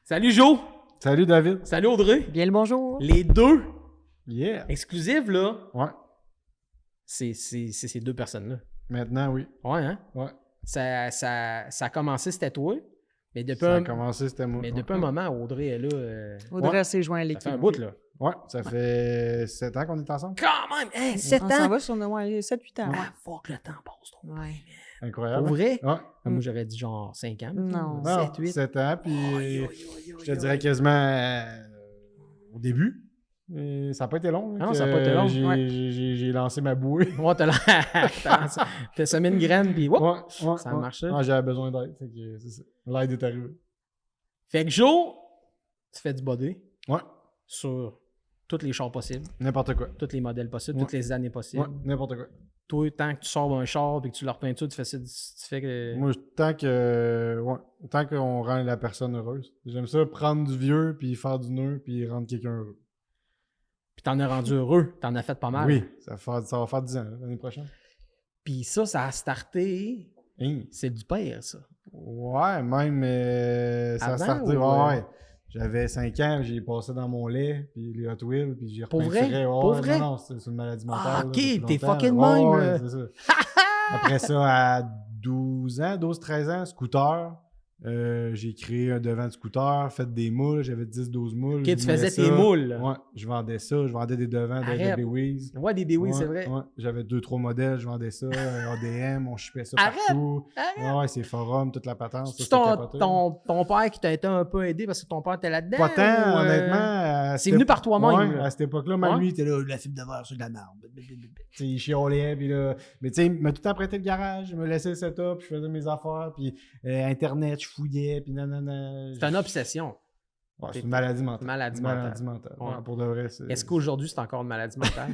Salut Joe! Salut David. Salut Audrey! Bien le bonjour. Les deux Yeah. exclusives, là, Ouais. c'est ces deux personnes-là. Maintenant, oui. Ouais, hein? Ouais. Ça a commencé, c'était toi, mais depuis, Ça a commencé, c'était moi. mais depuis un moment, Audrey est là. Audrey s'est joint à Ça l'équipe. fait un bout, là. Ouais, ça fait 7 ans qu'on est ensemble. Quand même! Hey, 7 On s'en ans! va sur 7-8 ans. Ah, fuck, le temps passe trop. Ouais. Incroyable. Pour vrai? Ouais. Moi, j'aurais dit genre 5 ans. Non. 7, 8. 7 ans, puis je te dirais quasiment au début. Et ça n'a pas été long. Non, ça n'a pas été long. J'ai lancé ma bouée. Moi, t'as semé une graine, puis Ouais, ça a marché. Ouais, j'avais besoin d'aide. Fait que c'est ça. L'aide est arrivée. Fait que Joe, tu fais du body Ouais, sur tous les chars possibles, n'importe quoi. tous les modèles possibles, Ouais. toutes les années possibles. Ouais, n'importe quoi. Toi, tant que tu sors d'un char et que tu leur peinture, tu fais que. Moi, tant qu'on rend la personne heureuse. J'aime ça, prendre du vieux, puis faire du nœud, puis rendre quelqu'un heureux. Puis t'en as rendu heureux, t'en as fait pas mal. Oui, ça va faire 10 ans l'année prochaine. Puis ça a starté. Hein? C'est du père, ça. Ouais, même ça a Avant, starté. ou, Ouais. J'avais 5 ans, j'ai passé dans mon lait, puis les Hot Wheels, puis j'ai Pour vrai? repeinturé. Ouais, Pour vrai? Non, c'est une maladie mentale. Ah, là, ok, depuis t'es longtemps. fucké de même, Ouais, là. c'est ça. Après ça, à 12-13 ans, scooter. J'ai créé un devant de scooter, fait des moules, j'avais 10-12 moules. Ok, je tu faisais vendais tes ça. moules. Ouais, je vendais ça, je vendais des devants de Arrête. Babywiz. Ouais, des oui, c'est vrai. Ouais, j'avais 2-3 modèles, je vendais ça, ADM, on shippait ça Arrête! partout. Arrête! Ouais, c'est forum, toute la patente. ça, C'est c'était capoté. ton père qui t'a été un peu aidé parce que ton père était là-dedans? Pas tant, ou, honnêtement. à c'est cette venu par toi-même, Ouais, là. à cette époque-là, même Ouais. lui, il était là, la fibre de verre, c'est de la merde. Tu sais, il chiolait, puis là. Mais tu sais, il m'a tout le temps prêté le garage, il me laissait le setup, je faisais mes affaires, puis Internet, je fouillais, puis nanana. C'est une obsession. Ouais, c'est une maladie mentale. Une maladie Une mentale. maladie mentale. Ouais. Ouais, pour de vrai, c'est. Est-ce qu'aujourd'hui, c'est encore une maladie mentale?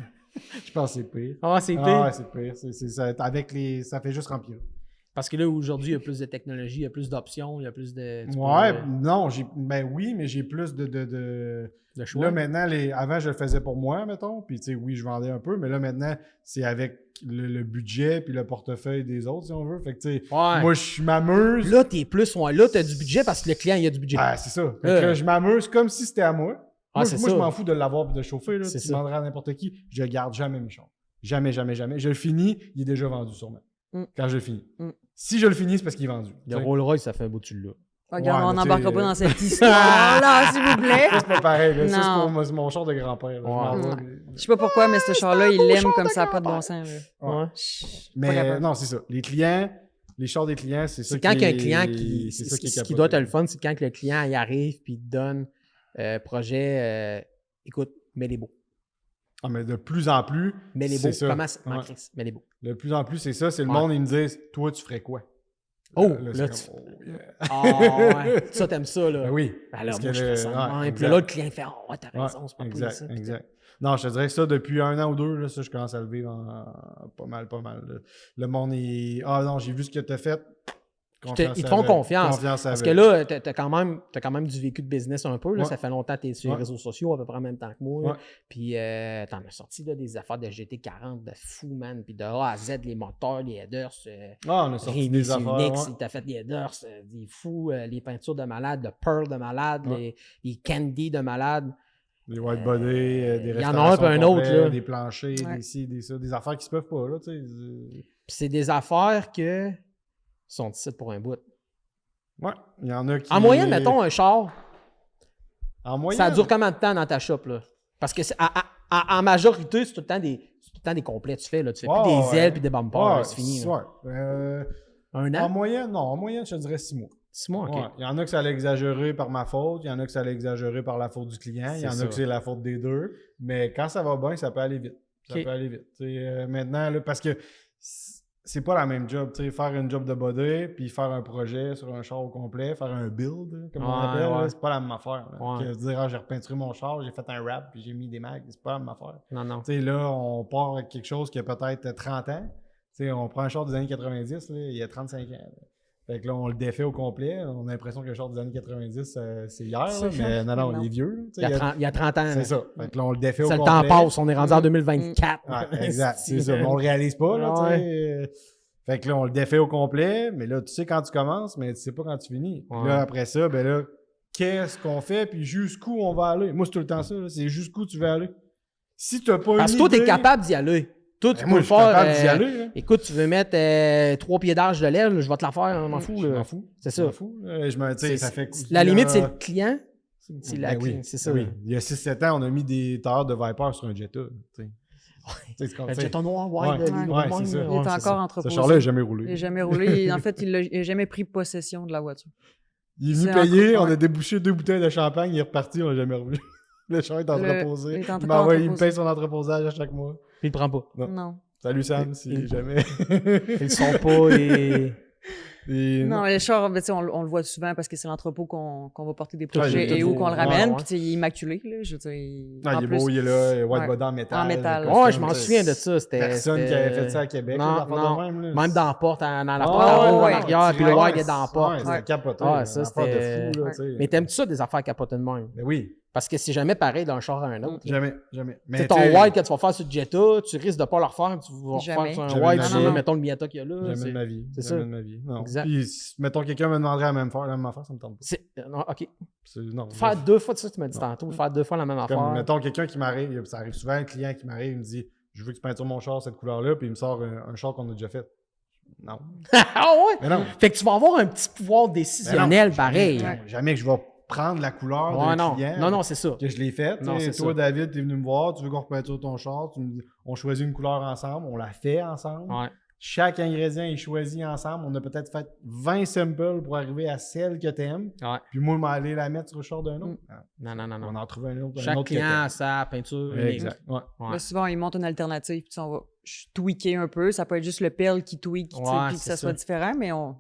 Je pense que c'est pire. Ah, c'est pire. Ah ouais, c'est pire. Avec les. Ça fait juste remplir. Parce que là, aujourd'hui, il y a plus de technologie, il y a plus d'options, il y a plus de. tu Ouais, peux, non, ben oui, mais j'ai plus de de choix. Là, maintenant, avant, je le faisais pour moi, mettons. Puis, tu sais, oui, je vendais un peu. Mais là, maintenant, c'est avec le budget puis le portefeuille des autres, si on veut. Fait que, tu sais, Ouais. moi, je m'amuse. Là, t'es plus. Ouais, là, t'as du budget parce que le client, il a du budget. Ah, c'est ça. Fait que là, je m'amuse comme si c'était à moi. Ah, Moi, c'est moi, ça. je m'en fous de l'avoir et de le chauffer. Là. C'est Tu ça. demanderas à n'importe qui. Je garde jamais mes choses. Jamais, jamais, jamais. Je le finis, il est déjà vendu sûrement. Mm. Quand je le finis. Mm. Si je le finis, c'est parce qu'il est vendu. Le Tu sais. Rolls-Royce, ça fait un bout de là. Regarde, Ouais, on mais n'embarquera tu sais, pas dans cette histoire-là, s'il vous plaît. Ça, c'est pas pareil. Là. Ça, c'est Non. pour moi, c'est mon char de grand-père. là. Je m'en Ouais. vais, mais- Je sais pas pourquoi, mais ce char-là, il l'aime comme ça n'a pas de bon sens. là. Ouais. Ouais. Mais Pas capable. non, c'est ça. Les clients, les chars des clients, c'est ça C'est quand qui qu'il y a est- un client qui. c'est ça qui est Ce qui capoté. doit être le fun, c'est quand que le client il arrive puis il te donne projet. Écoute, mets les beaux. Ah, mais de plus en plus, Mets les c'est beaux. ça. Comment c'est? Ouais. Chris, mets les beaux. De plus en plus, c'est ça. C'est le Ouais. monde, ils me disent, toi, tu ferais quoi? Oh, c'est là, comme, oh, yeah. Ah, ouais. Ça, t'aimes ça, là. Ben oui. Ben là, Parce moi, que je fais ça. ouais, de même. Puis exact. là, le client fait oh, ouais, t'as Ouais, raison, c'est pas exact, pire, ça. exact. Non, je te dirais que ça, depuis 1 an ou 2, là, ça, je commence à le vivre pas mal, pas mal. Là. Le monde est. Ah non, j'ai vu ce que tu as fait. Ils te font confiance. Parce que là, t'as quand même du vécu de business un peu. Là. Ouais. Ça fait longtemps que tu es sur les Ouais. réseaux sociaux, à peu près en même temps que moi. là. Ouais. Puis t'en as sorti là, des affaires de GT40 de fou, man. Puis de A à Z, les moteurs, les headers. Ah, on a sorti Rémi des affaires. Unix, ouais. il t'a fait des headers, des fous, les peintures de malade, le Pearl de malade, Ouais. les candy de malade. Des white body, des il y en a un restaurations puis un autre, complets, là. des planchers, Ouais. des ci, des ça, des affaires qui se peuvent pas, là, tu sais. Puis c'est des affaires que sont ici pour un bout. Ouais, il y en a qui... En moyenne, mettons un char, En moyenne? ça dure combien de temps dans ta shop, là? Parce que en majorité, c'est tout le temps des complets que tu fais, là. Tu fais plus des ailes puis des bumpers, Ouais, là, c'est fini. là. ouais. Un En an? moyenne, non, en moyenne, je te dirais 6 mois. 6 mois, OK. Ouais. Il y en a que ça allait exagérer par ma faute, il y en a que ça allait exagérer par la faute du client, il y en C'est a que ça. c'est la faute des deux. Mais quand ça va bien, ça peut aller vite. Ça Ok. peut aller vite. Tu sais, maintenant, là, parce que c'est pas la même job. Tu sais, faire une job de body, puis faire un projet sur un char au complet, faire un build, là, comme on Ouais, appelle, là, ouais. c'est pas la même affaire. Là. Ouais. Que dire, j'ai repeinturé mon char, j'ai fait un wrap, puis j'ai mis des mags, c'est pas la même affaire. Non, non. Tu sais, là, on part avec quelque chose qui a peut-être 30 ans. Tu sais, on prend un char des années 90, là, il y a 35 ans. Là. Fait que là, on le défait au complet. On a l'impression que le char des années 90, c'est hier, là, C'est mais non, non. il est vieux. Là, tu sais, Il y a 30 ans. c'est ça. Fait que là, on le défait au Ça, le complet. temps passe, on est rendu en 2024. Ouais, exact, c'est ça. Mais on le réalise pas, là, tu sais. Fait que là, on le défait au complet, mais là, tu sais quand tu commences, mais tu sais pas quand tu finis. Puis Ouais. là, après ça, ben là, qu'est-ce qu'on fait, puis jusqu'où on va aller. Moi, c'est tout le temps ça, là, c'est jusqu'où tu veux aller. Si tu n'as pas Parce une que toi, idée... t'es capable d'y aller. Toi, tu Ben, moi, peux je suis faire. capable d'y aller. Là. Écoute, tu veux mettre 3 pieds d'âge de l'aile, je vais te la faire, je m'en fous. Je Là. m'en fous. C'est Je ça. m'en fous. Je me, tu sais, ça fait... La limite, c'est le le client. C'est la oui, c'est ça. oui. Il y a 6-7 ans, on a mis des tailleurs de Viper sur un Jetta. Tu sais. C'est comme, Le tu sais, Jetta noir, Ouais, ouais, c'est ça. Il est Ouais, c'est encore ça. ce entreposé. char-là n'a jamais Il roulé. n'a jamais roulé. En fait, il n'a jamais pris possession de la voiture. Il est venu C'est payer, encore- on a débouché 2 bouteilles de champagne, il est reparti, on l'a jamais revu. Le char est entreposé. il est encore Il m'envoie, il me entreposé. paye son entreposage à chaque mois. Puis il le prend pas. Non. Salut Sam, si il- jamais. Ils sont pas et. Et Non, les chars, ben, tu sais, on le voit souvent parce que c'est l'entrepôt qu'on va porter des Ouais, projets il est et tout où beau. qu'on le Ouais, ramène. ouais. Puis tu sais, il est immaculé. Là, je veux dire, Non, en il est plus, beau, il est là, white Ouais. body en métal. En métal. costume, Ouais, je m'en tu sais, souviens de ça. C'était. Personne qui avait fait ça à Québec, Non, là, non. de même. Là. Même dans la porte, dans la Ah, porte en haut, en ouais. arrière, puis le Ouais, white est dans la porte. Ouais, c'était capoté. Ouais, là, ça, une affaire de c'était- fou, là, Ouais. tu sais. Mais t'aimes-tu ça, des affaires capotées de même? Mais oui, Parce que c'est jamais pareil d'un char à un autre. jamais. Mais C'est ton tu sais, white que tu vas faire sur le Jetta, tu risques de pas le refaire, tu vas Jamais. faire sur un Jamais white de ma sur, vie. mettons, le Miata qu'il y a là. Jamais c'est- de ma vie. c'est Jamais ça. de ma vie. Non. Exact. Puis, mettons, quelqu'un me demanderait la même affaire, ça me tente pas. Non, OK. Non. Faire deux fois de ça, tu m'as dit tantôt. Faire deux fois la même Comme, affaire. mettons, quelqu'un qui m'arrive, ça arrive souvent, un client qui m'arrive, il me dit je veux que tu peintures mon char cette couleur-là, puis il me sort un char qu'on a déjà fait. Non. Ah ouais? Mais non. Fait que tu vas avoir un petit pouvoir Mais décisionnel non, pareil. Jamais que je vais prendre la couleur Ouais, d'un non. client. Non, c'est ça. Que je l'ai faite. Non, c'est Toi, ça. David, t'es venu me voir, tu veux qu'on repeinture ton char, on choisit une couleur ensemble, on la fait ensemble. Ouais. Chaque ingrédient est choisi ensemble. On a peut-être fait 20 samples pour arriver à celle que t'aimes. Ouais. Puis moi, je vais aller la mettre sur le char d'un autre. Ah, Non, non, non, on non. en trouve un autre. un Chaque autre que client t'aimes. a sa peinture. Ouais, unique. exact. Ouais. Ouais. Là, souvent, ils montent une alternative, puis tu sais, on va tweaker un peu. Ça peut être juste le pelle qui tweak, tu sais, Ouais, puis que c'est ça soit ça. différent, mais on ne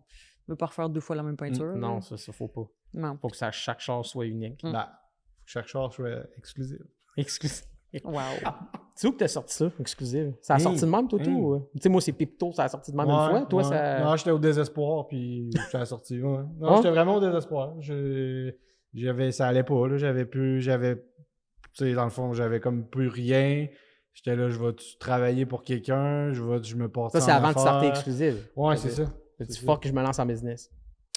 veut pas refaire 2 fois la même peinture. Non, là. ça, faut pas. Non. Faut que chaque char soit unique. Mm. Ben, faut que chaque char soit exclusif. Excusez. Wow. C'est où que t'as sorti ça, exclusive? Ça a Hey, sorti de même, toi, hey. tout? Tu sais, moi, c'est Pipto, ça a sorti de même une fois. Toi, ouais. ça. Non, j'étais au désespoir, puis j'étais sorti. Ouais. Non, Ouais? j'étais vraiment au désespoir. Ça allait pas, là. Tu sais, dans le fond, j'avais comme plus rien. J'étais là, je vais travailler pour quelqu'un, je me porte Ça, c'est avant que tu sortais exclusive. Ouais, c'est ça. Tu C'est faut que je me lance en business.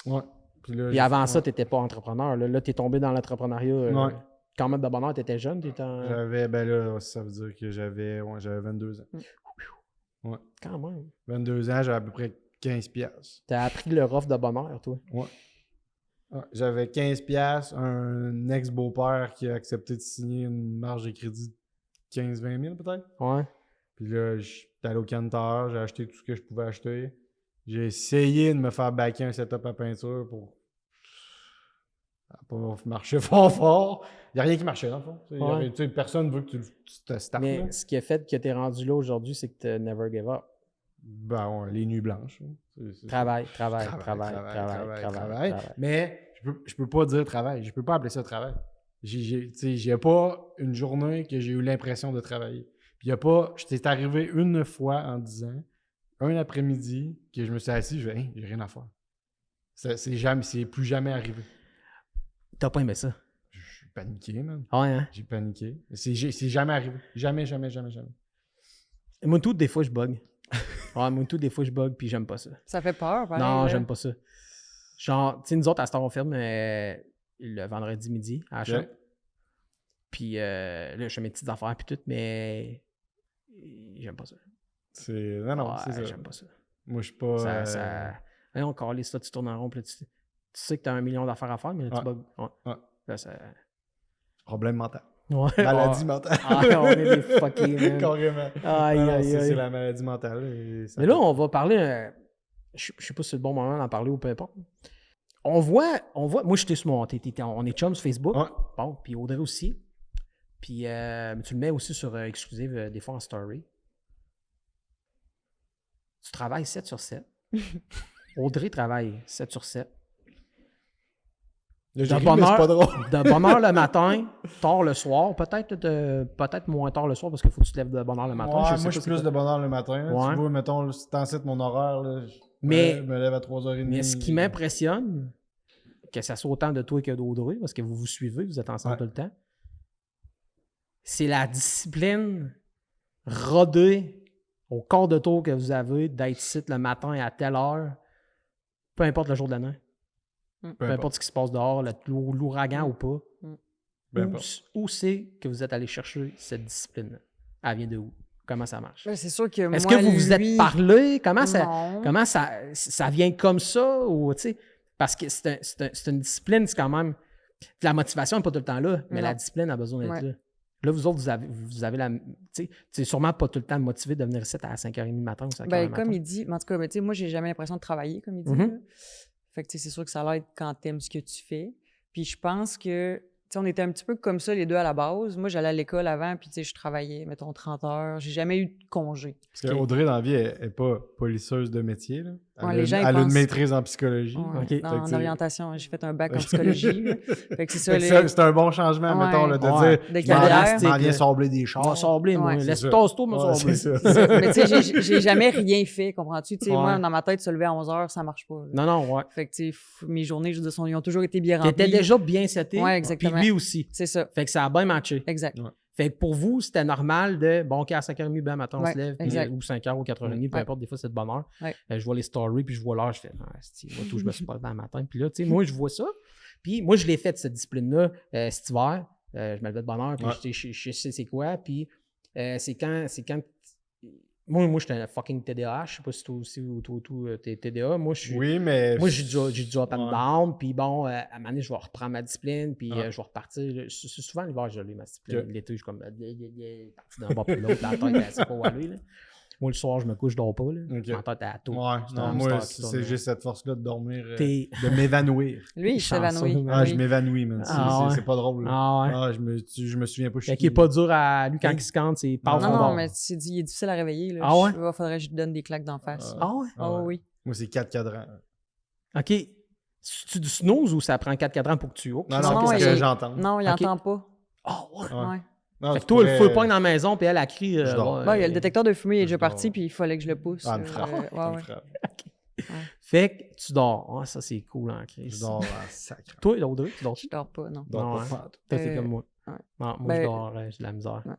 Ouais. Puis, là, Puis avant ça, t'étais pas entrepreneur. Là, t'es tombé dans l'entrepreneuriat. Ouais. Quand même de bonheur, t'étais jeune, t'étais en... ben là, ça veut dire que j'avais 22 ans. Quand même. 22 ans, j'avais à peu près 15 piastres. T'as appris le rough de bonheur, toi. Ouais, j'avais 15 piastres, un ex-beau-père qui a accepté de signer une marge de crédit de 15-20 000 peut-être. Ouais. Puis là, j'étais allé au canteur, j'ai acheté tout ce que je pouvais acheter. J'ai essayé de me faire backer un setup à peinture pour... Ça n'a pas marché fort. Il n'y a rien qui marchait, dans le fond. Ouais. Tu sais, personne ne veut que tu te startes. Mais là. ce qui a fait que t'es rendu là aujourd'hui, c'est que t'as never give up. Ben, ouais, les nuits blanches. Hein. C'est- Travail. Travail. Mais je peux pas dire travail. Je peux pas appeler ça travail. J'ai pas une journée que j'ai eu l'impression de travailler. Puis c'est arrivé une fois en 10 ans, un après-midi, que je me suis assis, je fais, hey, j'ai rien à faire. C'est plus jamais arrivé. T'as pas aimé ça? Je suis paniqué, man. Ouais, hein? J'ai paniqué. C'est jamais arrivé. Jamais. Moi, tout, des fois, je bug. Ouais, moi, tout, des fois, je bug, puis j'aime pas ça. Ça fait peur, pareil. Non, là. j'aime pas ça. Genre, tu sais, nous autres, à Star, on ferme le vendredi midi à la shop. Ouais. Puis là, je fais mes petites affaires, puis tout, mais j'aime pas ça. Non, Ouais, c'est ça. j'aime pas ça. Moi, je suis pas... On calisse ça, tu tournes en rond, puis là, tu sais que t'as 1 million d'affaires à faire, mais là, tu Ouais. bugs. Ouais. Ouais. Là, ça... Problème mental. Ouais. Maladie mentale. Ah, on est des fuckés, man. Carrément. Aïe, Non, aïe, c'est aïe. la maladie mentale. Et ça Mais là, on va parler. Je sais pas si c'est le bon moment d'en parler ou peu importe. On voit. Moi, j'étais sur mon. On est chum sur Facebook. Ouais. Bon, puis Audrey aussi. Puis tu le mets aussi sur Exclusive des fois en story. Tu travailles 7 sur 7. Audrey travaille 7 sur 7. Là, j'ai De ri, bonne mais c'est heure. pas drôle. De bonne heure le matin, tard le soir. Peut-être moins tard le soir parce qu'il faut que tu te lèves de bonne heure le matin. Ouais, sais moi, pas je suis c'est plus quoi. de bonheur le matin. Là. Ouais. Tu vois, mettons, si t'en cites mon horaire, là, Mais- je me lève à 3h30. Mais ce qui m'impressionne, que ça soit autant de toi que d'Audrey, parce que vous vous suivez, vous êtes ensemble Ouais. tout le temps, c'est la discipline rodée au quart de tour que vous avez d'être ici le matin à telle heure, peu importe le jour de l'année. Peu importe ce qui se passe dehors, l'ouragan ou pas. Peu importe. Où c'est que vous êtes allé chercher cette discipline-là? Elle vient de où? Comment ça marche? Ben, c'est sûr que Est-ce moi, que vous vous êtes lui- parlé? Non. Comment ça vient comme ça? Ou, tu sais, parce que c'est une discipline, c'est quand même... La motivation n'est pas tout le temps là, mais Non. la discipline a besoin d'être Ouais. là. Là, vous autres, vous avez la... Tu sais, c'est sûrement pas tout le temps motivé de venir ici à 5h30 du matin ou 5h Ben, du comme matin. il dit, mais en tout cas, ben, tu sais, moi, j'ai jamais l'impression de travailler, comme il dit. Mhm. Là. Fait que tu sais, c'est sûr que ça l'aide quand t'aimes ce que tu fais. Puis je pense que, tu sais, on était un petit peu comme ça, les deux à la base. Moi, j'allais à l'école avant, puis tu sais, je travaillais, mettons, 30 heures. J'ai jamais eu de congé. Parce qu'Audrey, dans la vie, elle n'est pas polisseuse de métier. Là. Elle, Ouais, a, les gens, ils elle a une pensent- maîtrise en psychologie. Ouais, Ok. Fait en que, tu sais, orientation, j'ai fait un bac en psychologie. là. Fait que c'est ça, fait que les... c'est un bon changement, Ouais. mettons, là, de Ouais. dire De je m'en carrière. viens- m'en viens sabler des chars. Moi, sabler, moi. Ouais. Laisse C'est ça. tasse-toi, moi, Ouais, sabler. c'est ça. Mais tu sais, j'ai jamais rien fait, comprends-tu? Tu sais, moi, Ouais. dans ma tête, se lever à 11 h, ça marche pas. là. Non, ouais. Fait que, tu sais, mes journées, je veux dire, ils ont toujours été bien remplies. T'étais déjà bien seté. Ouais, exactement. Puis lui aussi. C'est ça, Fait que ça a bien matché. exact. Ouais. Fait que pour vous, c'était normal de, bon, OK, à 5h30, ben, matin, on Ouais, se lève, puis, exact. ou 5h ou 4h30, peu Ouais. importe, des fois, c'est de bonne heure. Ouais. Je vois les stories, puis je vois l'heure, je fais, ah, moi, tout, je me suis pas levé le matin. Puis là, tu sais, moi, je vois ça. Puis moi, je l'ai fait, cette discipline-là, cet hiver. Je me levais de bonne heure, puis Ouais. je sais c'est quoi. Puis c'est quand. Moi, j'étais un fucking TDAH. Je sais pas si toi aussi ou toi, t'es TDA. Moi, je suis. Oui, mais. Moi, j'ai du up and Ouais. down, puis bon, à un moment donné, je vais reprendre ma discipline, puis Ouais. je vais repartir. C'est souvent l'hiver, je l'ai, ma discipline. Ok. L'été, je suis comme, parti d'un bord pour l'autre, la tête, elle sait pas où aller. Là. Moi, le soir, je me couche, je dors pas. Là. Ok. Ma tête est à tout. Ouais, C'est non, un moi, hamster qui tourne, j'ai cette force-là de dormir, T'es- de m'évanouir. Lui, il Chanceux, s'évanouit. man. Ah, Oui. je m'évanouis, man. Ah, ouais. C'est pas drôle. Là. Ah ouais. Ah, je me souviens pas. Fait qu'il est pas dur à lui quand il se cante, c'est pas au Non, fond non, d'or. mais tu dis, il est difficile à réveiller. Là. Ah ouais? Faudrait que je lui donne des claques d'en face. Ah ouais? Ah oui. Moi, c'est 4 cadrans. OK. Tu du snooze ou ça prend 4 cadrans pour que tu ouvres? Non, Non, non, non, parce il- que j'entends. Non, il Ok. entend pas. Ah ouais. Ouais. Ouais. Non, Fait tu que toi, le pourrais- feu pogne dans la maison, puis elle crie. Je dors. Bon, il y a le détecteur de fumée, il est déjà Je dors. parti, puis il fallait que je le pousse. Ah, me frappe. ouais, Ça me ouais. frappe. Fait que tu dors. Ah, ça, c'est cool, hein, Chris. Je dors en sacre. Toi, Audrey, tu dors? Je dors pas, non. Je dors Non, pas hein. fort. Toi, t'es comme moi. ouais. Non, moi, Ben, je dors, j'ai de la misère. ouais.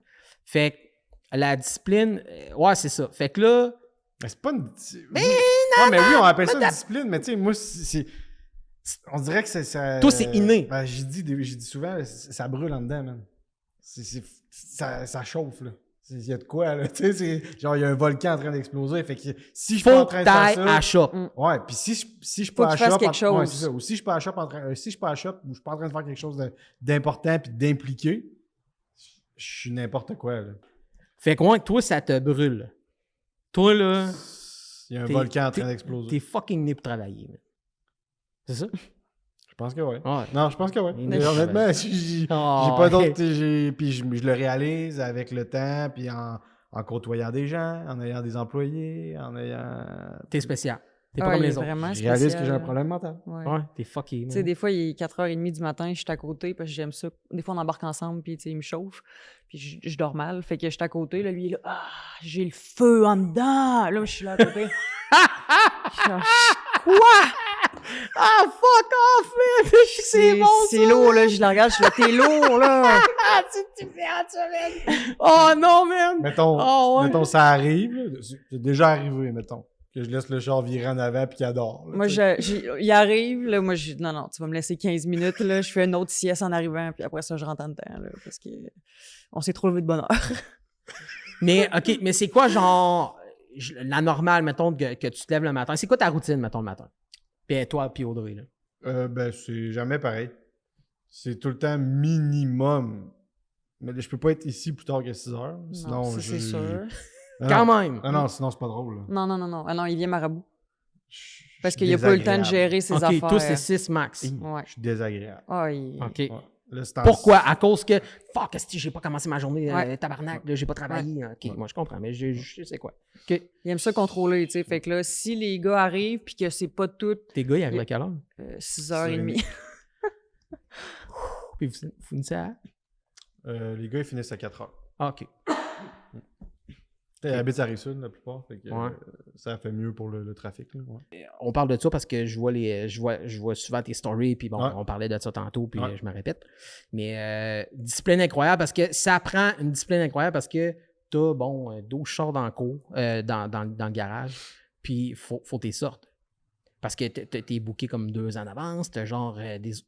Fait que la discipline, ouais, c'est ça. Fait que là, Mais c'est pas une. Mais non, mais oui, on appelle ça une discipline, mais tu sais, moi, on dirait que c'est. Ça... Toi, c'est inné. Ben, j'ai dit souvent, ça brûle en dedans, man. Ça chauffe, là. Il y a de quoi, là. Tu sais, c'est genre, il y a un volcan en train d'exploser. Fait que si je suis pas faut en que train de faire t'ailles ça. à shop. Ouais, puis si je Faut peux que à tu fasses shop. quelque Ouais, chose. c'est ça. Ou si je suis pas à shop, si je suis pas à shop ou je suis pas en train de faire quelque chose d'important puis d'impliqué, je suis n'importe quoi, là. Fait que ouais, toi, ça te brûle. Toi, là, Il y a un T'es- volcan en train t'es d'exploser. fucking né pour travailler. man. C'est ça? Je pense que oui. Ouais. Non, je pense que oui. Mais- Honnêtement, j'ai Ah, pas ouais. d'autres. Puis je le réalise avec le temps, puis en côtoyant des gens, en ayant des employés, en ayant. T'es spécial. T'es Ah, pas comme il est les autres. vraiment Je réalise que spécial. j'ai un problème mental. Ouais. Ouais, t'es fucké. Tu man. sais, des fois, il est 4h30 du matin, je suis à côté parce que j'aime ça. Des fois, on embarque ensemble, puis tu sais, il me chauffe, puis je dors mal. Fait que je suis à côté, là, lui, il est là, ah, j'ai le feu en dedans. Là, je suis là à côté. Je suis là, Ah, fuck off, man! C'est bon, ça! C'est lourd, là. Je le regarde, je suis là, t'es lourd, là. Ah, tu fais en semaine! Oh non, man! Mettons, Ah, ouais. mettons ça arrive. Là. C'est déjà arrivé, mettons. Que je laisse le char virer en avant puis qu'il adore. là, Moi, tu sais. il arrive, là, moi, je dis, non, tu vas me laisser 15 minutes, là. Je fais une autre sieste en arrivant, puis après ça, je rentre en dedans, là, parce que on s'est trop levé de bonne heure. Mais, OK, mais c'est quoi, genre, la normale, mettons, que tu te lèves le matin? C'est quoi ta routine, mettons, le matin? Puis toi, puis Audrey, là. Ben, c'est jamais pareil. C'est tout le temps minimum. Mais je peux pas être ici plus tard que 6 heures. Sinon, Non, ça, c'est sûr. Ah, Quand non. même! Ah non, sinon c'est pas drôle. Là. Non. Ah non, il vient marabout. Je Parce suis qu'il a pas eu le temps de désagréable. gérer ses OK, affaires. toi, c'est 6 max. Ouais. Je suis désagréable. Ah, il... OK. Ouais. Là, c'est en- Pourquoi? À cause que, fuck, est-ce que j'ai pas commencé ma journée, Ouais. tabarnak, là, j'ai pas travaillé. OK, moi, je comprends, mais je sais quoi. OK. Il aime ça contrôler, tu sais. Fait que là, si les gars arrivent puis que c'est pas tout Tes gars, ils arrivent à quelle heure? 6h30. Puis vous finissez à... les gars, ils finissent à 4 heures. Ah, OK. Ils habitent à Rive-Sud, la plupart. Fait que, Ouais. ça fait mieux pour le trafic. Là, ouais. On parle de ça parce que je vois souvent tes stories, puis bon, Ouais. on parlait de ça tantôt, puis Ouais. je me répète. Mais discipline incroyable parce que ça prend une discipline incroyable parce que t'as, 12 chars dans le cours, dans le garage, puis faut t'es sortes. Parce que t'es booké comme 2 ans d'avance, t'as genre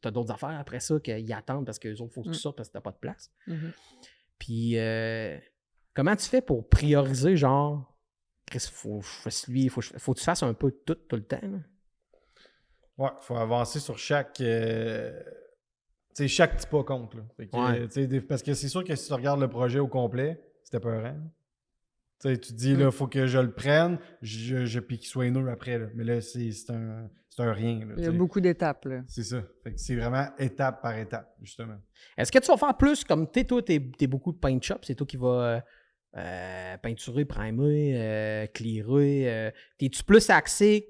t'as d'autres affaires après ça qu'ils attendent parce qu'eux autres, faut que tu sortes parce que t'as pas de place. Mhm. Puis, comment tu fais pour prioriser, genre, Chris, faut que tu fasses un peu de tout le temps, là? Ouais, faut avancer sur chaque... tu sais, chaque petit pas compte, là. Fait que, Ouais. tu sais, parce que c'est sûr que si tu regardes le projet au complet, c'était peurant. Tu sais, tu te dis, là, faut que je le prenne, puis qu'il soit haineux après, là. Mais là, c'est un rien, là, Il y a tu sais. beaucoup d'étapes, là. C'est ça. Fait que c'est vraiment étape par étape, justement. Est-ce que tu vas faire plus comme toi, t'es beaucoup de paint shop, c'est toi qui vas peinturer, primer, clearer. T'es-tu plus axé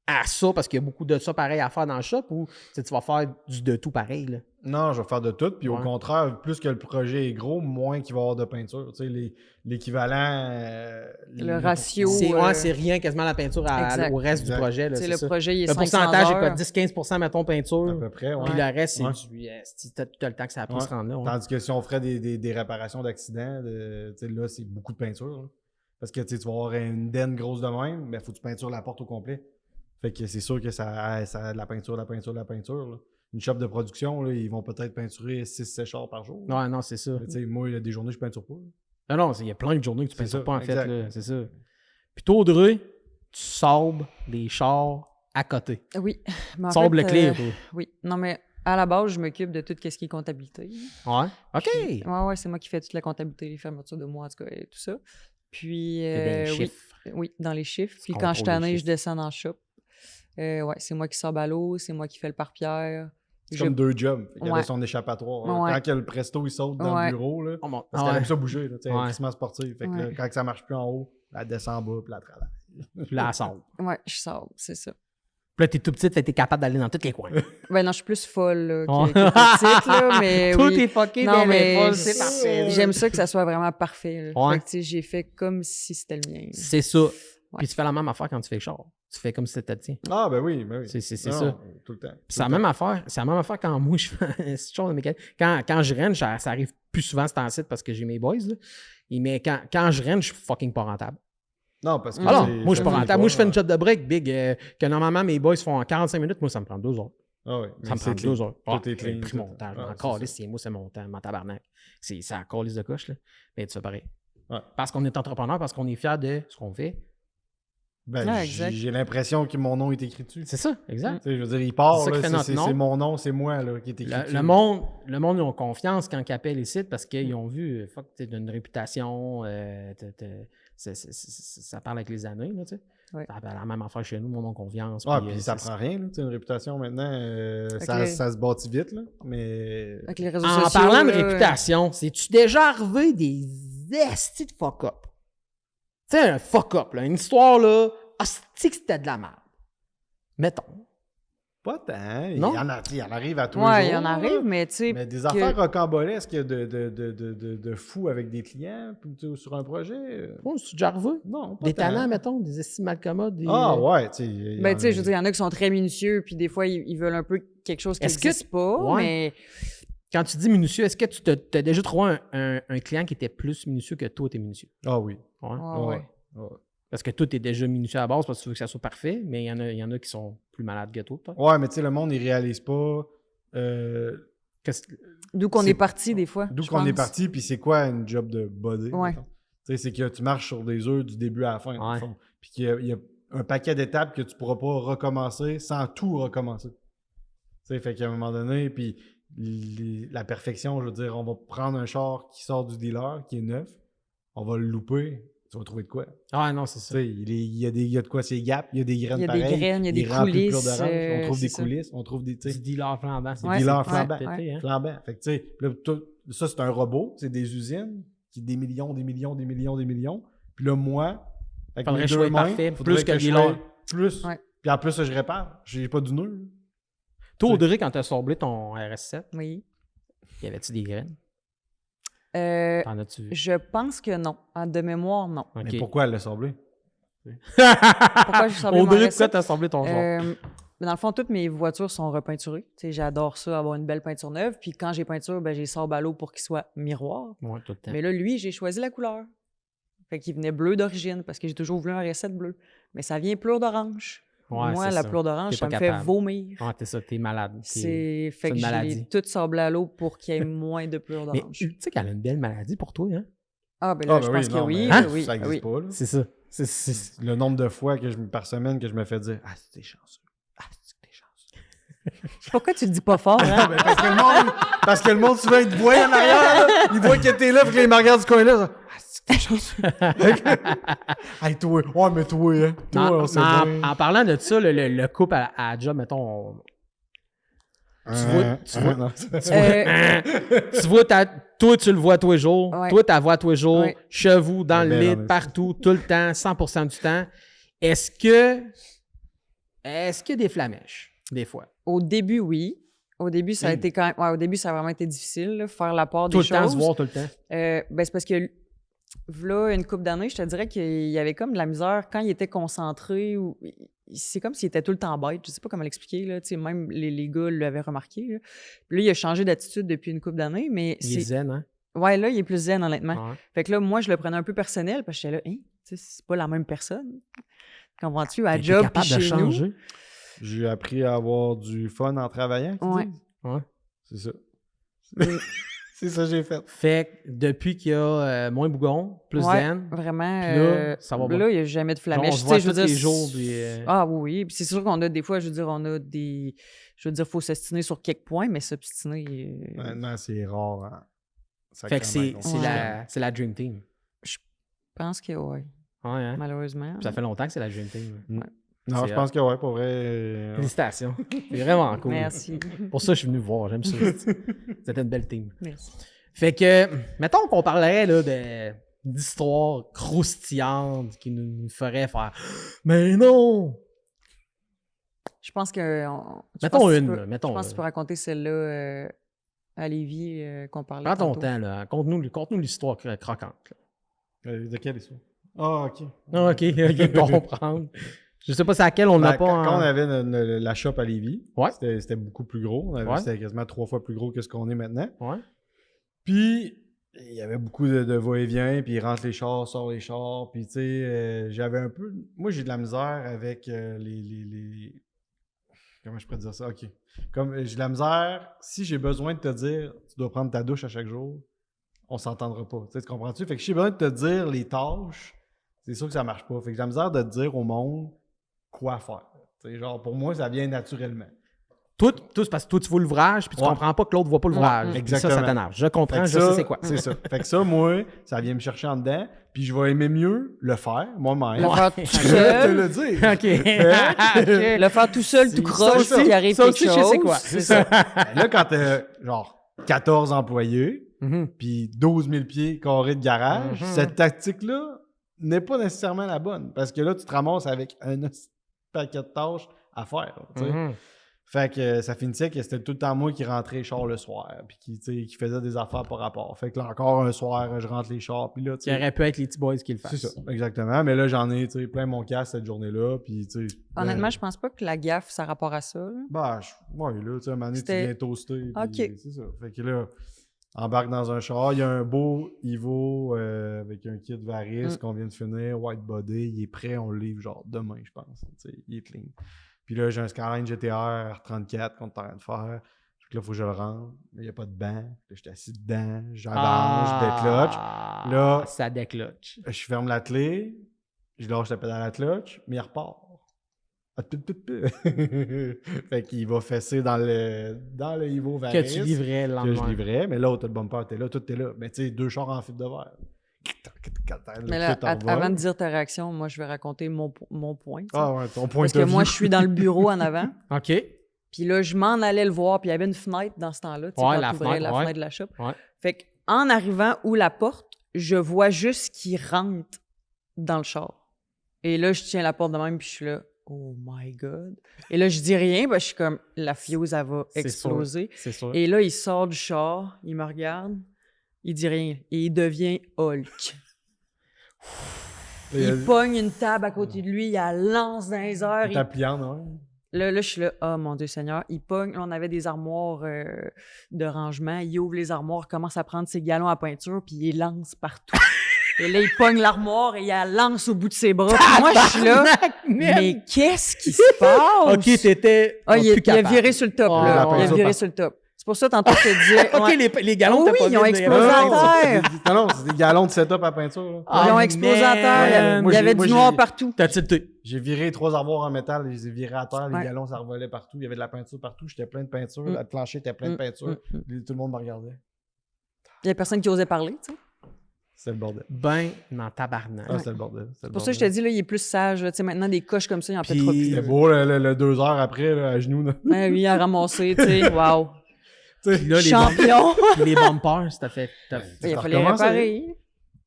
à ça parce qu'il y a beaucoup de ça pareil à faire dans le shop ou tu vas faire de tout pareil, là? Non, je vais faire de tout. Puis au Ouais. contraire, plus que le projet est gros, moins qu'il va y avoir de peinture. Tu sais, l'équivalent... Le ratio. C'est rien quasiment la peinture Exact. au reste Exact. du projet. Là, Tu sais, c'est le ça. projet, il est Le 500 pourcentage est quoi? heures. 10-15% mettons peinture. À peu près, ouais. Puis le reste, c'est Ouais. t'as le temps que ça a pris Ouais. se rendre là. Ouais. Tandis que si on ferait des réparations d'accidents, tu sais, là, c'est beaucoup de peinture. Là. Parce que tu sais, tu vas avoir une denne grosse de même, mais il faut que tu peintures la porte au complet. Fait que c'est sûr que ça a de la peinture, de la peinture. Là. Une shop de production, là, ils vont peut-être peinturer 6 chars par jour. Ouais, non, c'est ça. Mais, tu sais, moi, il y a des journées, je peinture pas. Non, non, il y a plein de journées que tu C'est peintures ça, pas, en exact. fait. Là, c'est ça. Puis toi, Audrey, tu sabres les chars à côté. Oui. Mais en Sabre le fait, clear, toi. oui. Non, mais à la base, je m'occupe de tout ce qui est comptabilité. Ouais. OK. Puis, ouais, c'est moi qui fais toute la comptabilité, les fermetures de mois, en tout cas, et tout ça. Puis, T'es des oui, chiffres. oui, dans les chiffres. Puis contrôles quand je suis les tannée, je chiffres. descends dans le shop. Ouais, c'est moi qui sors à l'eau, c'est moi qui fais le pare-pierre. C'est comme 2 jobs. Il y avait Ouais. son échappatoire. Là. Ouais. Quand que le presto il saute dans Ouais. le bureau, là, Oh, mon- parce qu'elle ouais. aime ça bouger, là, tu sais, elle est Ouais. crissement sportive. Fait que là, Ouais. quand ça marche plus en haut, elle descend en bas puis elle travaille. Puis là, elle sabre. Ouais, je sors, c'est ça. Puis là, t'es tout petite, fait que t'es capable d'aller dans tous les coins. Ben non, je suis plus folle là, Ouais. que petite, là, mais Tout oui. est fucké, Non, mais mais c'est parfait. j'aime ça que ça soit vraiment parfait. Là. Ouais. Fait que, tu sais, j'ai fait comme si c'était le mien. C'est ça. Puis tu fais la même affaire quand tu fais le char. Tu fais comme si c'était le tien. Ah, ben oui, ben oui. C'est Non, ça. non, tout le temps. Puis c'est la même affaire. C'est la même affaire quand moi je fais cette chose de mécanique. Quand je renne, ça arrive plus souvent ce temps-ci parce que j'ai mes boys. Là. Mais quand je renne, je suis fucking pas rentable. Non, parce que. Alors, c'est- moi je suis ça pas fait rentable. Moi je fais une pas, job de break big que normalement mes boys font en 45 minutes. Moi ça me prend 2 heures. Ah oui, Ça me prend 2 heures. Tout est j'ai clean. pris tout- mon temps. Ah, Encore, c'est ça. moi c'est mon temps, mon tabarnak. C'est la calice de coche. Là. Mais tu fais pareil. Ouais. Parce qu'on est entrepreneur, parce qu'on est fier de ce qu'on fait. Ben, Ouais, exact. j'ai l'impression que mon nom est écrit dessus. C'est ça, exact. Tu sais, je veux dire, il part, C'est ça qui là, fait notre nom. c'est mon nom, c'est moi là, qui est écrit dessus. Le monde, ils ont confiance quand ils appellent les sites parce qu'ils ont vu, fuck, tu as une réputation, ça parle avec les années, là, tu sais. Ouais. Ça appelle la même affaire chez nous, le monde a confiance. Ah, puis, puis ça c'est- prend rien, là, tu sais, une réputation maintenant, ça, les- ça se bâtit vite, là, mais... Avec les réseaux En sociaux. parlant de là, réputation, c'est-tu déjà arrivé des estis de fuck-up? Tu sais, un fuck-up, là, une histoire, là, hostie que c'était de la merde. Mettons. Pas tant, Non? il y en arrive à tous les jours. Ouais, il y en là. arrive, mais tu sais. Mais des que- affaires rocambolesques de fous avec des clients puis, tu sais, sur un projet, Oh, c'est déjà arrivé? non, pas Des tant. talents, mettons, des estis mal commodes. Des, Ah ouais, tu sais. il y Ben, en tu sais, a- je veux dire, il y en a qui sont très minutieux, puis des fois, ils veulent un peu quelque chose qui Est-ce que n'existe pas, Ouais. mais Quand tu dis minutieux, est-ce que tu t'as déjà trouvé un client qui était plus minutieux que toi, t'es minutieux? Ah oui. Ouais. ah ouais. Ouais. Parce que toi, t'es déjà minutieux à la base parce que tu veux que ça soit parfait, mais il y en a qui sont plus malades que toi, peut-être. Ouais, mais tu sais, le monde, il réalise pas Qu'est-ce- D'où qu'on C'est- est parti, des fois. d'où je qu'on est pense. parti, puis c'est quoi une job de body. Ouais. mettons. Tu sais, c'est que tu marches sur des œufs du début à la fin, dans le Ouais. fond. Puis qu'il y a un paquet d'étapes que tu pourras pas recommencer sans tout recommencer. Tu sais, fait qu'à un moment donné, puis la perfection, je veux dire, on va prendre un char qui sort du dealer, qui est neuf, on va le louper, tu vas trouver de quoi. Tu Ah non, c'est ça. sais, il y a de quoi, c'est gap, il y a des graines Il y a des pareilles, graines, il y a des remplit de coulisses, pleurs d'orange, on trouve des c'est ça. coulisses, on trouve des, tu Du sais, dealer flambant. C'est Ouais, dealer c'est- flambant. ouais, pété, hein. flambant. Fait que, tu sais, là, ça, c'est un robot, c'est des usines qui des millions. Puis là, moi, avec Faudrait mes que je deux sois mains, parfait, faudrait plus que le je dealer. sois plus. Ouais. Puis en plus, je répare. J'ai pas du nœud. Toi, Audrey, quand t'as sablé ton RS7, Oui. y avait-tu des graines? Euh, T'en as-tu vu? je pense que non. De mémoire, non. OK. Mais pourquoi elle l'a sablé? Pourquoi j'ai sablé mon Audrey, RS7? pourquoi t'as sablé ton genre? Mais dans le fond, toutes mes voitures sont repeinturées. Tu sais, j'adore ça, avoir une belle peinture neuve. Puis quand j'ai peinture, ben, j'ai sable à l'eau pour qu'il soit miroir. Ouais, tout le temps. Mais là, lui, j'ai choisi la couleur. Fait qu'il venait bleu d'origine parce que j'ai toujours voulu un RS7 bleu. Mais ça vient pleur d'orange. Ouais, Moi, c'est la ça. pleure d'orange, T'es ça pas me fait capable. vomir. Ouais, t'es ça, t'es malade. Fait une que je maladie. l'ai tout sablé à l'eau pour qu'il y ait moins de pleure Mais d'orange. tu sais qu'elle a une belle maladie pour toi, hein? Ah, ben là, je pense que oui. Hein? Oui, Ça n'existe oui. pas. Là. C'est ça. C'est... Le nombre de fois par semaine que je me fais dire « Ah, c'est t'es chanceux. Ah, c'est t'es chanceux. » Pourquoi tu le dis pas fort, hein? Ben, parce que le monde, souvent, il te voit en arrière, là, il voit que t'es là, puis qu'il me regarde du coin là. « Ah, c'est t'es chanceux. » Hey, toi. Ouais, mais toi, hein. Toi, on sait bien. En parlant de ça, le couple à la job, mettons, tu vois, toi, tu le vois tous les jours. Ouais. Toi, tu la vois tous les jours. Ouais. Chez vous, dans le belle lit, honnêteté. partout, tout le temps, 100% du temps. Est-ce qu'il y a des flamèches, des fois? Au début, oui. Au début, ça a été quand même... Ouais, au début, ça a vraiment été difficile, là, faire la part des Tout choses. le temps, se voir tout le temps. Ben, c'est parce que là, une couple d'années, je te dirais qu'il y avait comme de la misère quand il était concentré. Ou c'est comme s'il était tout le temps bête. Je sais pas comment l'expliquer. Là. Tu sais, même les gars l'avaient remarqué. Là. Puis là, il a changé d'attitude depuis une couple d'années. Mais Il est zen, hein? Ouais, là, il est plus zen, honnêtement. Ouais. Fait que là, moi, je le prenais un peu personnel parce que j'étais là, hein, tu sais, c'est pas la même personne. Comprends-tu? À T'es job, puis capable de chez nous. changer. J'ai appris à avoir du fun en travaillant. tu Ouais. dis? Ouais. C'est ça. Oui. C'est ça que j'ai fait. Fait que depuis qu'il y a moins bougon, plus Ouais, zen, vraiment. puis là, ça va bien. Là, il n'y a jamais de genre, flamèche. on se Tu voit sais, je veux tous dire, les jours. Puis, Ah oui, oui. Puis c'est sûr qu'on a des fois, je veux dire, on a des. Je veux dire, il faut s'obstiner sur quelques points, mais s'obstiner. Maintenant, c'est rare. Hein. Fait que c'est Ouais. la Dream Team. Je pense que oui, Ouais, hein? malheureusement. Ça fait longtemps que c'est la Dream Team. Non, C'est je pense que ouais, pour vrai. Félicitations. C'est vraiment cool. Merci. Pour ça, je suis venu vous voir. J'aime ça. C'était une belle team. Merci. Fait que, mettons qu'on parlerait là, d'histoires croustillantes qui nous feraient faire « Mais non! Je pense que. Mettons je une, pense là, mettons, Je pense que là. tu peux raconter celle-là à Lévis qu'on » parlait. Prends ton tantôt. temps, là. Conte-nous l'histoire croquante. Là. De quelle histoire? Ah, ok. Ah, OK, comprendre. Je sais pas c'est à laquelle on n'a Ben, pas... quand on avait la shop à Lévis, Ouais. c'était beaucoup plus gros. Ouais. C'était quasiment 3 fois plus gros que ce qu'on est maintenant. Ouais. Puis, il y avait beaucoup de va-et-vient, puis il rentre les chars, sort les chars. Puis, tu sais, j'avais un peu... Moi, j'ai de la misère avec les... Comment je pourrais dire ça? OK. Comme j'ai de la misère, si j'ai besoin de te dire, tu dois prendre ta douche à chaque jour, on s'entendra pas. Tu sais, tu comprends-tu? Fait que si j'ai besoin de te dire les tâches, c'est sûr que ça marche pas. Fait que j'ai de la misère de te dire au monde quoi faire. Tu sais, genre, pour moi, ça vient naturellement. Tout, c'est parce que toi, tu vois l'ouvrage, puis tu Ouais. comprends pas que l'autre voit pas l'ouvrage. Ouais, Puis ça exactement. t'énerve. Je comprends, Fait que je ça, sais c'est quoi. C'est ça. Fait que ça, moi, ça vient me chercher en dedans, puis je vais aimer mieux le faire, moi-même. Le faire tout Je vais te seul. le dire. OK. Le faire tout seul, tout Ça croche, aussi, puis qu'il arrive ça quelque aussi, je chose. sais quoi. C'est ça. Là, quand t'as, genre, 14 employés, Mhm. puis 12 000 pieds carrés de garage, Mhm. cette tactique-là n'est pas nécessairement la bonne. Parce que là, tu te ramasses avec un paquet de tâches à faire. Tu sais. Mhm. Fait que ça finissait que c'était tout le temps moi qui rentrais char le soir, puis qui faisait des affaires par rapport. Fait que là, encore un soir, je rentre les chars, puis là, tu Qui sais. aurait pu être les petits boys qui le fassent. C'est ça, exactement. Mais là, j'en ai, tu sais, plein mon casque cette journée-là, puis tu sais. Honnêtement, je pense pas que la gaffe, ça a rapport à ça. Là. Bah, ouais, là, tu sais, à un moment donné, tu C'était- viens toaster. puis Ok. C'est ça. Fait que là, embarque dans un char. Il y a un beau Evo avec un kit Varis qu'on vient de finir, white body. Il est prêt, on le livre genre demain, je pense. Tu sais, il est clean. Puis là, j'ai un Skyline GTR R34 qu'on est en train de faire. Fait que là, il faut que je le rentre. Il n'y a pas de banc. Là, je suis assis dedans. J'avance, je décloche. Là- ça décloche. Je ferme la clé. Je lâche la pédale à la clutch, mais il repart. Ah, fait qu'il va fesser dans le Evo Varis. Que tu livrais le Que je lendemain. livrais, mais l'autre, le bumper était là, tout était là. Mais tu sais, 2 chars en fibre de verre. Mais là, avant de dire ta réaction, moi, je vais raconter mon point. tu sais. Ah ouais, ton point Parce de que vue. moi, je suis dans le bureau en avant. OK. Puis là, je m'en allais le voir. Puis il y avait une fenêtre dans ce temps-là. Tu sais, Ouais, quand la t'ouvrais fenêtre, la ouais. fenêtre de la shop. Ouais. Fait qu'en arrivant où la porte, je vois juste qu'il rentre dans le char. Et là, je tiens la porte de même. Puis je suis là, oh my God. Et là, je dis rien. Ben, je suis comme, la fuse, elle va C'est exploser. C'est sûr. Et là, il sort du char. Il me regarde. Il dit rien. Et il devient Hulk. Il pogne une table à côté de lui, il la lance dans les airs. Ta pliante, ouais. Là, je suis là, oh mon Dieu Seigneur. Il pogne, là, on avait des armoires de rangement. Il ouvre les armoires, commence à prendre ses galons à peinture, puis il les lance partout. Et là, il pogne l'armoire et il la lance au bout de ses bras. Puis moi, je suis là. Tabarnak, man! Mais qu'est-ce qui se passe? Ok, t'étais. Ah, il plus a capable. viré sur le top, Ouais, là. ouais, Il a ouais. viré sur le top. C'est pour ça, tantôt, je te disais. Ok, ouais. les galons, Oh t'as pas oui, ils ont mis, explosé mais- à Non, terre. non, c'est des galons de setup à peinture. Là. Ah, Ils ont explosé à terre. Moi, Il y avait moi, du noir partout. T'as tilté. J'ai viré 3 armoires en métal, je les ai virés à terre, les Ouais. galons ça revolait partout, il y avait de la peinture partout, j'étais plein de peinture, Mm. le plancher était plein de peinture, Tout le monde me regardait. Il y a personne qui osait parler, tu sais. C'était le bordel. Ben, dans tabarnak. Ah, c'était le bordel. C'est pour ça que je te dis, là, il est plus sage. Tu sais, maintenant, des coches comme ça, il en fait Puis- trop C'était plus. beau, le 2 heures après, là, à genoux. Là. Ouais, lui, il a ramassé, tu sais. Wow. Tu sais, Puis là, Champion. les bumpers, c'était fait. Il Ça fallait recommence, réparer.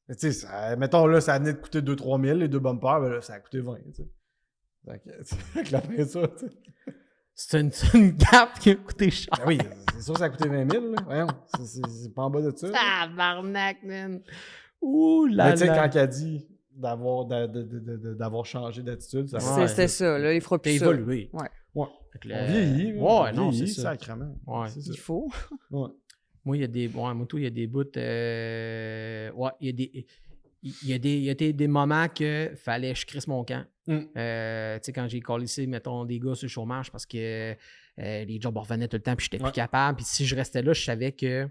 Mais tu sais, mettons, là, ça venait de coûter 2-3 000, les 2 bumpers, ben là, ça a coûté 20, tu sais. Fait que, avec la peinture, tu sais. C'est une gaffe qui a coûté cher. Ben oui, c'est sûr que ça a coûté 20 000, là. Voyons, c'est pas en bas de ça. là. Tabarnak, man. Ouh Mais là tu sais, là. quand il a dit d'avoir changé d'attitude, ça Ouais. C'était ça, là. Il fera T'as plus ça. évolué. Ouais. Ouais. Fait que On vieillit. Ouais, on non, c'est vieillit, ça. sacrément. Ouais. C'est ça. Il faut. Ouais. Moi, il y a des. Ouais, moi, tout, il y a des bouts. Ouais, il y a des. Il y a des moments que fallait que je crisse mon camp. Mm. Tu sais, quand j'ai collé, mettons, des gars sur le chômage parce que les jobs revenaient tout le temps puis j'étais plus Ouais. capable. Puis si je restais là, je savais qu'il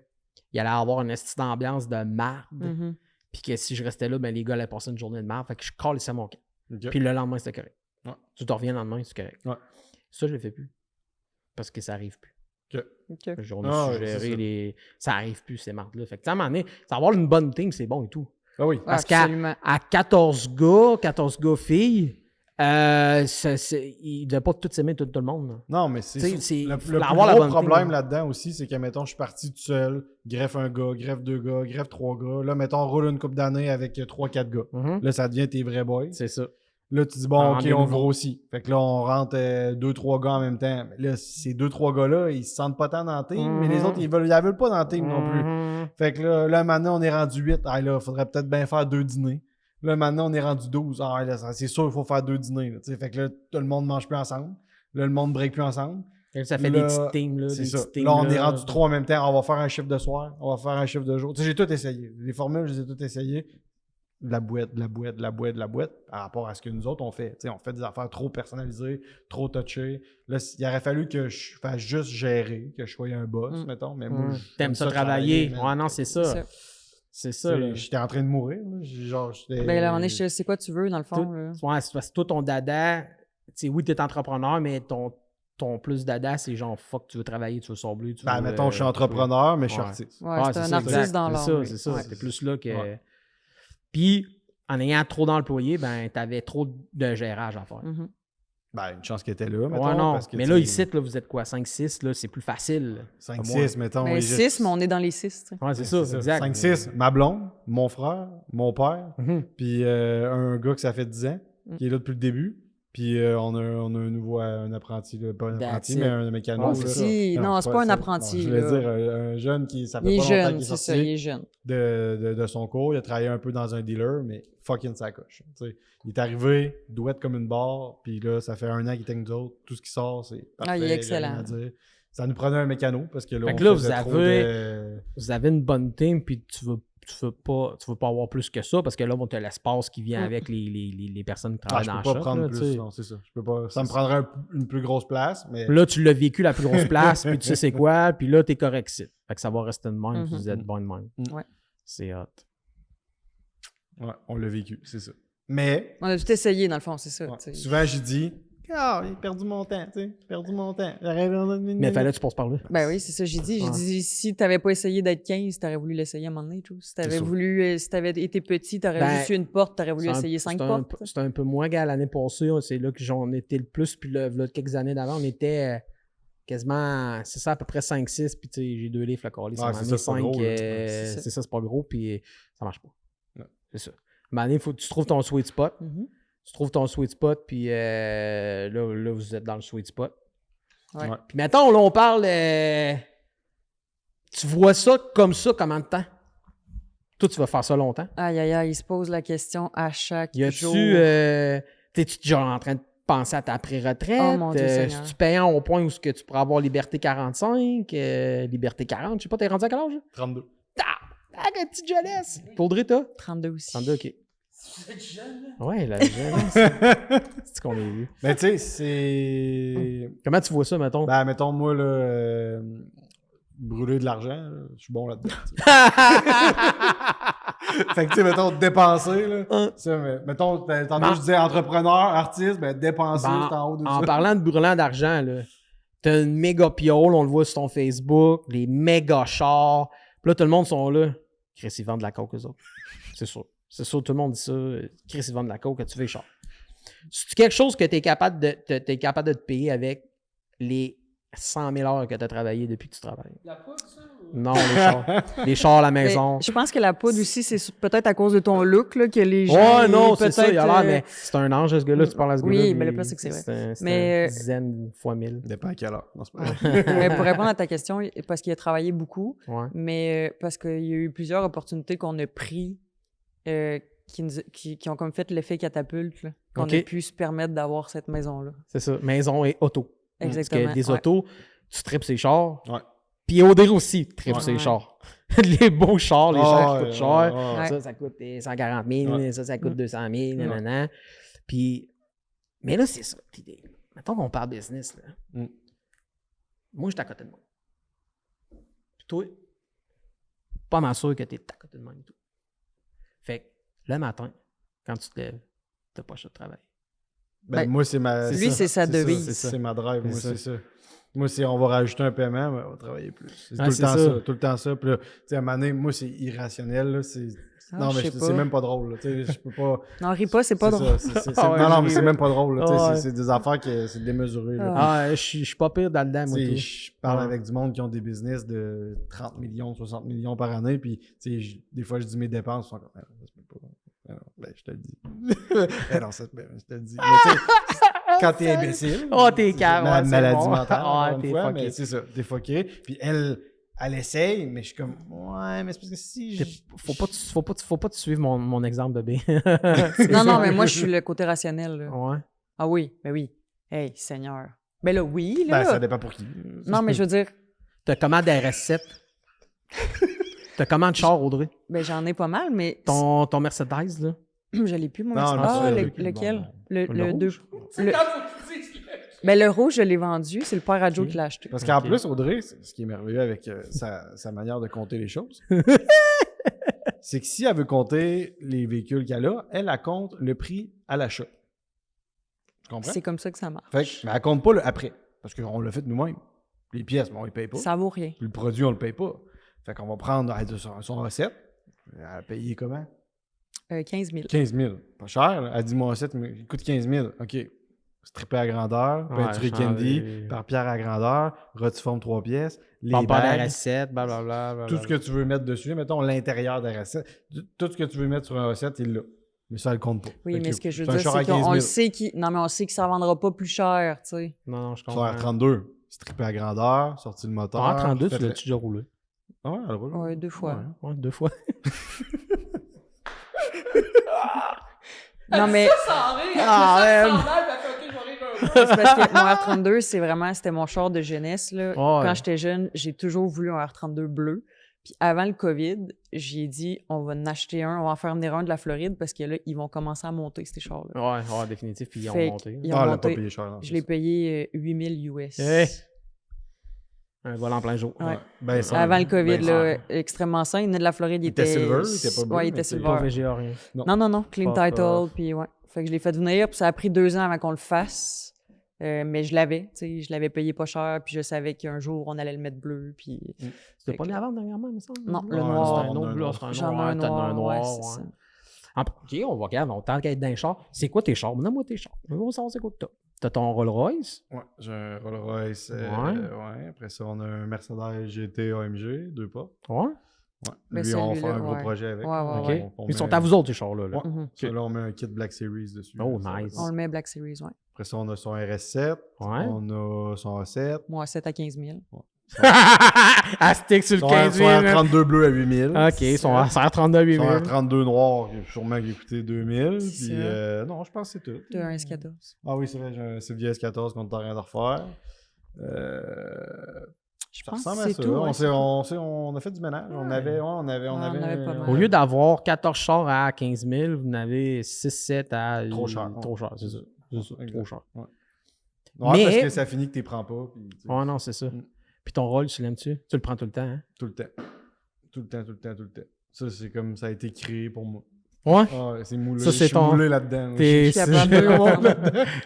allait avoir une petite ambiance de marde. Mhm. Puis que si je restais là, ben les gars allaient passer une journée de marde. Fait que je collais mon camp. Ok. Puis le lendemain, c'était correct. Ouais. Tu te reviens le lendemain, c'est correct. Ouais. Ça, je le fais plus. Parce que ça arrive plus. OK. On Ah, a ouais, suggéré c'est ça. les. Ça arrive plus, ces mardes-là. Fait que, tu sais, à un moment donné, ça va avoir une bonne team, c'est bon et tout. Ah oui. Parce Absolument. qu'à 14 gars filles, ils ne devaient pas tous s'aimer tout le monde. là. Non, mais c'est Tu sais, ça. c'est- Le faut plus avoir la gros bonne problème team. là-dedans aussi, c'est que, mettons, je suis parti tout seul, greffe un gars, greffe 2 gars, greffe 3 gars. Là, mettons, roule une couple d'années avec 3-4 gars. Mhm. Là, ça devient tes vrais boys. C'est ça. Là, tu dis, bon, En OK, des on nouveaux. grossit. Fait que là, on rentre 2-3 gars en même temps. Mais là, ces 2-3 gars-là, ils se sentent pas tant dans la team, mais les Mhm. autres, ils veulent pas dans la team non plus. Mhm. Fait que là, maintenant, on est rendu 8. Ah là, faudrait peut-être bien faire 2 dîners. Là, maintenant, on est rendu 12. Ah là, c'est sûr, il faut faire 2 dîners. Là, tu sais. Fait que là, tout le monde mange plus ensemble. Là, le monde break plus ensemble. Fait que ça fait Là, des petites teams. Là, C'est des ça. petites teams, Là, on est rendu 3 en même temps. On va faire un chiffre de soir. On va faire un chiffre de jour. Tu sais, j'ai tout essayé. Les formules, je les ai toutes essayées. De la boîte. Par rapport à ce que nous autres, on fait. Tu sais, on fait des affaires trop personnalisées, trop touchées. Là, il aurait fallu que je fasse juste gérer, que je sois un boss, mettons. Mais moi, T'aimes ça travailler. man. Ouais, non, c'est C'est ça. ça. C'est Tu ça. sais, là. j'étais en train de mourir. Là. J'étais... Ben là, on est chez c'est quoi tu veux, dans le fond. Tout- là. Ouais, c'est parce que toi, ton dada, tu sais, oui, t'es entrepreneur, mais ton plus dada, c'est genre, fuck, tu veux travailler, tu veux sombrer, tu veux... Ben, mettons, je suis entrepreneur, mais je suis Ouais. artiste. Ouais, c'est un ça, artiste exact. dans l'art. C'est ça, oui. c'est ça. Ouais. C'était plus là que... Ouais. Puis, en ayant trop d'employés, ben, t'avais trop de gérage à faire. Mhm. Ben, une chance qu'il était là, mettons. Ouais, non. parce que, Mais tu là, sais, ici, là, vous êtes quoi, 5-6, là, c'est plus facile. 5-6, mettons. Mais et 6, mais on est dans les 6. Ouais, c'est ça, exact. 5-6, ma blonde, mon frère, mon père, Mhm. puis un gars que ça fait 10 ans, qui est là depuis le début. Puis on a un nouveau un apprenti, là, pas un That's apprenti, it. mais un mécano. Ouais, là. c'est ça. Si, non, c'est pas un apprenti. Non, je voulais là. dire un jeune qui, ça fait Il est pas longtemps jeune, qu'il est c'est sorti ça, il est jeune. de son cours. Il a travaillé un peu dans un dealer, mais fucking sacoche. Tu sais, il est arrivé, douette comme une barre, puis là, ça fait 1 an qu'il était avec nous autres. Tout ce qui sort, c'est parfait. il est j'ai excellent. rien à dire. Ça nous prenait un mécano, parce que là, Fait on que là, vous faisait trop avez- Vous avez une bonne team, puis tu veux pas avoir plus que ça, parce que là, bon, t'as l'espace qui vient avec les personnes qui Ah, travaillent je dans peux le pas shop, prendre là, plus, tu sais. non, c'est ça. Je peux pas. Ça me prendrait une plus grosse place, mais Là, tu l'as vécu la plus grosse place, puis tu sais c'est quoi, puis là, t'es correct ici. Fait que ça va rester de même, Mhm. puis vous êtes bon de même. Ouais. C'est hot. ouais, on l'a vécu, c'est ça. Mais On a tout essayé, dans le fond, c'est ça. ouais, tu sais. souvent, j'ai dit, j'ai perdu mon temps, tu sais, j'ai perdu mon temps. Mais fallait que tu passes par là. Ben oui, c'est ça, j'ai dit. J'ai Ouais. dit, si t'avais pas essayé d'être 15, t'aurais voulu l'essayer à un moment donné, tout. Si t'avais C'est sûr. voulu, si t'avais été petit, t'aurais Ben, juste eu une porte, t'aurais voulu C'est un- essayer 5 c'est un portes. peu- C'est un peu moins qu'à l'année passée. C'est là que j'en étais le plus. Puis là, quelques années d'avant, on était quasiment, c'est ça, à peu près 5-6. Puis tu sais, j'ai 2 livres, la coller. Ouais, c'est ça, c'est pas gros, là. C'est ça, c'est pas gros. Puis ça marche pas. Ouais. C'est ça. À un moment donné, il faut que tu trouves ton sweet spot. Mhm. Tu trouves ton sweet spot. Puis là, vous êtes dans le sweet spot. Ouais. Ouais. Puis mettons, là, on parle. Tu vois ça combien de temps? Toi, tu vas faire ça longtemps? Aïe, aïe, aïe, il se pose la question à chaque Y jour. a-tu. T'es-tu déjà en train de penser à ta pré-retraite? Oh, mon Dieu Seigneur. Es-tu payant au point où ce que tu pourras avoir Liberté 45, Liberté 40? Je sais pas, t'es rendu à quel âge? 32. Ah, la petite jeunesse! Audrey, t'as? 32 aussi. 32, OK. Vous êtes jeune? Ouais, la jeunesse. C'est ce qu'on a vu. Mais tu sais, c'est... Comment tu vois ça, mettons? Ben, mettons, moi, là, brûler de l'argent, là, je suis bon là-dedans. tu sais. Fait que, tu sais, mettons, dépenser, là. Ça, mettons, tantôt, je disais entrepreneur, artiste, ben, dépenser, Ben, c'est en haut de en ça. parlant de brûlant d'argent, là, t'as une méga piole, on le voit sur ton Facebook, les méga chars. Puis là, tout le monde sont là. Chris, ils vendent de la coke, eux autres. C'est sûr. C'est sûr, tout le monde dit ça. Chris, ils vendent de la coke, tu veux les chars. C'est quelque chose que t'es capable de te payer avec les 100 000 heures que tu as travaillé depuis que tu travailles. La poudre, ça? Non, les chars. Les chars à la Mais maison. je pense que la poudre aussi, c'est peut-être à cause de ton look là, que les gens. Ouais, non, c'est ça. Il a l'air, peut-être, mais c'est un ange, ce gars-là. Tu parles à ce gars-là. Oui, lui, mais le plus, c'est que c'est vrai. C'est Mais, une dizaine fois 1000. Dépend à quelle heure. Non, c'est pas vrai. Mais pour répondre à ta question, parce qu'il a travaillé beaucoup, Ouais. mais parce qu'il y a eu plusieurs opportunités qu'on a pris qui ont comme fait l'effet catapulte, là, qu'on Ok. a pu se permettre d'avoir cette maison-là. C'est ça. Maison et auto. Exactement. Parce que des ouais. autos, tu tripes ses chars. Ouais. Puis Audrey aussi tripe Ouais. ses chars. Les beaux chars, les chars qui coûtent cher. ouais. Ça coûte 140 000, Ouais. ça coûte 200 000, Ouais. nanana. Puis, mais là, c'est ça. Mettons qu'on parle business, là. Mm. Moi, je suis à côté de moi. Puis toi, pas mal sûr que tu es à côté de moi et tout. Fait que le matin, quand tu te lèves, t'as pas le de travail. Ben, moi, c'est ma... Lui, c'est sa devise. C'est ma drive, moi, C'est c'est ça. Moi, si on va rajouter un paiement, ben, on va travailler plus. C'est Ah, tout le c'est temps ça. ça. Tout le temps ça. Puis là, tu sais, à un moment donné, moi, c'est irrationnel. Là, non, je mais sais c'est pas. même pas drôle. Là, tu sais, je peux pas... Non, ris pas, c'est pas ça, drôle. Ah ouais, non, mais j'ai- c'est même pas drôle. Là, tu sais, Ah ouais. c'est des affaires que c'est démesuré. Là. Ah, je suis pas pire dans le dent, moi, Tu sais, tout. je parle Ouais. avec du monde qui ont des business de 30 millions, 60 millions par année, puis tu sais, des fois, je dis mes dépenses, ils sont comme, ah, ça se peut pas. Ah non, ben, je te le dis. Eh non, je te le dis. Mais, tu sais, quand t'es imbécile. Oh, t'es c'est calme, ma ouais, c'est maladie bon. mentale, Ouais, encore une t'es fois, fucké. mais c'est ça, t'es fucké. Puis elle essaye, mais je suis comme, ouais, mais c'est parce que si je... Faut pas te suivre mon exemple, bébé. Non, mais moi, je suis le côté rationnel. Là. Ouais. Ah oui, ben oui. Hey, Seigneur. Ben là, oui, là. Ben, ça dépend pour qui. Non, mais je veux dire, T'as comment d'RS7? T'as comment de char, Audrey? ben j'en ai pas mal, mais Ton Mercedes, là? je l'ai plus, mon Non, Mercedes. non, Ah, c'est lequel? bon. Le deux. rouge? C'est Le- quand faut que tu dises que... Ben le rouge, je l'ai vendu. C'est le père à Joe Ok. qui l'a acheté. Parce qu'en Ok. plus, Audrey, ce qui est merveilleux avec sa manière de compter les choses, c'est que si elle veut compter les véhicules qu'elle a, elle compte le prix à l'achat. Tu comprends? C'est comme ça que ça marche. Fait que, mais elle compte pas le après. Parce qu'on l'a fait nous-mêmes. Les pièces, on les paye pas. Ça vaut rien. Puis le produit, on le paye pas. Fait qu'on va prendre son recette. Elle a payé comment? 15 000. 15 000. Pas cher. Là. Elle dit mon recette, mais il coûte 15 000. OK. Strippé à grandeur, Ouais, peinturé changer. candy, par pierre à grandeur, rotiforme 3 pièces, les Bon, pas bagues, d'RS7, blablabla. tout ce que tu veux mettre dessus. Mettons l'intérieur de la recette. Tout ce que tu veux mettre sur une recette, il l'a. Mais ça, elle compte pas. Oui, Fait mais que ce que je c'est veux un dire, char à c'est 15 qu'on 000. le sait non, mais on sait que ça vendra pas plus cher, tu sais. Non, je Sur comprends. R32, strippé à grandeur, sorti le moteur. En 32, tu fait l'as-tu déjà roulé? Ah ouais, elle roule. Ouais, 2 fois. Ouais, 2 fois. Non, mais Sans rire, Ah, elle man. fait ça sans rire, puis elle fait, OK, je vais rire un peu. c'est parce que mon R32, c'était mon char de jeunesse. Là. Ouais. Quand j'étais jeune, j'ai toujours voulu un R32 bleu. Puis avant le COVID, j'ai dit, on va en acheter un, on va en faire venir un de la Floride parce que là, ils vont commencer à monter, ces chars-là. Ouais, définitif. Puis ils ont Fait monté. qu'ils ont Ah, elle a pas monté. payé cher. non, Je c'est l'ai ça. payé 8000 US. Hey. Un vol en plein jour. Ouais. Ben, ça, Avant le COVID, ben, là, extrêmement sain. Il venait de la Floride, il était était... silver, il était pas bleu, Ouais, il mais était c'est Pas silver. VGA, rien. Non, clean Fuck title, off. puis ouais. Fait que je l'ai fait venir, puis ça a pris 2 ans avant qu'on le fasse. Mais je l'avais, tu sais, je l'avais payé pas cher, puis je savais qu'un jour, on allait le mettre bleu, puis... C'était pas de la vente dernièrement, il me semble? Non, le Ouais, noir. C'était un autre bleu, c'était un J'en ai noir. un T'as un noir, noir, ouais, c'est ouais. ça. OK, on va regarder, on tente qu'à être dans les chars. C'est quoi tes chars? Donne-moi tes chars. On va savoir c'est quoi que t'as. T'as ton Rolls-Royce? Ouais, j'ai un Rolls-Royce. Ouais. Ouais. Après ça, on a un Mercedes GT AMG, 2 pas. Ouais. Ouais. Mais Lui, on fait celui-là, un gros ouais. projet avec. Ouais, ouais, OK. ouais. Ils sont à vous autres, ces chars-là. Là. Ouais. Mhm. Ça, là, on met un kit Black Series dessus. Oh, Ça va nice. être- On le met Black Series, ouais. Après ça, on a son RS7. Ouais. On a son A7. Moi, 7 à 15 000. À stick sur le Son 15 000. là. R32 bleu à 8000. OK, ils sont à 32 8 Son 000. R32 noir, qui a sûrement qui a coûté 2000. C'est Puis, ça. non, je pense que c'est tout. T'as un S14. Ah oui, c'est vrai, j'ai un Silvia S14 qu'on est en train de refaire. Je Ça pense ressemble que à c'est ça. tout. On, ouais, s'est- c'est tout. on a fait du ménage. On avait pas mal. Au lieu d'avoir 14 chars à 15 000, vous en avez 6-7 à... Trop cher. Trop cher, c'est ça. C'est ça, Exact. trop cher. Ouais, Mais- parce que ça finit que tu les prends pas. Puis, tu sais, Ouais, non, c'est ça. Mm. Puis ton rôle, tu l'aimes-tu? Tu le prends tout le temps, hein? tout le temps. Tout le temps. Ça, c'est comme ça a été créé pour moi. Ouais? Ah, ouais, c'est moulé. Ça, c'est Je suis ton- moulé là-dedans. T'es- Je suis capable de le voir.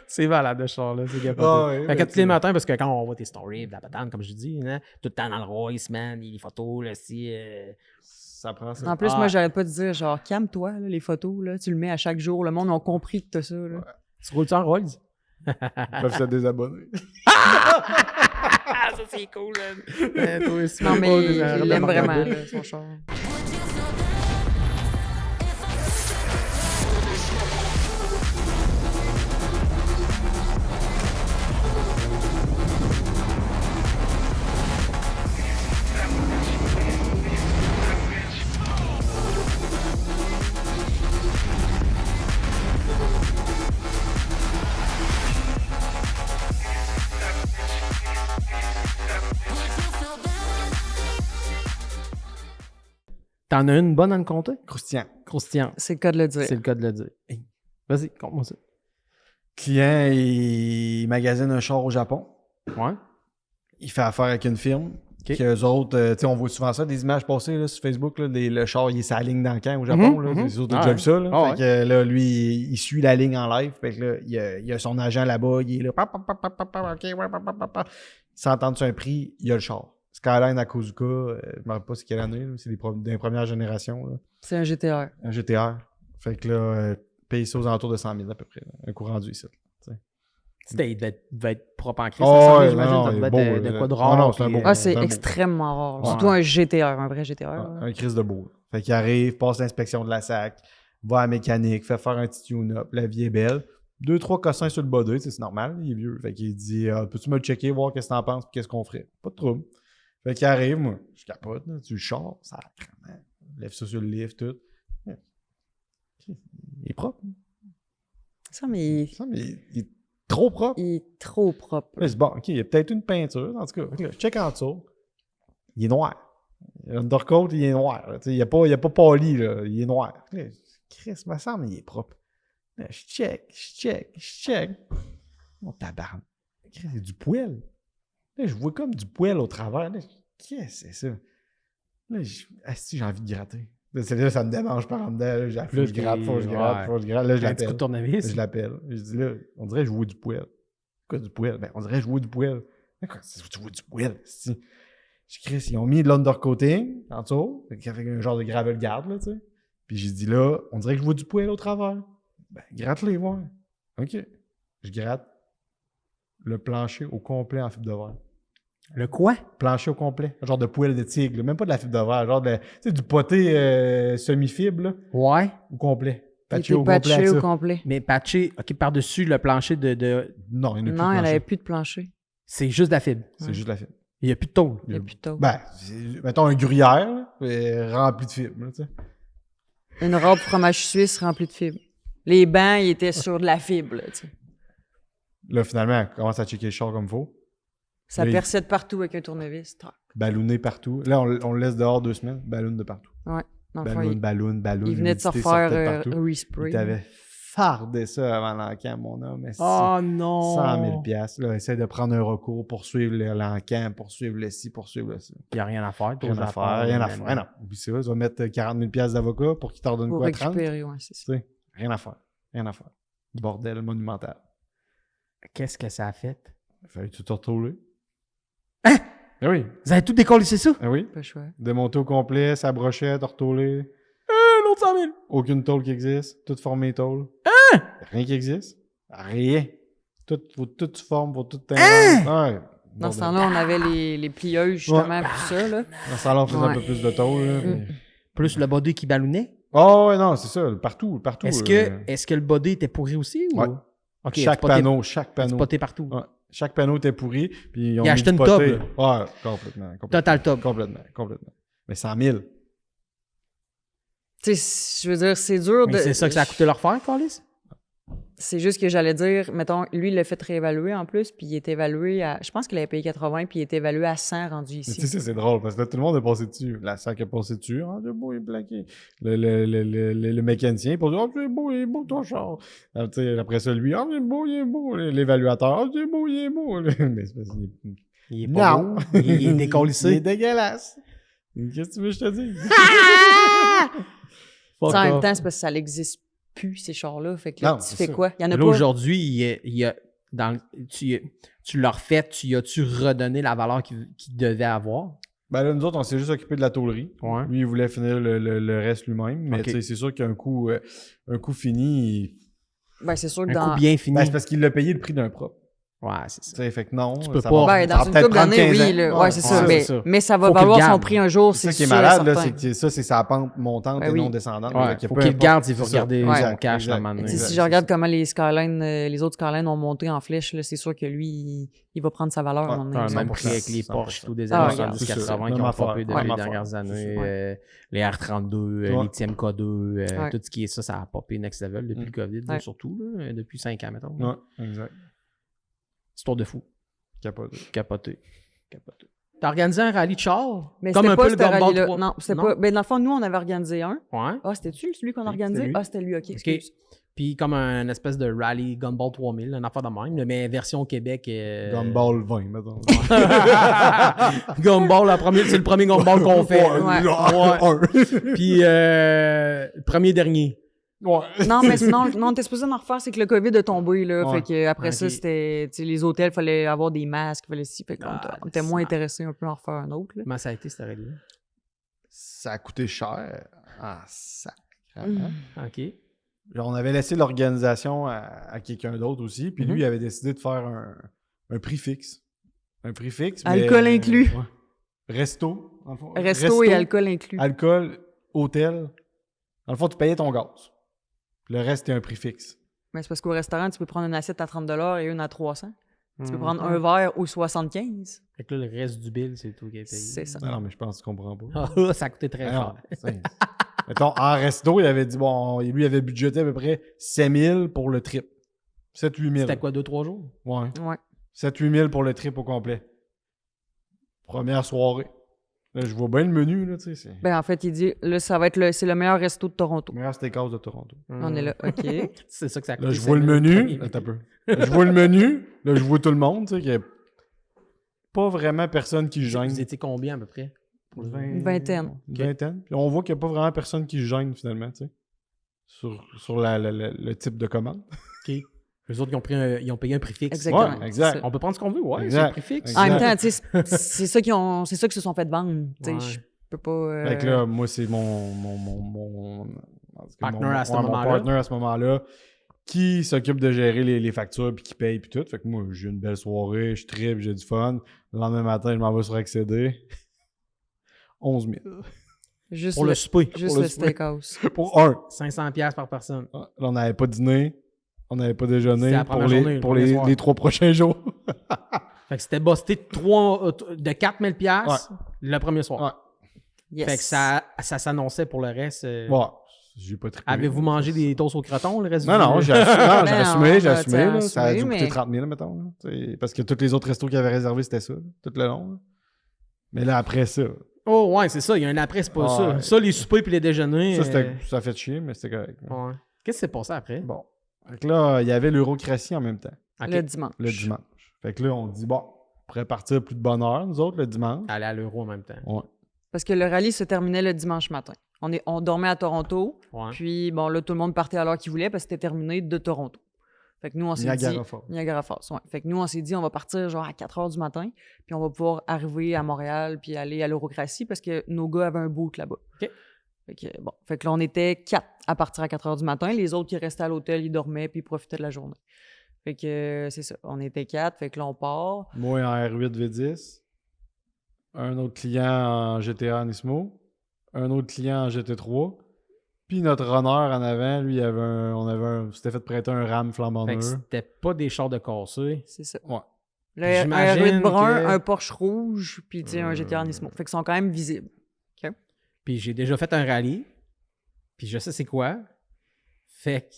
C'est malade, ce char-là. C'est capoté. Ah ouais, Fait ben, que tous les tu- matins, parce que quand on voit tes stories, la patente, comme je dis, hein, tout le temps dans le Royce, man, les photos, là, si... Ça prend ça. En plus, Ah. moi, j'arrête pas de dire, genre, calme-toi, là, les photos, là, tu le mets à chaque jour. Le monde a compris que t'as ça. Là. Tu roules-tu en Rolls? Ils peuvent se désabonner. Ah, ça, c'est cool, man. Non, mais il l'aime vraiment, là, son char. T'en as une bonne à me compter? Croustillant. Croustillant. C'est le cas de le dire. C'est le cas de le dire. Hey. Vas-y, compte-moi ça. Client, il magasine un char au Japon. Ouais. Il fait affaire avec une firme. Ok. Qu'eux autres, tu sais, on voit souvent ça, des images passées là, sur Facebook, là, le char, il est sa ligne dans le camp au Japon. Là, les autres ont Ah déjà ouais. vu ça. Là. Ah Fait que là, lui, il suit la ligne en live. Fait que là, il y a son agent là-bas, il est là. OK, ouais, Il s'entend sur un prix, il y a le char. Skyline Akuzuka, je ne me rappelle pas c'est quelle année, là, c'est des premières générations. Là. C'est un GTR. Un GTR. Fait que là, paye ça aux alentours de 100 000 à peu près. Là. Un coup rendu ici. Il devait être propre en crise. Oh, ça, ouais, j'imagine. non, Ça il est devait beau, être de là. quoi de Ah rare. non, c'est un puis, beau. Ah, c'est beau. extrêmement rare. Ouais. Surtout un GTR, un vrai GTR. là. Un crise de beau. Fait qu'il arrive, passe l'inspection de la SAC, va à la mécanique, fait faire un petit tune-up, la vie est belle. 2-3 cossins sur le body, c'est normal, il est vieux. Fait qu'il dit peux-tu me le checker, voir qu'est-ce que t'en penses, puis qu'est-ce qu'on ferait? Pas de trouble. Fait qu'il arrive, moi, je capote, là, tu le chars, ça lève ça sur le lift, tout. Il est propre. Ça, mais Il est trop propre. il est trop propre. Là, je dis, bon, OK, il y a peut-être une peinture, en tout cas. Fait que là, je check en dessous. Il est noir. L'undercoat, il est noir. Là. Il n'y a pas pâli, là. Il est noir. Là, Chris, me semble, il est propre. Là, je check. Mon tabarne. Chris, c'est du poêle. Là, je vois comme du poêle au travers. Là, qu'est-ce que c'est ça? Là, j'ai envie de gratter. Là, ça me démange par en dedans. Là, faut que je gratte. Là, je Un petit coup de l'appelle. tournevis. Je l'appelle. Je dis là, on dirait que je vois du poêle. Quoi du poêle? Ben, on dirait que je vois du poêle. Quoi, tu vois du poêle? Si. Je Chris, ils ont mis de l'undercoating en dessous, avec un genre de gravel guard, là, tu sais. Puis j'ai dit là, on dirait que je vois du poêle au travers. Ben, gratte-les, voir. OK. Je gratte le plancher au complet en fibre de verre. Le quoi? Plancher au complet. Un genre de poêle de tigre, là. Même pas de la fibre de verre, genre de, tu sais, du poté semi-fibre, là, Ouais. au complet. Il Patché était au complet avec patché ça. au complet. Mais patché, OK, par-dessus le plancher de... Non, il n'y en a plus de Non, il n'y plancher. avait plus de plancher. C'est juste de la fibre. C'est juste la fibre. Il n'y a plus de tôle. Il n'y a plus de tôle. Ben, mettons un gruyère, là, rempli de fibres, là, tu sais. Une robe fromage suisse remplie de fibres. Les bancs, ils étaient sur de la fibre, là, tu sais. Là, finalement, elle commence à checker le char comme il faut. Ça Oui. perçait de partout avec un tournevis. Tac. Ballonné partout. Là, on le laisse dehors 2 semaines. Ballonne de partout. Ouais. Dans le fond, Ballonne. il venait de se l'humidité refaire sortait de partout. respray. Il t'avait fardé ça avant l'encamp, mon homme. Mais Oh non! 100 000 piastres. Là, essaie de prendre un recours, poursuivre l'encamp, poursuivre le ci, poursuivre le ça. Il n'y a rien à faire. Rien à faire, rien à faire. Non, oublie ça. Tu vas mettre 40 000 piastres d'avocat pour qu'il t'en donne Pour quoi, 30? récupérer, ouais, c'est ça. Tu sais, rien à faire. Rien à faire. Bordel monumental. Qu'est-ce que ça a fait? Il fallait tout retourner. Hein? Ah oui. Vous avez tout décollé, c'est ça? Ah oui. Pas le choix. Démonter au complet, sa brochette, retourner. Un autre 100 000! Aucune tôle qui existe. Toute formée tôle. Hein? Rien qui existe. Rien. Faut tout se forme, faut tout Hein? Ouais. Dans ce Bordel. temps-là, on avait les plieuses, justement, puis tout ça, là. Dans ce temps-là, on faisait un Ouais. peu plus de tôle. Là, mais- Plus le body qui ballonnait. Oh, ouais, non, c'est ça. Partout. Est-ce que le body était pourri aussi? Ou... Ouais. OK, chaque panneau. Spoté partout. Ouais. Chaque panneau était pourri. Puis ils ont Il a mis acheté du une poté. tub, Ouais, complètement. Total top. Complètement. Mais 100 000. Tu sais, je veux dire, c'est dur Mais de. c'est ça que ça a coûté leur faire, Carlis? C'est juste que j'allais dire, mettons, lui, il l'a fait réévaluer en plus, puis il est évalué à... Je pense qu'il avait payé 80, puis il est évalué à 100 rendu Mais tu ici. sais, c'est drôle parce que là, tout le monde est passé dessus. La SAC est passé dessus. Ah, c'est beau, il est plaqué. Le mécanicien est passé. Ah, c'est beau, il est beau ton char. Ah, tu sais, après ça, lui, ah, c'est beau, il est beau. L'évaluateur, ah, c'est beau, il est beau. Mais c'est parce qu'il est- Il est pas beau. Il est Il est décollissé. dégueulasse. Qu'est-ce que tu veux que je te dise? Fuck Ça, en même off. temps, c'est parce que ça n'existe plus, ces chars-là. Fait que là, Non, tu c'est fais ça. quoi? Il y en a Là, pas. aujourd'hui, il y a tu leur fais, tu as-tu redonné la valeur qu'il devait avoir? Ben là, nous autres, on s'est juste occupé de la tôlerie. Ouais. Lui, il voulait finir le reste lui-même. Mais Ok. tu sais, c'est sûr qu'un coup fini, Ben, c'est sûr que Un dans... coup bien fini. ben, c'est parce qu'il l'a payé le prix d'un propre. Ouais, c'est Tu ça. sais, fait que non. Tu peux ça pas. va- Ben, ça dans va une peut-être couple prendre d'années, 15 oui. ans. Là. Ouais, c'est ça. c'est Mais, ça. mais ça va Faut qu'il valoir garde. son prix un jour, C'est c'est ça qui est sûr et malade, là, certain. c'est que ça, c'est sa pente montante Ben et oui. non descendante. Ouais, Fait que faut peu qu'il le importe- garde, il faut c'est ça. regarder Ouais. son cash à un moment Tu donné. sais, Exact, si je regarde comment les Skyline, les autres Skyline ont monté en flèche, là, c'est sûr que lui, il va prendre sa valeur à un Ouais. moment Ouais, donné. même 100%, prix avec les 100%. Porsche tout des Ah, années regarde. 70-80 C'est qui ça. ont popé Même depuis les affaire. dernières années. Ouais. Les R32, Ouais. les TMK2, Ouais. tout ce qui est ça a popé next level depuis le COVID, là, Ouais. surtout, là, depuis 5 ans, mettons. Ouais, exact. Histoire de fou. Capoté. Capoté. T'as organisé un rallye de char? Mais Comme c'était un pas peu ce le Gumball rallye-là. 3. Non, c'était pas. Ben, dans le fond, nous, on avait organisé un. Ouais. Ah, c'était-tu celui qu'on a Oui, organisé? c'était lui. Ah, c'était lui, ok. OK. Excuse. Puis comme un espèce de rallye Gumball 3000, une affaire de même, là, mais version Québec. Gumball 20, mettons. Gumball, c'est le premier Gumball qu'on fait. Ouais. Ouais. Puis le premier dernier. Ouais. Non, mais sinon, non, on était supposé en refaire, c'est que le COVID a tombé, là. Ouais. Fait que après ça, Ok. c'était. Tu sais, les hôtels, il fallait avoir des masques, fallait ci. Fait qu'on Ah, on était moins ça. intéressés un peu à en refaire un autre, là. Comment ça a été, ce rallye-là? Ça a coûté cher. Ah, ça. OK. Genre, on avait laissé l'organisation à quelqu'un d'autre aussi, puis lui, il avait décidé de faire un prix fixe. Un prix fixe. mais- Alcool inclus. Ouais. Resto. dans le fond. Resto et alcool inclus. Alcool, hôtel. Dans le fond, tu payais ton gaz. Puis le reste, c'était un prix fixe. Mais c'est parce qu'au restaurant, tu peux prendre une assiette à 30 et une à 300. Tu peux Mhm. prendre un verre au 75. Fait que là, le reste du bill, c'est tout qui est payé. C'est ça. Non, mais je pense que tu comprends pas. Ah, ça a coûté très Ah cher. non, c'est- Mettons, en resto, il avait dit, bon, lui, il avait budgété à peu près 7 000 pour le trip. 7-8 000. C'était quoi, 2-3 jours? Ouais. Ouais. 7-8 000 pour le trip au complet. Première soirée. Là, je vois bien le menu, là, tu sais. C'est Ben, en fait, il dit, là, ça va être c'est le meilleur resto de Toronto. le meilleur steakhouse de Toronto. On est là, OK. C'est ça que ça a coûté. Là, je vois le 5 000 menu. premier. Attends un peu. Là, je vois le menu. Là, je vois tout le monde, tu sais, qu'il n'y a pas vraiment personne qui se gêne. Vous étiez combien à peu près? Une vingtaine. Une vingtaine. Puis on voit qu'il n'y a pas vraiment personne qui se gêne, finalement, tu sais. Sur le type de commande. OK. Eux autres, ils ont payé un prix fixe. Exactement. Ouais, exact. c'est ça. On peut prendre ce qu'on veut, ouais, Exact. c'est un prix fixe. Exact. En même temps, tu sais, c'est ça qu'ils se sont fait vendre. Tu sais, Ouais. je peux pas. Fait que là, moi, c'est mon Partner à ce mon moment-là. partner à ce moment-là qui s'occupe de gérer les factures puis qui paye puis tout. Fait que moi, j'ai une belle soirée, je tripe, j'ai du fun. Le lendemain matin, je m'en vais sur Accéder. 11 000. Juste Pour le souper. juste pour le le souper. steakhouse. Pour un. 500$ par personne. Là, on n'avait pas dîné. On n'avait pas déjeuné C'était la pour, première journée, le pour premier les, soir. les 3 prochains jours. Fait que c'était busté de 4 000$ le premier soir. Ouais. Yes. Fait que ça s'annonçait pour le reste. Ouais. J'ai pas trippé. Avez-vous mangé des toasts au croton le reste Non, du non, j'ai assumé, j'ai assumé. t'as Là. Ça a dû assumé, coûter mais- 30 000, mettons. Là. T'sais, parce que tous les autres restos qu'ils avaient réservés, c'était ça, là, tout le long. Là. Mais là, après ça, Oh, ouais, c'est ça. Il y a un après, c'est pas ça. Ouais. Ça, les soupers puis les déjeuners. ça a fait chier, mais c'était correct. Là. Ouais. Qu'est-ce qui s'est passé après? Bon. Fait que là, il y avait l'Eurocratie en même temps, Ok. Le dimanche. le dimanche. Fait que là, on dit, bon, on pourrait partir plus de bonne heure, nous autres, le dimanche. Aller à l'euro en même temps. Ouais. Parce que le rallye se terminait le dimanche matin. On dormait à Toronto, Ouais. puis bon, là, tout le monde partait à l'heure qu'il voulait parce que c'était terminé de Toronto. Fait que nous, on s'est dit... Niagara Falls. Niagara Falls, ouais. Fait que nous, on s'est dit, on va partir genre à 4 h du matin, puis on va pouvoir arriver à Montréal puis aller à l'Eurocratie parce que nos gars avaient un book là-bas. OK. Fait que, bon. Fait que là, on était 4 à partir à 4 h du matin. Les autres qui restaient à l'hôtel, ils dormaient puis ils profitaient de la journée. Fait que c'est ça. On était 4, fait que là, on part. Moi en R8 V10. Un autre client en GTA Nismo. Un autre client en GT3. Puis notre runner en avant, lui, on s'était fait prêter un RAM flambant Fait que neuf. c'était pas des chars de cassé. C'est ça. Ouais. Là, un J'imagine R8 brun, que- un Porsche rouge, puis tu sais, un GTR Nismo. Fait qu'ils sont quand même visibles. Puis j'ai déjà fait un rallye. Puis je sais c'est quoi. Fait que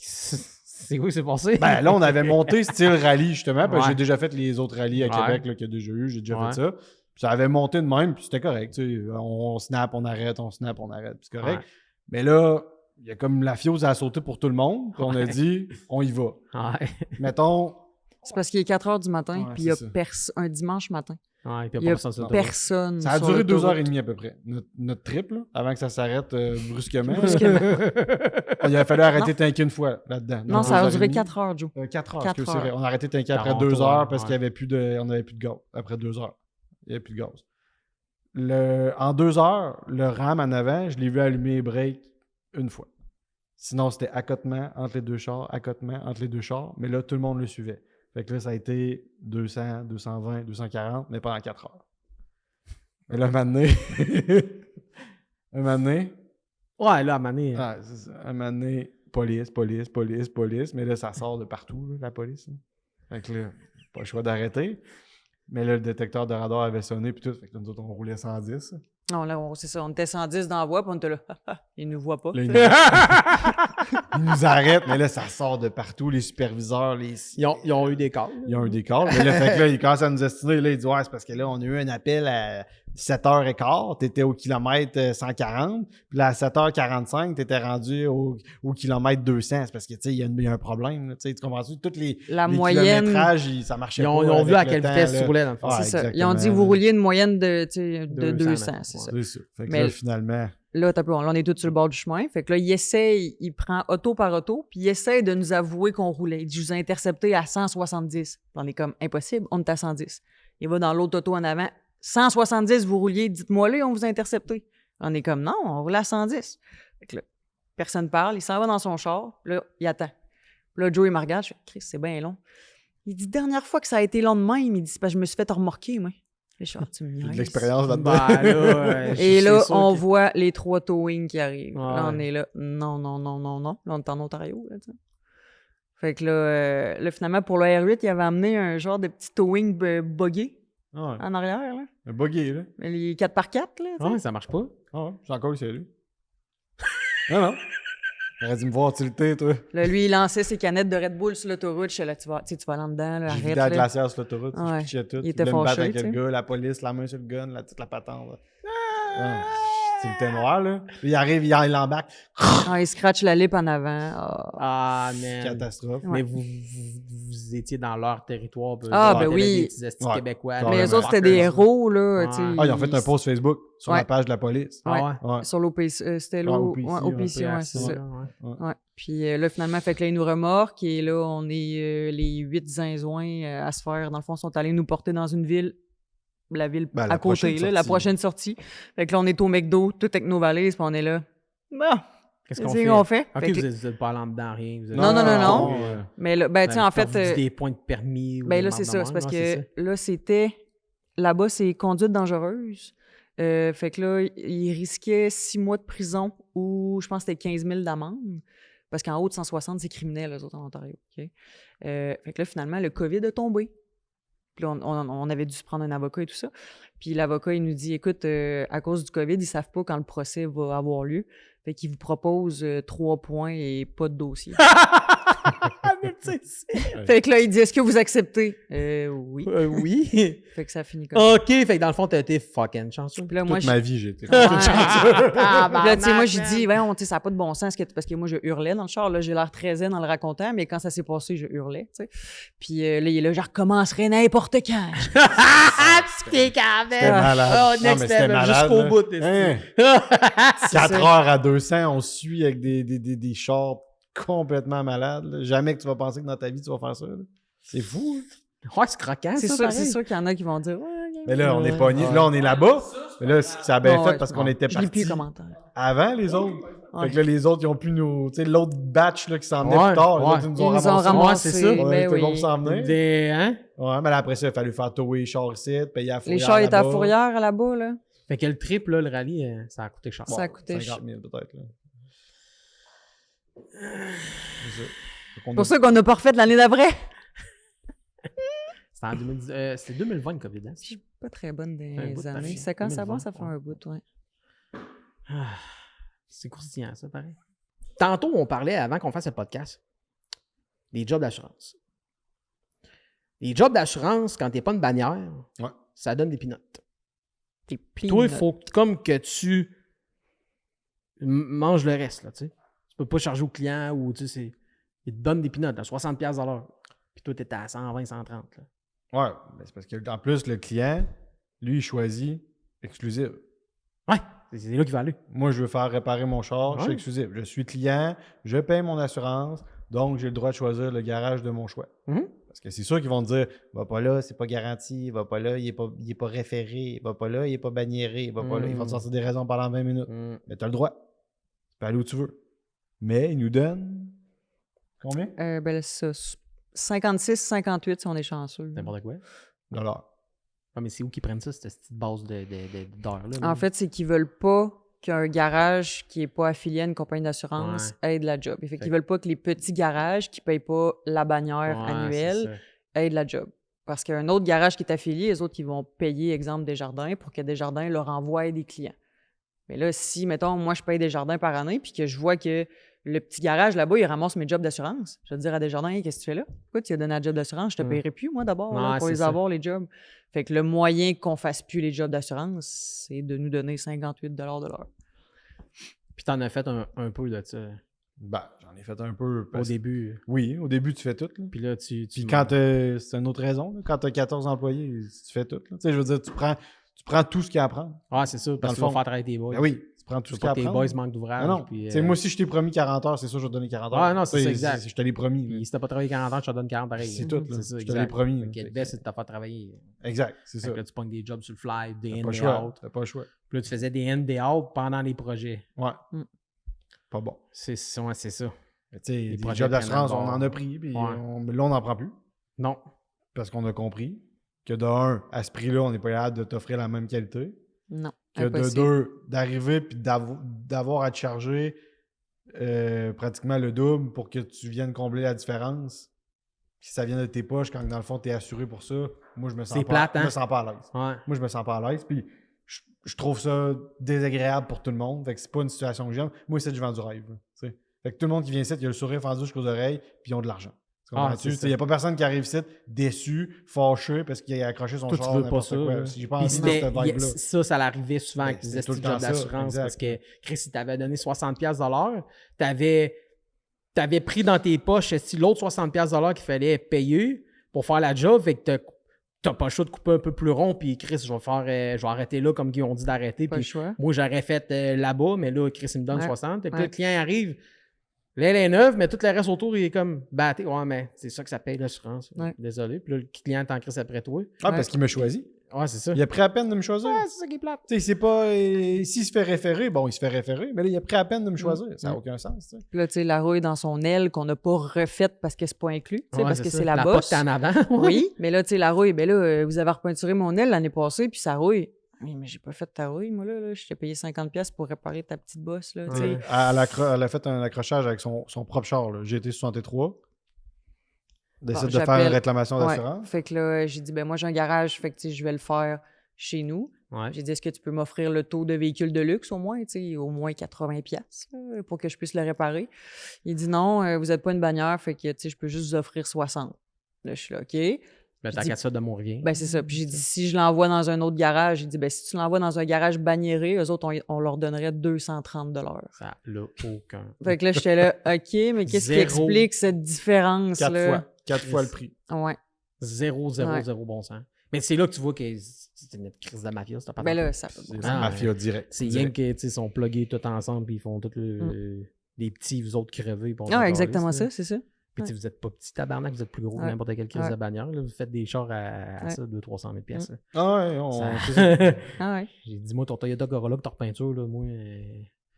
C'est quoi qui s'est passé? Ben là, on avait monté style rallye, justement, parce que Ouais. j'ai déjà fait les autres rallyes à Ouais. Québec là, qu'il y a déjà eu, j'ai déjà Ouais. fait ça. Puis ça avait monté de même, puis c'était correct. Tu sais, on snap, on arrête, on snap, on arrête, puis c'est correct. Ouais. Mais là, il y a comme la fiose à sauter pour tout le monde, puis on a Ouais. dit, on y va. Ouais. Mettons, C'est parce qu'il est 4 h du matin, Ouais, puis il y a c'est un dimanche matin. Ouais, puis Il y a personne sur l'autoroute. personne. ça a sur duré l'autoroute. 2h30 à peu près, notre trip, là, avant que ça s'arrête brusquement. Brusquement. Il a fallu arrêter tant qu'une fois là-dedans. Non, ça a 2h30. duré 4 heures, Joe. 4 heures, 4 parce que c'est vrai. heures. On a arrêté tant qu'après Toronto, 2 heures parce ouais. qu'il y avait plus de, on n'avait plus de gaz. Après 2 heures, il n'y avait plus de gaz. En 2 heures, le RAM en avant, je l'ai vu allumer les breaks une fois. Sinon, c'était accotement entre les deux chars, accotement entre les deux chars. Mais là, tout le monde le suivait. Fait que là, ça a été 200, 220, 240, mais pendant 4 heures. Mais là, un moment donné, Ouais, là, à Mané. ah, c'est ça. Un moment donné, police. Mais là, ça sort de partout, là, la police. Là. Fait que là, pas le choix d'arrêter. Mais là, le détecteur de radar avait sonné, puis tout. Fait que là, nous autres, on roulait 110. Non, là, c'est ça. On était 110 dans la voie, puis on était là. Ils nous voient pas. Là, tu sais. ils nous arrêtent, mais là, ça sort de partout. Les superviseurs, Ils ont eu des calls. Ils ont eu des calls. Mais là, fait que là, ils commencent à nous estimer. Là, ils disent, ouais, c'est parce que là, on a eu un appel à 7h15. T'étais au kilomètre 140. Puis là, à 7h45, t'étais rendu au kilomètre 200. C'est parce que, tu sais, il y a un problème. Là, tu comprends-tu? Tous les moyenne. kilométrages, ça marchait Ils pas. ont vu avec à le quelle temps, vitesse là. tu roulais, dans le fond. Ouais, C'est ça. Ils exactement. ont dit vous rouliez une moyenne de 200, c'est ça. C'est ça. Fait que Mais- là, finalement... Là, là, on est tous sur le bord du chemin. Fait que là, il prend auto par auto, puis il essaie de nous avouer qu'on roulait. Il dit, je vous ai intercepté à 170. Puis on est comme, impossible, on est à 110. Il va dans l'autre auto en avant. 170, vous rouliez, dites-moi là, on vous a intercepté. On est comme, non, on roule à 110. Fait que là, personne parle, il s'en va dans son char, puis là, il attend. Puis là, Joe, il me regarde, je fais, Chris, c'est bien long. Il dit, dernière fois que ça a été long de même, il dit, c'est parce que je me suis fait remorquer, moi. Je suis tu me J'ai de niaises. l'expérience là-dedans. Ben, là, Et c'est là, sûr on que- voit les 3 towing qui arrivent. Ouais. Là, on est là. Non. Là, on est en Ontario. Là, tu sais. Fait que là, finalement, pour le R8, il avait amené un genre de petit towing buggy Ah ouais. en arrière. Là. Un buggy, là. Les 4x4. Là, tu sais. Ouais, ça marche pas. Ah ouais, j'ai encore essayé, lui. Non. T'aurais dû me voir tilter, toi. Là, lui, il lançait ses canettes de Red Bull sur l'autoroute. Je suis là, tu vas là dedans. Là, J'ai arrête. vidé la Là. glacière sur l'autoroute, Ouais. je pitchais tout. Il Il était voulait me battre fâché, avec tu le sais. gars, la police, la main sur le gun, toute la patente. Là. Ah, c'était noir, là. Puis il arrive, il embarque. Ah, il scratch la lip en avant. Ah. Ah, man. Catastrophe. Mais vous étiez dans leur territoire. puis Ah, eux ben autres, oui. étaient des petits estis Ouais. québécois. Mais là, Mais ouais, les autres, c'était des héros. Là, tu sais. Ouais. Ah, ils ont fait un post Facebook sur Ouais. la page de la police. Ah ouais? Ouais. Sur l'OPC. C'était Ah, l'OPC. OPC, OPC, ouais. ouais, c'est ça. Ouais. Ouais. Puis là, finalement, fait que là, ils nous remorquent et là, on est les 8 zinzouins à se faire. Dans le fond, sont allés nous porter dans une ville, la ville Ben, la à côté, prochaine là, la sortie. prochaine sortie. Fait que là, on est au McDo, tout avec nos valises, puis on est là. Bon, Qu'est-ce qu'est-ce qu'on fait? Ok, Fait que- vous êtes pas allé en dedans, rien. vous êtes- Non. ouais. Mais là, ben, tu sais, en fait, des points de permis. ou ben des là, c'est mardes de ça. C'est même, parce ouais, que là, c'était. Là-bas, c'est conduite dangereuse. Fait que là, il risquait 6 mois de prison ou je pense que c'était 15 000 d'amende. Parce qu'en haut de 160, c'est criminel, eux autres, en Ontario. OK? Fait que là, finalement, le COVID a tombé. Puis là, on avait dû se prendre un avocat et tout ça. Puis l'avocat, il nous dit, écoute, à cause du COVID, ils savent pas quand le procès va avoir lieu. Fait qu'il vous propose 3 points et pas de dossier. Mais tu sais, c'est- Fait que là, il dit, est-ce que vous acceptez? Oui. oui. Fait que ça finit comme ça. Ok, fait que dans le fond, t'as été fucking chanceux. Puis là, moi, Toute je... ma vie, j'ai été. Ouais. Ah, Puis là, tu sais, moi, j'ai dit, ouais, tu sais, ça n'a pas de bon sens parce que moi, je hurlais dans le char. Là, j'ai l'air très zen en le racontant, mais quand ça s'est passé, je hurlais, tu sais. Puis là, il est là, je recommencerai n'importe quand. Ah, petit caverne! C'était malade. Oh, Non, next mais c'était level, malade, jusqu'au là. bout. t'es- Hein? 4 heures à 200, on suit avec des chars complètement malades. Là. Jamais que tu vas penser que dans ta vie, tu vas faire ça. là. C'est fou. hein. Ouais, c'est croquant, C'est ça, sûr, pareil. c'est sûr qu'il y en a qui vont dire, ouais, Mais là, on est Ouais. pogné. Là, on est là-bas. Mais là, ça a bien Bon, fait ouais. parce qu'on était je lis plus partis les commentaires. avant les autres. Ouais. Fait que là, les autres, ils ont pu nous. Tu sais, l'autre batch là, qui s'en venait Ouais, plus tard, les ouais. autres, ils nous ont Ils nous ont ramassé. ramassé. Ouais, c'est ça. Ouais, Ben tout le monde oui. s'en venait. Des, hein? Ouais, mais là, après ça, il a fallu faire tower les chars ici, payer à la Les fourrière chars étaient à là-bas. Fourrière là-bas, là. Fait que le trip, là, le rallye, ça a coûté cher. Ça a coûté 50 000 peut-être. Là. C'est ça. Fait qu'on C'est pour a- ça qu'on n'a pas refait l'année d'après. C'était en 2010, c'est 2020 le COVID, hein? Je suis pas très bonne Un des bout de années. papier. C'est quand ça va? 2020, Ça fait ouais. un bout, ouais. Ah, c'est croustillant, ça, pareil. Tantôt, on parlait, avant qu'on fasse le podcast, des jobs d'assurance. Les jobs d'assurance, quand t'es pas une bannière, Ouais. ça donne des pinottes. T'es pris. Toi, il faut comme que tu manges le reste, là, tu sais. Tu peux pas charger au client ou, tu sais, il te donne des pinottes à 60$ à l'heure. Puis toi, t'es à 120, 130, là. Ouais, ben c'est parce qu'en plus, le client, lui, il choisit exclusif. Ouais, c'est là qu'il va aller. Moi, je veux faire réparer mon char, je suis Ouais. exclusif. Je suis client, je paye mon assurance, donc j'ai le droit de choisir le garage de mon choix. Mhm. Parce que c'est sûr qu'ils vont te dire, va pas là, c'est pas garanti, va pas là, il est pas référé, va pas là, il est pas banniéré, va pas là. Ils vont te sortir des raisons pendant 20 minutes. Mm. Mais tu as le droit. Tu peux aller où tu veux. Mais ils nous donnent combien? Ben là, c'est ça. 56, 58 si on est chanceux. N'importe quoi. $. Ah, mais c'est où qu'ils prennent ça, cette petite base d'heures-là? En fait, c'est qu'ils veulent pas qu'un garage qui n'est pas affilié à une compagnie d'assurance aide la job. Fait qu'ils veulent pas que les petits garages qui ne payent pas la bannière annuelle aident la job. Parce qu'un autre garage qui est affilié, les autres, ils vont payer, exemple, Desjardins pour que Desjardins leur envoie des clients. Mais là, si, mettons, moi, je paye Desjardins par année puis que je vois que le petit garage là-bas, il ramasse mes jobs d'assurance, je vais te dire à Desjardins, hey, qu'est-ce que tu fais là? Pourquoi tu as donné un job d'assurance? Je te paierai plus, moi, d'abord, là, pour les avoir, les jobs. Fait que le moyen qu'on fasse plus les jobs d'assurance, c'est de nous donner 58$ de l'heure. Puis t'en as fait un peu de ça Ben, j'en ai fait un peu. au début. Oui, au début, tu fais tout. Là. Puis là, tu Puis quand c'est une autre raison, là, quand tu as 14 employés, tu fais tout. Là. Tu sais, je veux dire, tu prends tout ce qu'il y a à prendre. Ah, c'est ça, parce Dans que tu le vas fond. faire travailler tes boys. Ben oui, tu prends tout Tu ce veux qu'il y a pas à que tes prendre. boys manquent d'ouvrage. Non, non. Puis, Tu sais, moi, si je t'ai promis 40 heures, c'est sûr, je vais te donner 40 heures. Ah, non, c'est Tu sais, ça, exact. Je te l'ai promis. Puis là. si t'as pas travaillé 40 ans, je te donne 40 pareil. C'est tout, là. C'est ça, Je te l'ai promis, là. Fait que le best, c'est de te faire travailler. Exact, c'est Fait ça. que là, tu pognes des jobs sur le fly, des T'as in, pas le des choix. out. T'as pas le choix. Puis là, tu faisais des in, des out pendant les projets. Ouais. Mm. Pas bon. C'est ça. Mais tu sais, des projets jobs d'assurance, prennent on à en bord. a pris, puis Ouais. là, on n'en prend plus. Non. Parce qu'on a compris que de un, à ce prix-là, on n'est pas capable de t'offrir la même qualité. Non. Que Impossible. de deux, d'arriver puis d'avoir à te charger pratiquement le double pour que tu viennes combler la différence. Si ça vient de tes poches, quand dans le fond, tu es assuré pour ça, moi, je me sens C'est pas, plate, je hein? me sens pas à l'aise. Ouais. Moi, je me sens pas à l'aise. Puis je trouve ça désagréable pour tout le monde. Fait que c'est pas une situation que j'aime. Moi, c'est je vends du rêve. Là, tu sais. Fait que tout le monde qui vient ici, il a le sourire fendu jusqu'aux oreilles, puis ils ont de l'argent. Tu comprends-tu? c'est Il n'y a pas personne qui arrive ici déçu, fâché parce qu'il a accroché son Toi, tu char. veux pas n'importe ça, quoi. là. J'ai pas Puis envie de cette c'était- vibe-là. ça l'arrivait souvent Ben, avec c'est les tout le job temps ça, d'assurance exact. parce que Chris, il t'avait donné 60$ de l'heure, t'avais pris dans tes poches si l'autre 60$ de l'heure qu'il fallait payer pour faire la job, fait que t'as pas le choix de couper un peu plus rond, puis Chris, je vais arrêter là comme ils ont dit d'arrêter, Pas le puis choix. moi j'aurais fait là-bas, mais là, Chris, il me donne Ouais. 60. Fait que là, Ouais. le client arrive, là, elle est neuve, mais tout le reste autour, il est comme batté. Ouais, mais c'est ça que ça paye l'assurance. Ouais. Désolé. Puis là, le client t'en Chris après toi. Ah, parce qu'il m'a choisi. Ouais, c'est ça. Il a pris à peine de me choisir. Ouais, c'est ça qui est plate. Tu sais, c'est pas. S'il se fait référer, bon, il se fait référer, mais là, il a pris à peine de me choisir. Ça n'a Mm. aucun sens, tu sais. Puis là, tu sais, la rouille dans son aile qu'on n'a pas refaite parce que c'est pas inclus, tu sais, Ouais, parce que ça. c'est la porte bosse. est en avant. Oui, mais là, tu sais, la rouille, ben là, vous avez repeinturé mon aile l'année passée, puis ça rouille. Oui, mais j'ai pas fait ta rouille, moi, là. Je t'ai payé 50$ pour réparer ta petite bosse, là, tu sais. Ouais. Elle a fait un accrochage avec son propre char, là. GT63. Décide de faire j'appelle- une réclamation Ouais. d'assurance. Fait que là, j'ai dit, ben moi, j'ai un garage, fait que, tu sais, je vais le faire chez nous. Ouais. J'ai dit, est-ce que tu peux m'offrir le taux de véhicule de luxe au moins, tu sais, au moins 80$ là, pour que je puisse le réparer? Il dit, non, vous n'êtes pas une bannière, fait que, tu sais, je peux juste vous offrir 60. Là, je suis là, OK. Ben, t'as dis- qu'à ça de mon rien. Ben, c'est ça. Puis j'ai dit, si je l'envoie dans un autre garage, j'ai dit, ben, si tu l'envoies dans un garage banniéré, eux autres, on leur donnerait 230$. Ça n'a aucun. Fait que là, j'étais là, OK, mais qu'est-ce qui Zéro. explique cette différence-là? 4 fois. 4 fois le prix. Ouais. Zéro bon sens. Mais c'est là que tu vois que c'est une crise de mafia, c'est pas Ben là, ça. C'est Ah, mafia direct. C'est rien Direct. que, tu sais, ils sont plugués tout ensemble, puis ils font tous les petits, vous autres crevés. puis on s'en Ah, exactement calisse, là. ça, c'est ça. Puis, tu sais, vous êtes pas petit tabarnak, vous êtes plus gros que Ouais. n'importe quelle crise Ouais. de bannière. Là. Vous faites des chars à Ouais. ça, 200-300 000 pièces. Ah ouais, c'est ça. Ah ouais. J'ai dit, moi, ton Toyota Corolla que t'as repeinture, là, moi,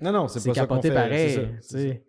Non, c'est c'est pas ça qu'on capoté fait. pareil. c'est ça, tu c'est sais.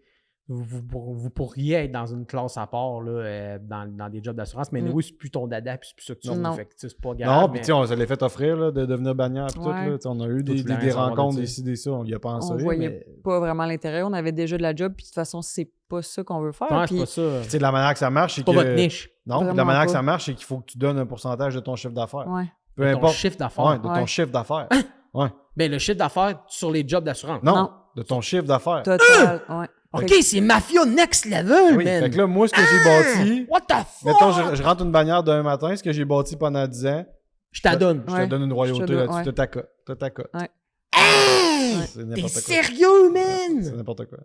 Vous pourriez être dans une classe à part là, dans des jobs d'assurance, mais Mm. oui, c'est plus ton dada, puis c'est plus ça que tu Non. veux. Fait que, tu sais, c'est pas ça. grave. Non, puis mais- tu sais, on se l'est fait offrir là, de devenir bannière puis tout. Ouais. Là. Tu sais, on a eu Toi, tu voulais des rien savoir de rencontres, ça. des ci, des ça. On y a pensé. On voyait mais... pas vraiment l'intérêt. On avait déjà de la job, puis de toute façon, c'est pas ça qu'on veut faire. Ouais, puis c'est pas ça. Tu sais, de la manière que ça marche, c'est C'est pas que... votre niche. Non, puis de la Vraiment manière que pas. ça marche, c'est qu'il faut que tu donnes un pourcentage de ton chiffre d'affaires. Ouais. Peu Ton importe. chiffre d'affaires. Ouais, de ton Ouais. chiffre d'affaires. Ouais. Ben, le chiffre d'affaires sur les jobs d'assurance. Non, Non. de ton chiffre d'affaires. Total. Ouais. OK, c'est mafia next level, Oui, man. fait que là, moi, ce que j'ai bâti... What the fuck? Mettons, je rentre une bannière d'un matin, ce que j'ai bâti pendant 10 ans, Je t'adonne. je Ouais. te donne une royauté Je te donne- là-dessus. ouais. T'as ta cote. Ouais. Hey! C'est T'es n'importe quoi. sérieux, C'est man? n'importe quoi.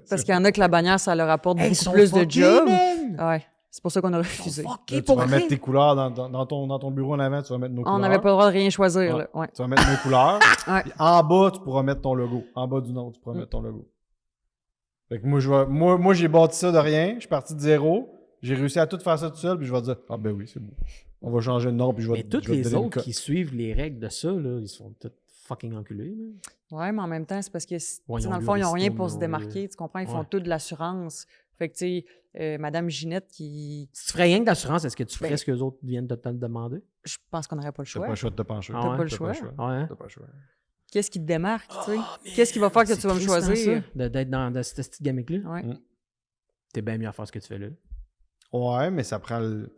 Parce qu'il y en a que la bannière, ça leur apporte Hey, ils beaucoup sont plus de fuckés, job. man. Ah ouais. C'est pour ça qu'on a Ils sont refusé. fuckés Là, tu pour vas vrai. mettre tes couleurs dans ton bureau en avant, tu vas mettre nos couleurs. On n'avait pas le droit de rien choisir, Ouais. là. Ouais. Tu vas mettre nos couleurs. Ouais. Puis en bas, tu pourras mettre ton logo. En bas du nom, tu pourras mettre ton logo. Fait que moi, j'ai bâti ça de rien. Je suis parti de zéro. J'ai réussi à tout faire ça tout seul. Puis je vais dire, ah ben oui, c'est bon. On va changer de nom. Puis je vais Mais tous je vais te les donner une autres cote. qui suivent les règles de ça, là, ils sont tous fucking enculés, man. Ouais, mais en même temps, c'est parce que, Ouais, ils dans ont le lu fond, ils n'ont rien Risto, pour ils se ont démarquer. Tu comprends? Ils font Ouais. tout de l'assurance. Fait que, tu sais, Madame Ginette qui. Si tu ferais rien que d'assurance, est-ce que tu ferais Ben- ce que les autres viennent de te demander? Je pense qu'on n'aurait pas le T'as choix. pas le choix de te pencher. Ah T'as ouais? pas le T'as choix. Ouais, hein? T'as pas le choix. Qu'est-ce qui te démarque, tu sais? Ah, man, Qu'est-ce qui va faire que c'est tu vas me tristement choisir? ça, d'être dans cette petite gimmick-là. Ouais. T'es bien mieux à faire ce que tu fais là. Ouais, mais ça prend le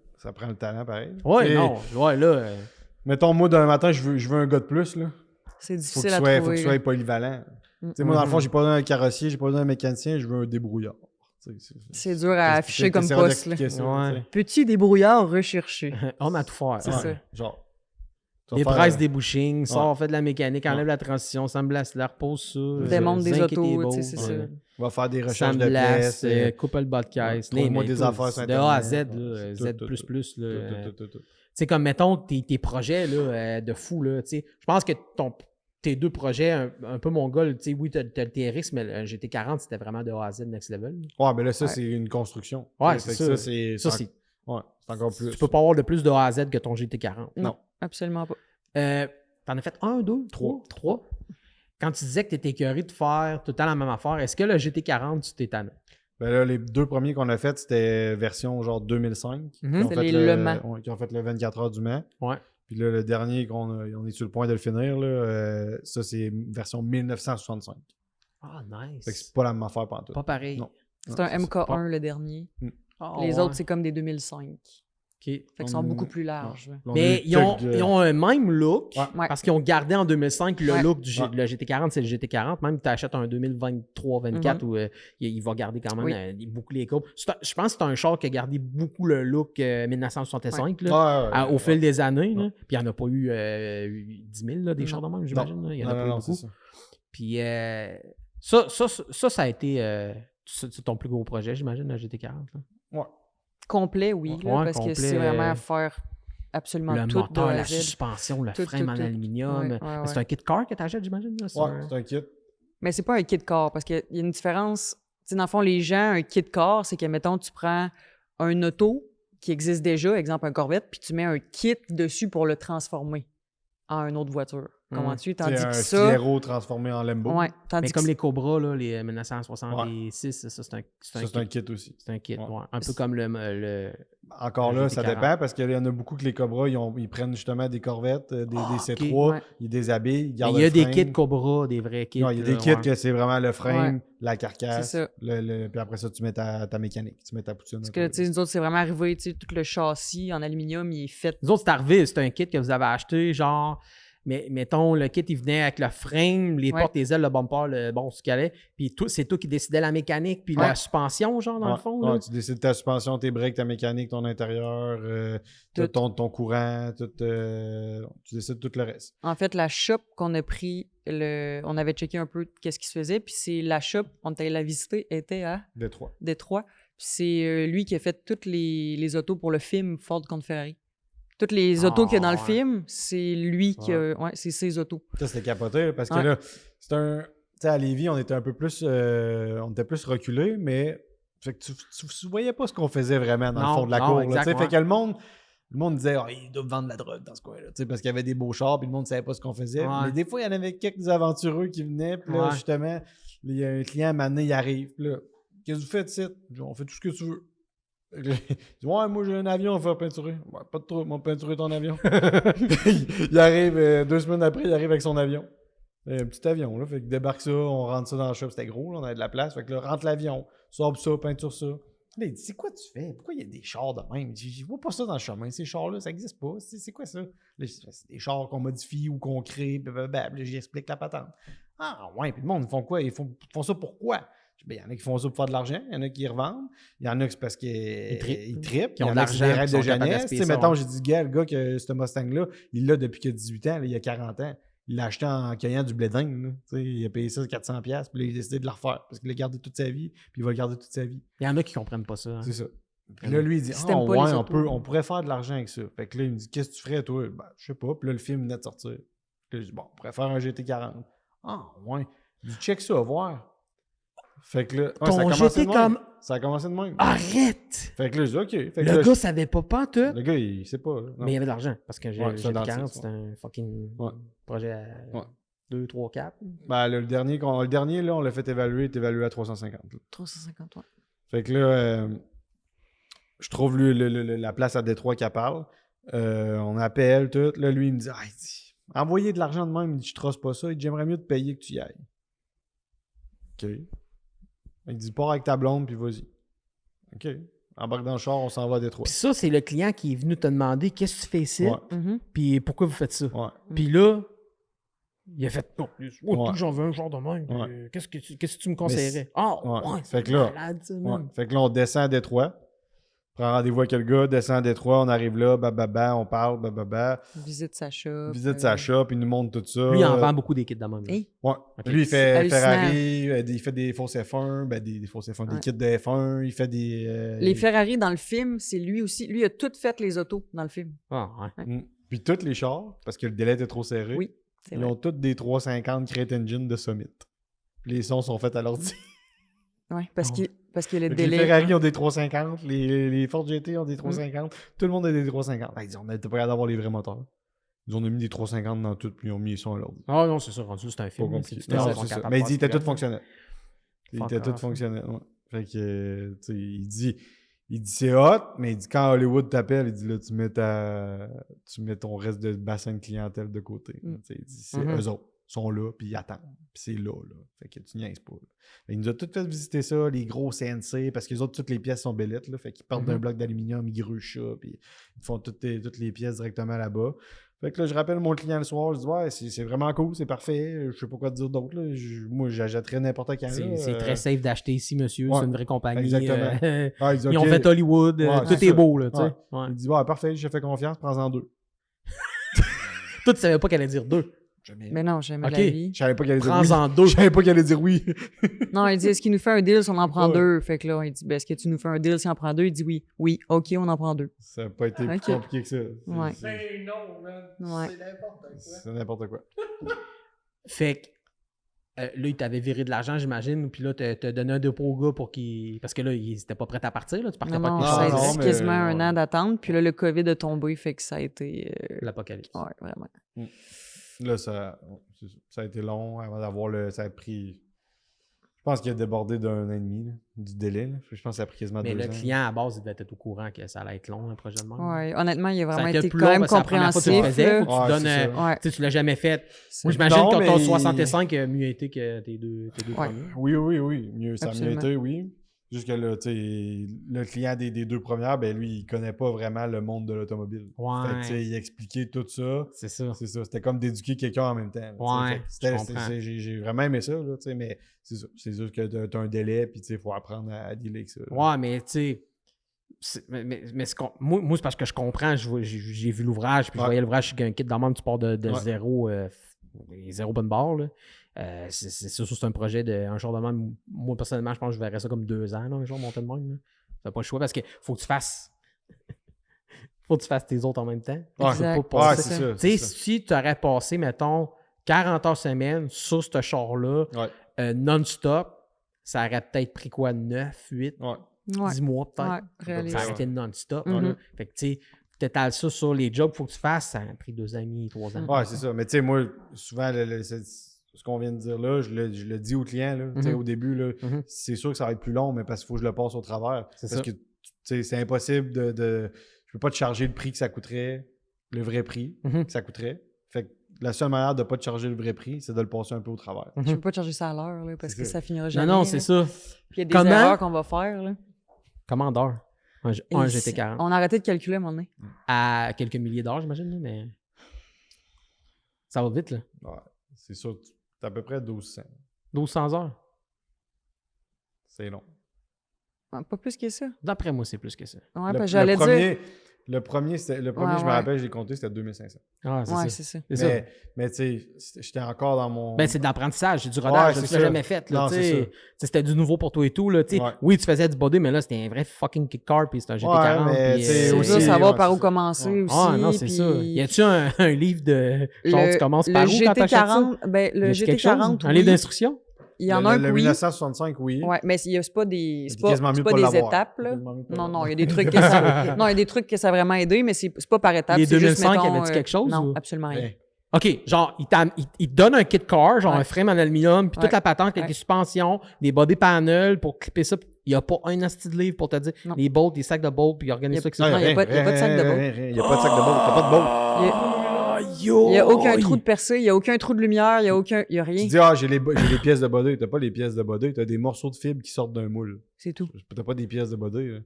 talent pareil. Ouais, T'sais, non. Ouais, là. Mettons, moi, d'un matin, je veux un gars de plus, là. C'est Faut difficile que à tu sois, trouver. faut que tu sois polyvalent. Mm. Tu sais, moi, dans le fond, Mhm. j'ai pas besoin d'un carrossier, j'ai pas besoin d'un mécanicien, je veux un débrouillard. Tu sais, C'est dur à afficher comme t'essaieras poste, là. d'expliquer ça, Ouais. tu sais. Petit débrouillard recherché. Homme à tout faire. C'est Ouais. ça. Genre. tu vas Des faire, presses, des bushings, sort, ouais. fait de la mécanique, enlève Ouais. la transition, sandblast là, repose ça. Démonte des zinc et autos, bolts, tu sais, c'est ouais. ça. On va faire des recherches de pièces. Sandblast, coupe le bas de caisse. trouve-moi mais des tout, affaires sur de A à Internet. Z, là, Ouais, Z++. tout, Là, tout. C'est comme, mettons, tes projets là, de fou. Là, tu sais. Je pense que tes deux projets, un peu mon gars, tu sais, oui, t'as le TRX, mais le GT40, c'était vraiment de A à Z next level. Ouais, mais là, ça, Ouais. c'est une construction. Ouais, Fait c'est que ça. c'est Ça, c'est, ouais, c'est encore plus. tu peux pas avoir de plus de A à Z que ton GT40. Non, absolument pas. T'en as fait 1, 2, 3. Quand tu disais que tu étais écœuré de faire tout le temps la même affaire, est-ce que le GT40, tu t'es tanné? Ben là, les deux premiers qu'on a fait, c'était version genre 2005. Mhm. Qui ont C'est fait les le- Le Mans. ouais, qui ont fait le 24 heures du Mans. Ouais. Puis là, le dernier, on est sur le point de le finir, là, ça, c'est version 1965. Ah, Fait que nice. c'est pas la même affaire pantoute. Pas pareil. Non. C'est Non, un ça, MK1, le dernier. Ah, Les ouais. autres, c'est comme des 2005. OK. Fait qu'ils sont beaucoup plus larges. là. Là, on a Mais eu ils ont, quelques- ils ont un même look Ouais. Ouais. parce qu'ils ont gardé en 2005 le Ouais. look du Ouais. le GT40, c'est le GT40. Même si tu achètes un 2023-24 où il va garder quand même Oui. beaucoup les courbes. Je pense que c'est un char qui a gardé beaucoup le look 1965 là, Ouais, au fil des années. là. Ouais. Puis il n'y en a pas eu 10 000 là, des Non. chars de même, j'imagine. là. Il y en a pas eu c'est beaucoup. ça. Puis ça a été c'est ton plus gros projet, j'imagine, le GT40. là. Ouais. Complet, oui, là, Ouais, parce que complet, c'est vraiment faire absolument Le tout de moteur, A à la Z. suspension, le Tout, frame tout, en tout. aluminium. Ouais, ouais, C'est ouais. un kit car que tu achètes, j'imagine? Là, Ouais, c'est un kit. Mais c'est pas un kit car, parce qu'il y a une différence. Tu sais, dans le fond, les gens, un kit car, c'est que, mettons, tu prends un auto qui existe déjà, exemple un Corvette, puis tu mets un kit dessus pour le transformer en une autre voiture. Comprends-tu? Tandis C'est que un ça... Fiero transformé en Lambo. Ouais, Mais tandis comme que les Cobra, là, les 1966, ça, c'est un Ça, kit. c'est un kit aussi. C'est un kit, Ouais. ouais. Un peu comme le Encore Le là, ça GT40. dépend parce qu'il y en a beaucoup que les Cobra, ils prennent justement des Corvettes, des C3, ok, ouais. ils déshabillent, ils Mais gardent il y a le des frame. kits Cobra, des vrais kits. Non, il y a des là, kits ouais. que c'est vraiment le frame, Ouais. la carcasse, C'est ça. puis après ça, tu mets ta mécanique, tu mets ta poutine. Parce que, tu sais, nous autres, c'est vraiment arrivé, tu sais, tout le châssis en aluminium, il est fait. Nous autres, c'est arrivé, c'est un kit que vous avez acheté, genre, mais mettons, le kit, il venait avec le frame, les Ouais. portes, les ailes, le bumper, ce qu'il y avait, puis c'est toi qui décidais la mécanique, puis la Ouais. suspension, genre, dans le fond. là. Tu décides ta suspension, tes breaks, ta mécanique, ton intérieur, ton courant, tu décides tout le reste. En fait, la shop qu'on a pris, on avait checké un peu qu'est-ce qui se faisait, puis c'est la shop, on était allé la visiter, était à Détroit. Détroit. Puis c'est lui qui a fait toutes les autos pour le film Ford contre Ferrari. Toutes les autos qu'il y a dans le ouais. film, c'est lui qui a... Ouais, c'est ses autos. Ça, c'était capoté, là, parce que Ouais. là, c'est un... Tu sais, à Lévis, on était un peu plus... on était plus reculés, mais... Fait que tu voyais pas ce qu'on faisait vraiment dans Non, le fond de la non, cour. Là, exact, tu sais. ouais. Fait que le monde disait « ils doivent vendre de la drogue dans ce coin-là. » Tu sais, parce qu'il y avait des beaux chars, puis le monde savait pas ce qu'on faisait. Ouais. Mais des fois, il y en avait quelques aventureux qui venaient, puis là, Ouais. justement, il y a un client, maintenant, il arrive, puis là, « Qu'est-ce que vous faites ici? » Je dis, « On fait tout ce que tu veux. » Fait que là, il dit, « Ouais, moi, j'ai un avion à faire peinturer. » « Ouais, pas de trouble, on va peinturer ton avion. » Il arrive, 2 semaines après, il arrive avec son avion. Un petit avion, là. Fait que débarque ça, on rentre ça dans le shop. C'était gros, là, on avait de la place. Fait que là, rentre l'avion, sort ça, peinture ça. Là, il dit, c'est quoi tu fais? Pourquoi il y a des chars de même? Je vois pas ça dans le chemin. Ces chars-là, ça existe pas. C'est quoi ça? Là, je dis, c'est des chars qu'on modifie ou qu'on crée. Blablabla. Là, j'explique la patente. Ah, ouais, puis le monde, ils font quoi? Ils font ça pourquoi? Il y en a qui font ça pour faire de l'argent, il y en a qui revendent, il y en a qui c'est parce qu'ils trippent, Qui il y ont en de a qui c'est l'argent, des rêves qui de sont capables de jeunesse. gaspiller Tu sais, ça, mettons, ouais. j'ai dit, gars, le gars, que ce Mustang-là, il l'a depuis qu'il a 18 ans, là, il y a 40 ans. Il l'a acheté en cueillant du blé d'Inde, là. Tu sais, il a payé ça 400$, puis là, il a décidé de le refaire parce qu'il l'a gardé toute sa vie, puis il va le garder toute sa vie. Il y en a qui comprennent pas ça. Hein. C'est ça. Puis là, lui, il dit, Si t'aimes pas ouais, les autos, on pourrait faire de l'argent avec ça. Fait que là, il me dit, qu'est-ce que tu ferais, toi? Ben, je sais pas. Puis là, le film venait de sortir. Puis là, je dis, bon, on pourrait faire un GT40. Ah, ouais. Il dit, check ça, voir. Fait que là, Ton ça a commencé GT de même. comme- Ça a commencé de même. Arrête! Fait que là, je dis, OK. Fait que Le là, gars savait pas tout. le gars, il sait pas. Là. Non. Mais il y avait de l'argent. Parce que Ouais, ça, dans le 40, titre, c'était un fucking Ouais. projet à Ouais. 2, 3, 4. Ben, le dernier, là, on l'a fait évaluer, il est évalué à 350. Là. 350, ouais. Fait que là, je trouve la place à Détroit qui parle. On appelle, tout. Là, lui, il me dit, ah, il dit, envoyer de l'argent de même, il dit, je trosse pas ça. Il dit, j'aimerais mieux te payer que tu y ailles. OK. Il dit, pars avec ta blonde, puis vas-y. OK. Embarque dans le char, on s'en va à Détroit. Puis ça, c'est le client qui est venu te demander qu'est-ce que tu fais ici, Ouais. Mhm. puis pourquoi vous faites ça. Ouais. Puis là, il a fait non, Ouais. j'en veux un genre de même. Ouais. Qu'est-ce que tu me conseillerais? Ah, Ouais. ouais, Fait c'est que là- malade, ça, Ouais. man. Fait que là, on descend à Détroit. Prend rendez-vous avec le gars, descend à Détroit, on arrive là, on parle, Visite sa shop. visite sa shop, il nous montre tout ça. Lui, il en vend beaucoup des kits de même. là. Hey, Ouais. Ok. Lui, il fait Hallucinant. Ferrari, il fait des fausses F1, des fausses F1, des Ouais. kits de F1, il fait des... Les Ferrari dans le film, c'est lui aussi. Lui a tout fait les autos dans le film. Ah, ouais. Puis tous les chars, parce que le délai était trop serré, Oui, c'est ils vrai. ont tous des 350 Crate Engine de Summit. Puis les sons sont faits à l'ordi. Ouais, parce Oh. que le Fait que délai. les Ferrari ont des 350, les Ford GT ont des 350, tout le monde a des 350. Ils disent, on n'était pas capable d'avoir les vrais moteurs. Ils ont mis des 350 dans tout, puis ils ont mis les sons à l'ordi. Ah non, c'est ça, rendu, c'est un Pas film. compliqué. c'est- Non, ils c'est sont ça. capables Mais il de dit, il était faire tout ça. fonctionnel. Il Fuck était tout off. fonctionnel, ouais. Fait que, tu sais, il dit c'est hot, mais il dit quand Hollywood t'appelle, il dit là, tu mets ton reste de bassin de clientèle de côté. Mm. Tu sais, il dit, c'est Mhm. eux autres, sont là, puis ils attendent. Puis c'est là. Fait que tu niaises pas. Là. Fait il nous a tout fait visiter ça, les gros CNC, parce que les autres, toutes les pièces sont bellettes, là. Fait qu'ils partent d'un Mhm. bloc d'aluminium, ils gruchent ça, puis ils font toutes les pièces directement là-bas. Fait que là, je rappelle mon client le soir, je dis ouais, c'est vraiment cool, c'est parfait, je sais pas quoi te dire d'autre. Là. Moi, j'achèterais n'importe quand. là. C'est très safe d'acheter ici, monsieur. ouais, C'est une vraie compagnie. exactement. Ah, il dit, Ils ont OK. fait Hollywood. Ouais, tout c'est est ça. beau, là, tu sais. Ouais. Ouais. Il dit ouais, parfait, j'ai fait confiance, prends-en 2. Toi, tu savais pas qu'elle allait dire 2. Mais non, jamais de Ok. la vie. Je savais pas qu'elle allait dire oui. Prends-en 2. Je savais pas qu'elle allait dire oui. Non, il dit est-ce qu'il nous fait un deal si on en prend Ouais. 2? Fait que là, il dit ben, est-ce que tu nous fais un deal si on en prend 2? Il dit oui. Oui, ok, on en prend 2. Ça n'a pas été plus Ok. compliqué que ça. Ouais. C'est non, man. Ouais. C'est n'importe quoi. C'est n'importe quoi. Fait que là, il t'avait viré de l'argent, j'imagine. Puis là, t'as donné un dépôt au gars pour qu'il. Parce que là, il était pas prêt à partir. Là. Tu partais Non, pas non, avec ça a les non, choses. été mais- quasiment un an d'attente. Puis là, le COVID a tombé, fait que ça a été. L'apocalypse. Ouais, vraiment. Là, ça a été long avant d'avoir le. Ça a pris. Je pense qu'il a débordé d'un an et demi là, du délai. Là. Je pense que ça a pris quasiment Mais 2 le ans. client, à base, il devait être au courant que ça allait être long, un projet de même. Ouais, honnêtement, il a Ça a vraiment été été plus quand long même parce que c'est la première fois que tu le compréhensif. faisais. là. Faut que tu Ouais, donnes. c'est ça. Ouais. Tu sais, tu l'as jamais fait. C'est- Moi, j'imagine Non, que ton mais- 65 a mieux été que tes deux Ouais. premiers. Oui. Mieux, ça a mieux Absolument. été, oui. Juste que là, tu sais, le client des 2 premières, ben lui, il connaît pas vraiment le monde de l'automobile. Ouais. Fait que, tu sais, il expliquait tout ça. C'est ça. C'est ça. C'était comme d'éduquer quelqu'un en même temps. là, tu sais. Ouais, Fait que c'était- je comprends. j'ai vraiment aimé ça, là, tu sais, mais c'est ça. C'est juste que t'as un délai, puis il faut apprendre à dealer avec ça. là. Ouais, mais tu sais. Mais moi, c'est parce que je comprends. J'ai vu l'ouvrage, puis je Ouais. voyais l'ouvrage chez un kit dans le même, tu pars de Ouais. zéro bonne barre. Là. C'est sûr, c'est un projet de un jour de même. Moi, personnellement, je pense que je verrais ça comme 2 ans, là, un jour monter de même. T'as pas le choix parce qu'il faut que tu fasses. Faut que tu fasses tes autres en même temps. Ouais. Tu peux pas Ouais, passer. c'est ça. Tu sais, c'est ça. si tu aurais passé, mettons, 40 heures semaine sur ce char-là, Ouais. non-stop, ça aurait peut-être pris quoi, 9, 8, Ouais. Ouais. 10 mois peut-être. Ouais, réaliste. Ça aurait été non-stop. Mhm. là. Fait que tu sais, t'étales ça sur les jobs qu'il faut que tu fasses, ça a pris 2 ans et demi, 3 ans. Ouais, c'est ça. Mais tu sais, moi, souvent, ce qu'on vient de dire là, je le dis aux clients, là, tu sais, Mhm. au début, là, Mhm. c'est sûr que ça va être plus long, mais parce qu'il faut que je le passe au travers. C'est Parce ça. que tu sais, c'est impossible de. Je peux pas te charger le prix que ça coûterait, le vrai prix Mhm. que ça coûterait. Fait que la seule manière de pas te charger le vrai prix, c'est de le passer un peu au travers. Je peux pas te charger ça à l'heure, là, parce C'est que ça. ça finira Non, jamais. non, là. c'est ça. Puis il y a des Comment? erreurs qu'on va faire. Là. Combien d'heures? Un Et GT40. On a arrêté de calculer à un moment donné. À quelques milliers d'heures, j'imagine, là, mais ça va vite, là. Ouais, c'est sûr. Tu C'est à peu près 1200. 1200 heures? C'est long. Pas plus que ça. D'après moi, c'est plus que ça. Ouais, Le parce que j'allais dire. Le premier, je me Ouais. rappelle, j'ai compté, c'était 2500. Ah, Ouais, ça. c'est ça. C'est ça. Mais tu sais, j'étais encore dans mon... Ben, c'est de l'apprentissage, c'est du rodage, Ouais, tu c'est l'as ça. jamais fait. Là, Non, tu c'est sais. ça. Tu sais, c'était du nouveau pour toi et tout. Là, tu sais. Ouais. Oui, tu faisais du body, mais là, c'était un vrai fucking kick car, puis c'était un GT40. Ouais, mais puis, tu sais, C'est aussi, dur de savoir ouais, par c'est où ça. commencer Ouais. aussi. Ah non, c'est puis ça. Y a-tu un livre de genre tu commences par le où quand t'achètes ça? GT40, ben, Y le a-tu quelque chose? GT40, Un livre oui. d'instruction? Il y en a un Le que oui. 1965, oui. Ouais, mais c'est pas des, C'est c'est pas, quasiment mieux c'est de pas pas des l'avoir. étapes, là. Quasiment mieux de pas Non, l'avoir. il y a des trucs que ça, non, il y a des trucs que ça a vraiment aidé, mais c'est pas par étapes. Les c'est juste, 2005, mettons, avait-tu quelque chose, Non, ou? absolument rien. Ben, OK, genre, il te donne un kit car, genre Ouais. un frame en aluminium, puis toute Ouais. la patente avec Ouais. des suspensions, des body panels pour clipper ça. Il n'y a pas un asti de livre pour te dire Non. les bolts, des sacs de bolts, puis organise ça. Non, il y a pas de sac de bolt. Il n'y a pas de sac de bolt. Il n'y a pas de bolt. Il n'y a aucun trou de percée, il n'y a aucun trou de lumière, il n'y a rien. Tu dis, j'ai les pièces de body. Tu n'as pas les pièces de body. Tu as des morceaux de fibre qui sortent d'un moule. C'est tout. Tu n'as pas des pièces de body. Là.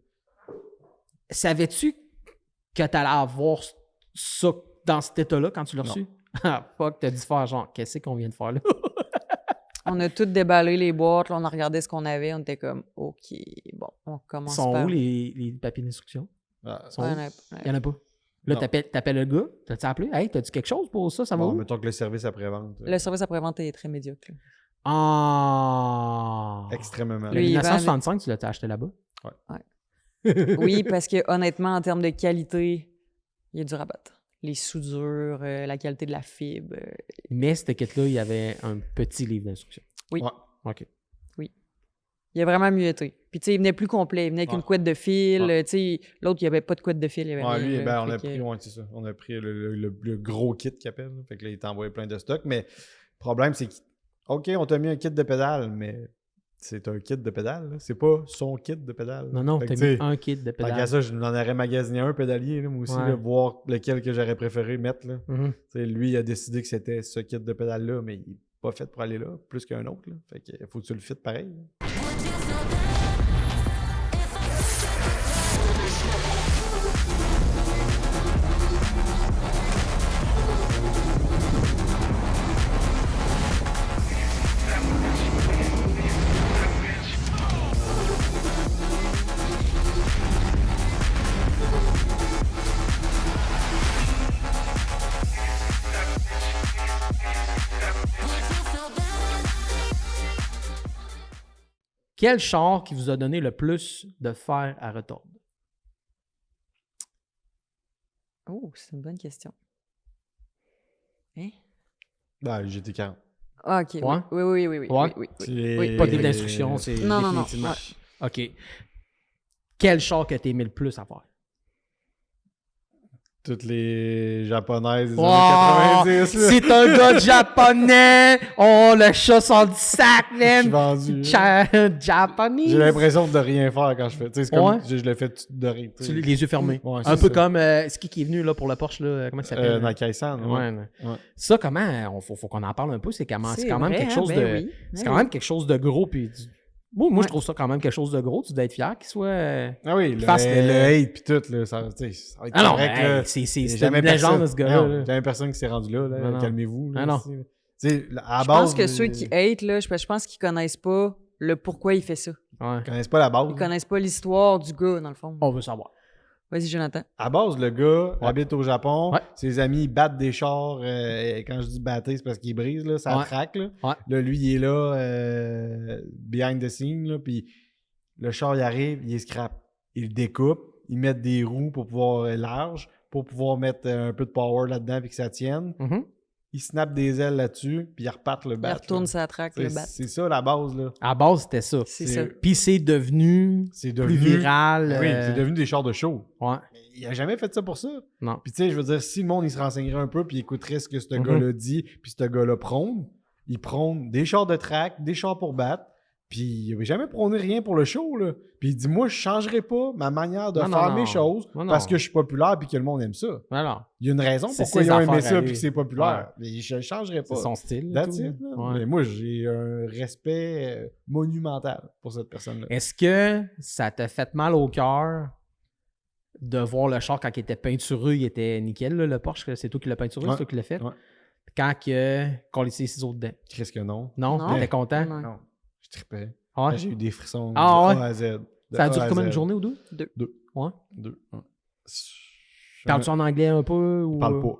Savais-tu que tu allais avoir ça dans cet état-là quand tu l'as reçu? Ah, fuck, t'as dû faire genre, qu'est-ce qu'on vient de faire là? On a tout déballé les boîtes, là, on a regardé ce qu'on avait, on était comme, OK, bon, on Ils commence sont par... où les papiers d'instruction? Ah, Ils sont Ouais, où? ouais. Il n'y en a pas. Là, Non. t'appelles le gars, t'as-tu appelé? Hey, t'as-tu quelque chose pour ça? Ça va bon, où? mettons que le service après-vente. Le service après-vente est très médiocre. là. Ah! Extrêmement. Le Lui, il vend 1965, tu l'as acheté là-bas? Oui, parce que honnêtement, en termes de qualité, il y a du rabat. Les soudures, la qualité de la fibre. Mais ce kit-là, il y avait un petit livre d'instruction. Oui. Ouais. OK. Il a vraiment mieux été. Puis, tu sais, il venait plus complet. Il venait avec Ouais. une couette de fil. Ouais. Tu sais, l'autre, il n'y avait pas de couette de fil. Il y avait Ouais, rien, lui, là. ben, on Fait a que- pris, ouais, c'est ça. On a pris le gros kit qu'il appelle. Là. Fait que là, il t'a envoyé plein de stock. Mais le problème, c'est OK, on t'a mis un kit de pédale, mais c'est un kit de pédale. là. C'est pas son kit de pédale. Non, Fait t'as que, mis tu sais, un kit de tant qu'à pédale. ça, je m'en aurais magasiné un pédalier, là, moi aussi, Ouais. là, voir lequel que j'aurais préféré mettre. Là. Mhm. Tu sais, lui, il a décidé que c'était ce kit de pédale-là, mais il n'est pas fait pour aller là, plus qu'un autre. Là. Fait que faut que tu le fites pareil. là. Quel char qui vous a donné le plus de fer à retordre? Oh, c'est une bonne question. Hein? Ben, le GT40. Ah, OK. Ouais? Oui. Ouais? Oui. C'est- Pas de livre d'instruction, c'est Non, non, non. définitivement. OK. Quel char que t'as aimé le plus à faire? Toutes les japonaises des Oh, années 90. là. c'est un gars japonais! Oh, le chat sort du sac, Je suis man! vendu. Japonais! J'ai l'impression de rien faire quand je fais. Tu sais, c'est comme Ouais. je l'ai fait de rien. tu sais. Les yeux fermés. Ouais, un c'est peu ça. comme... c'est qui est venu là, pour le Porsche? Là? Comment ça s'appelle? Nakai-san. Ouais. Ouais, Ouais. Ça, comment... Faut qu'on en parle un peu. C'est quand même quelque chose de... Oui. C'est quand même quelque chose de gros. Puis moi, Ouais. je trouve ça quand même quelque chose de gros. Tu dois être fier qu'il soit... Ah oui, le, Fasse le- le hate pis tout, là, ça, tu sais, ça va être Ah non, correct, hey, là. c'est Il y a une jamais légende, personne- ce gars-là. Non, jamais personne qui s'est rendu là, Non, non. calmez-vous. là, Ah non. tu sais, à la Je base, pense que ceux qui hate, là, je pense qu'ils connaissent pas le pourquoi il fait ça. Ouais. ils connaissent pas la base. Ils connaissent pas l'histoire du gars, dans le fond. On veut savoir. Vas-y, Jonathan. À la base, le gars habite au Japon. Ouais. Ses amis ils battent des chars. Quand je dis battre, c'est parce qu'ils brisent, là, ça Ouais. traque. Là. Ouais. Là, lui, il est là, behind the scene. Là, puis le char, il arrive, il est scrap. Il le découpe. Ils mettent des roues pour pouvoir large, pour pouvoir mettre un peu de power là-dedans et que ça tienne. Mhm. Ils snappent des ailes là-dessus, puis ils repartent le Il bat. retourne là. sa traque, le bat. C'est ça la base. Là. À la base, c'était ça. C'est c'est- ça. Puis c'est devenu C'est plus devenu. viral. Oui, c'est devenu des chars de show. Ouais. Mais il a jamais fait ça pour ça. Non. Puis tu sais, je veux dire, si le monde il se renseignerait un peu puis il écouterait ce que ce Mhm. gars-là dit, puis ce gars-là prône, il prône des chars de track, des chars pour battre, puis il avait jamais prôné rien pour le show, là. Puis il dit, moi, je changerai pas ma manière de Non, faire non, mes non. choses Non, non. parce que je suis populaire puis que le monde aime ça. Alors, Il y a une raison C'est pourquoi ses ils ont aimé affaires ça à puis lui. que c'est populaire. Mais je changerai pas. c'est son style. et That's tout, it, là. Ouais. Mais moi, j'ai un respect monumental pour cette personne-là. Est-ce que ça t'a fait mal au cœur de voir le char quand il était peintureux, il était nickel, là, le Porsche? C'est toi qui l'as peinturé, Ouais. c'est toi qui l'as fait? Ouais. Quand qu'on laissait les ciseaux dedans. Chris que non. Non? Non. T'étais content? Non. Non. Je trippais. Ouais. J'ai eu des frissons Ah, de ouais? A à Z. De Ça a A duré à combien Z. de journées ou deux? Deux. Ouais. Deux. Ouais. Parles-tu en anglais un peu? Ou... Parle pas.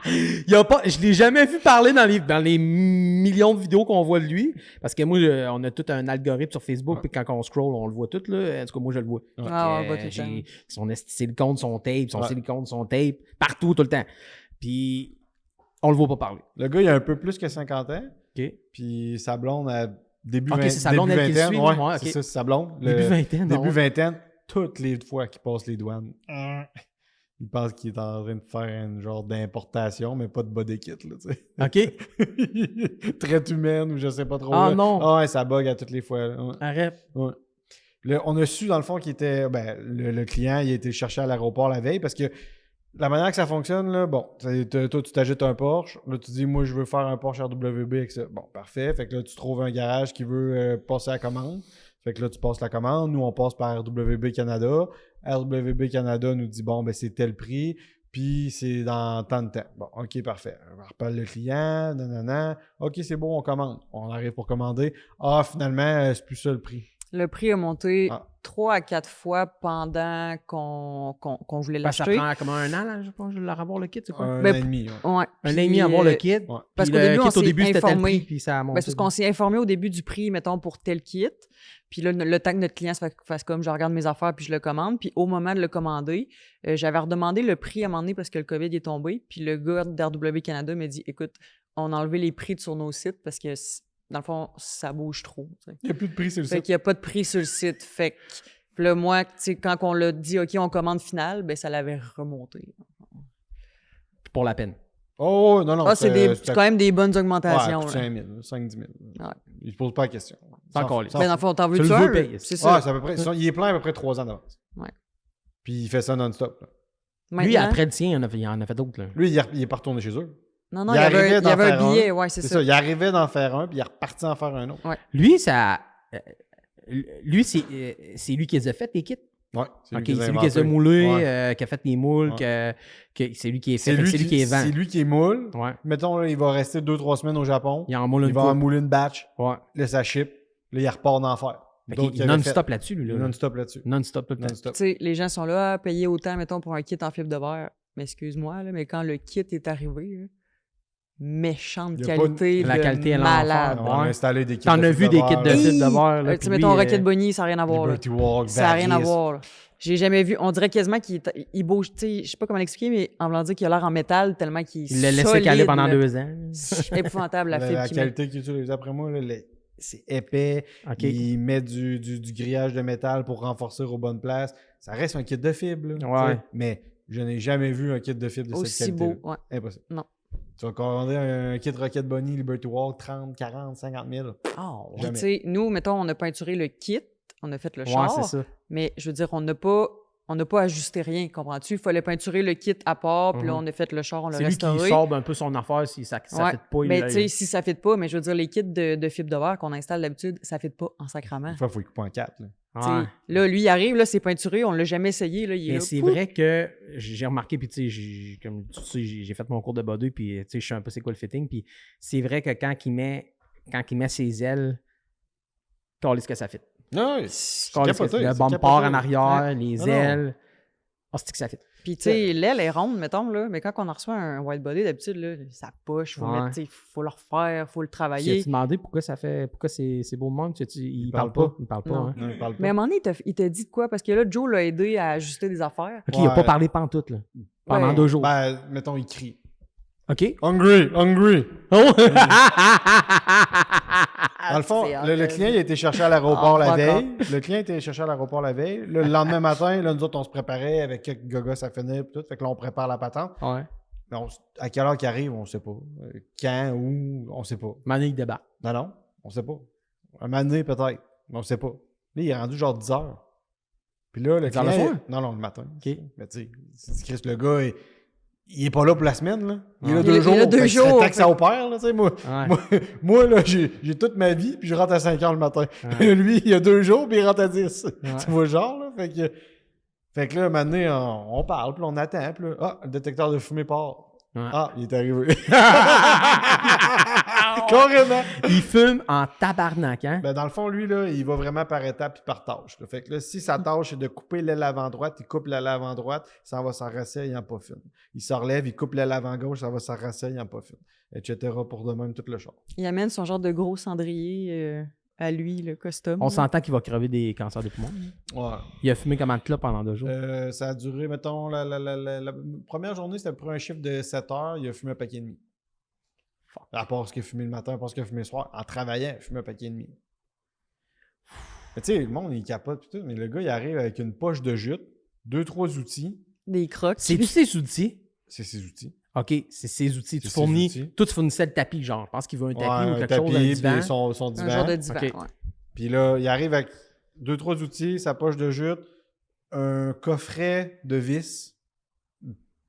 Il y a pas, je l'ai jamais vu parler dans les millions de vidéos qu'on voit de lui. Parce que moi, on a tout un algorithme sur Facebook, puis quand on scroll, on le voit tout. Là. En tout cas, moi, je le vois. Ah ouais, bah, tout le J'ai temps. son silicone, son tape, son Ouais. silicone, son tape, partout, tout le temps. Puis, on le voit pas parler. Le gars, il a un peu plus que 50 ans. OK? Puis sa blonde a début, Ok, c'est sa blonde, début elle qui le vingtaine. suit, Ouais, ouais, c'est ok. ça, c'est sa blonde. Début vingtaine. Début non? vingtaine, toutes les fois qu'il passe les douanes, il pense qu'il est en train de faire un genre d'importation, mais pas de body kit, là, tu sais. OK? Traite humaine ou je sais pas trop. Ah là. non! Ah ouais, ça bug à toutes les fois. Là. Ouais. Arrête. Ouais. Là, on a su, dans le fond, qu'il était. Ben, le client, il a été cherché à l'aéroport la veille parce que la manière que ça fonctionne, là, bon, toi, tu t'agites un Porsche. Là, tu dis, moi, je veux faire un Porsche RWB avec ça. Bon, parfait. Fait que là, tu trouves un garage qui veut passer la commande. Fait que là, tu passes la commande. Nous, on passe par RWB Canada. RWB Canada nous dit, bon, ben, c'est tel prix. Puis c'est dans tant de temps. Bon, OK, parfait. On repelle le client, nanana. OK, c'est bon, on commande. On arrive pour commander. Ah, finalement, c'est plus ça le prix. Le prix a monté Ah. 3 à 4 fois pendant qu'on voulait Ben, ça l'acheter. prend comme un an, là, je pense, de leur avoir le kit, c'est quoi? Un Ben, an et demi. Ouais. Ouais. Un an Puis, et demi à avoir le euh, kit. Ouais. parce Puis qu'au le début, kit, on s'est début, c'était tel informé. prix, puis ça a monté. Ben, c'est parce qu'on s'est informé au début du prix, mettons, pour tel kit. Puis là, le temps que notre client se fasse comme je regarde mes affaires puis je le commande. Puis au moment de le commander, j'avais redemandé le prix à un moment donné parce que le COVID est tombé. Puis le gars d'RW Canada m'a dit écoute, on a enlevé les prix sur nos sites parce que dans le fond, ça bouge trop. Tu sais. Il n'y a plus de prix sur le Fait site. qu'il n'y a pas de prix sur le site. Fait que puis là, moi, tu sais, quand on l'a dit OK, on commande finale, ben ça l'avait remonté. Pour la peine. Oh, non, non. Ah, c'est quand même des bonnes augmentations. Ouais, là. 5 000, 5-10 000. Ouais. Il ne pose pas la question. C'est encore les- Ben, dans le fond, t'en Tu veux-tu le un? veux payer. C'est Ah, ça. c'est à peu près, il est plein à peu près 3 ans d'avance. Ouais. Puis il fait ça non-stop. Là. Lui, Maintenant- après le tien, il en a fait d'autres. là. Lui, il est pas retourné chez eux. Non, non, il il y avait arrivait il y d'en avait faire un billet, un. ouais, c'est C'est ça. ça. Il arrivait d'en faire un, puis il est reparti en faire un autre. Lui, ça. Lui, c'est lui qui les a fait, les kits. Ouais. Ok, qui les a c'est lui qui les a inventés. moulés, Ouais. qui a fait les moules, Ouais. c'est lui qui est C'est fait, lui, c'est lui qui est vend. c'est lui qui est moule. Ouais. Mettons, là, il va rester 2-3 semaines au Japon. Il en moule Il une va en coupe. mouler une batch. Ouais. Là, ça ship. Là, il repart d'en faire. Fait D'autres qu'il qui est avaient non-stop là-dessus, lui. fait- Là. Non-stop là-dessus. Non-stop tout le temps. Non-stop. Tu sais, les gens sont là à payer autant, mettons, pour un kit en fibre de verre. Mais excuse-moi, là, mais quand le kit est arrivé, là, méchante Il y a pas qualité, La de qualité à malade. l'enfer. On a Ouais. installé des kits. T'en de as vu fibre des de kits verre, de là. fibre de verre. Là, Tu puis sais, mettons, lui, Rocket Bunny, ça n'a rien à voir. Là. Liberty Walk, Ça n'a rien à Various. voir. Là. J'ai jamais vu. On dirait quasiment qu'il bouge. Tu sais, je sais pas comment l'expliquer, mais en voulant dire qu'il a l'air en métal tellement qu'il est il l'a laissé solide, caler pendant là. 2 ans. C'est épouvantable, la fibre La qu'il met. qualité qu'il utilise après moi, là, c'est épais. OK. Il met du grillage de métal pour renforcer aux bonnes places. Ça reste un kit de fibre. Là, Ouais. tu sais. Mais je n'ai jamais vu un kit de fibre de cette Aussi qualité. beau. Ouais. Impossible. Non. Tu vas commander un kit Rocket Bunny, Liberty Walk, 30, 40, 50 000. Oh, Puis, Jamais. tu sais, nous, mettons, on a peinturé le kit, on a fait le ouais, char, c'est ça. mais je veux dire, on n'a pas ajusté rien, comprends-tu? Il fallait peinturer le kit à part, puis là, on a fait le char, on l'a C'est lui qui restauré. sort un peu son affaire si ça Ouais. fait pas. Ben, tu sais, si ça ne fit pas, mais je veux dire, les kits de fibre de verre qu'on installe d'habitude, ça ne fit pas en sacrament. Des fois, il faut y couper en 4. Là. Tu sais, Là, lui, il arrive, là, c'est peinturé, on l'a jamais essayé, là, il est Mais là, c'est pouf. vrai que j'ai remarqué, puis tu sais, comme tu sais, j'ai fait mon cours de body, puis tu sais, je sais un peu c'est quoi le fitting, puis c'est vrai que quand il met ses ailes, calisse que ça fit. Non, Calisse que le bumper en arrière, les Non, non. ailes. Ah, c'est que ça fit. Puis, tu sais, l'aile est ronde, mettons, là, mais quand on en reçoit un white body, d'habitude, là, ça push, faut Ouais. mettre, tu sais, faut le refaire, faut le Puis travailler. as-tu demandé pourquoi c'est beau monde? Il parle parle pas. pas. Il parle pas. Non. Hein. Non, il parle Mais à un pas. moment donné, il t'a dit de quoi? Parce que là, Joe l'a aidé à ajuster des affaires. Ok, il a pas Ouais. parlé pantoute, là. Pendant Ouais. 2 jours. Ben, mettons, il crie. OK? Hungry, hungry. Oh! Dans le fond, C'est le hot, client il a été cherché à l'aéroport la fuck veille. Le client a été cherché à l'aéroport la veille. Le lendemain matin, là, nous autres, on se préparait avec quelques gogos à finir et tout. Fait que là, on prépare la patente. Ouais. Mais à quelle heure qu'il arrive, on sait pas. Quand, où, on sait pas. Mané, il débarque. Non, on sait pas. Un moment donné, peut-être, mais on sait pas. Là, il est rendu genre 10 heures. Puis là, le 10 heures client... le soir? Non, le matin. OK. Mais tu sais, Chris, le gars, il est pas là pour la semaine, là. Il est là Ouais. 2 Il est jours. là 2 Fait que jours, c'est taxe fait- à au père, là, tu sais, moi. Ouais. Moi, là, j'ai toute ma vie, puis je rentre à 5 heures le matin. Ouais. Lui, il y a 2 jours, puis il rentre à 10. Ouais. Tu vois le genre, là? Fait que là, maintenant, on parle, puis on attend, puis là, le détecteur de fumée part. Ah, il est arrivé. Carrément. Il fume en tabarnak, hein? Ben, dans le fond, lui, là, il va vraiment par étapes et par tâche. Là. Fait que là, si sa tâche est de couper l'aile avant-droite, il coupe l'aile avant-droite, ça va s'arracher, il n'en pas fine. Il se relève, il coupe l'aile avant-gauche, ça va s'arracher, il n'en pas fine. Etc. pour de même tout le char. Il amène son genre de gros cendrier à lui, le custom. On là. s'entend qu'il va crever des cancers de poumons. Ouais. Il a fumé comment de clopes pendant 2 jours. Ça a duré, mettons, la première journée, c'était pour un chiffre de 7 heures, il a fumé un paquet et demi. Fuck. À part ce qu'il a fumé le matin, à part ce qu'il a fumé le soir, en travaillant, il a fumé un paquet et demi. Mais tu sais, le monde, il capote tout, mais le gars, il arrive avec une poche de jute, 2-3 outils. Des crocs. C'est-tu ses outils? C'est ses outils. OK, c'est ses outils. Tu C'est ses fournis... outils. Toi, tu fournissais le tapis, genre. Je pense qu'il veut un tapis Ouais, ou un quelque tapis, chose, un divan. puis son divan. Un genre de divan, Ok. ouais. Puis là, il arrive avec 2-3 outils, sa poche de jute, un coffret de vis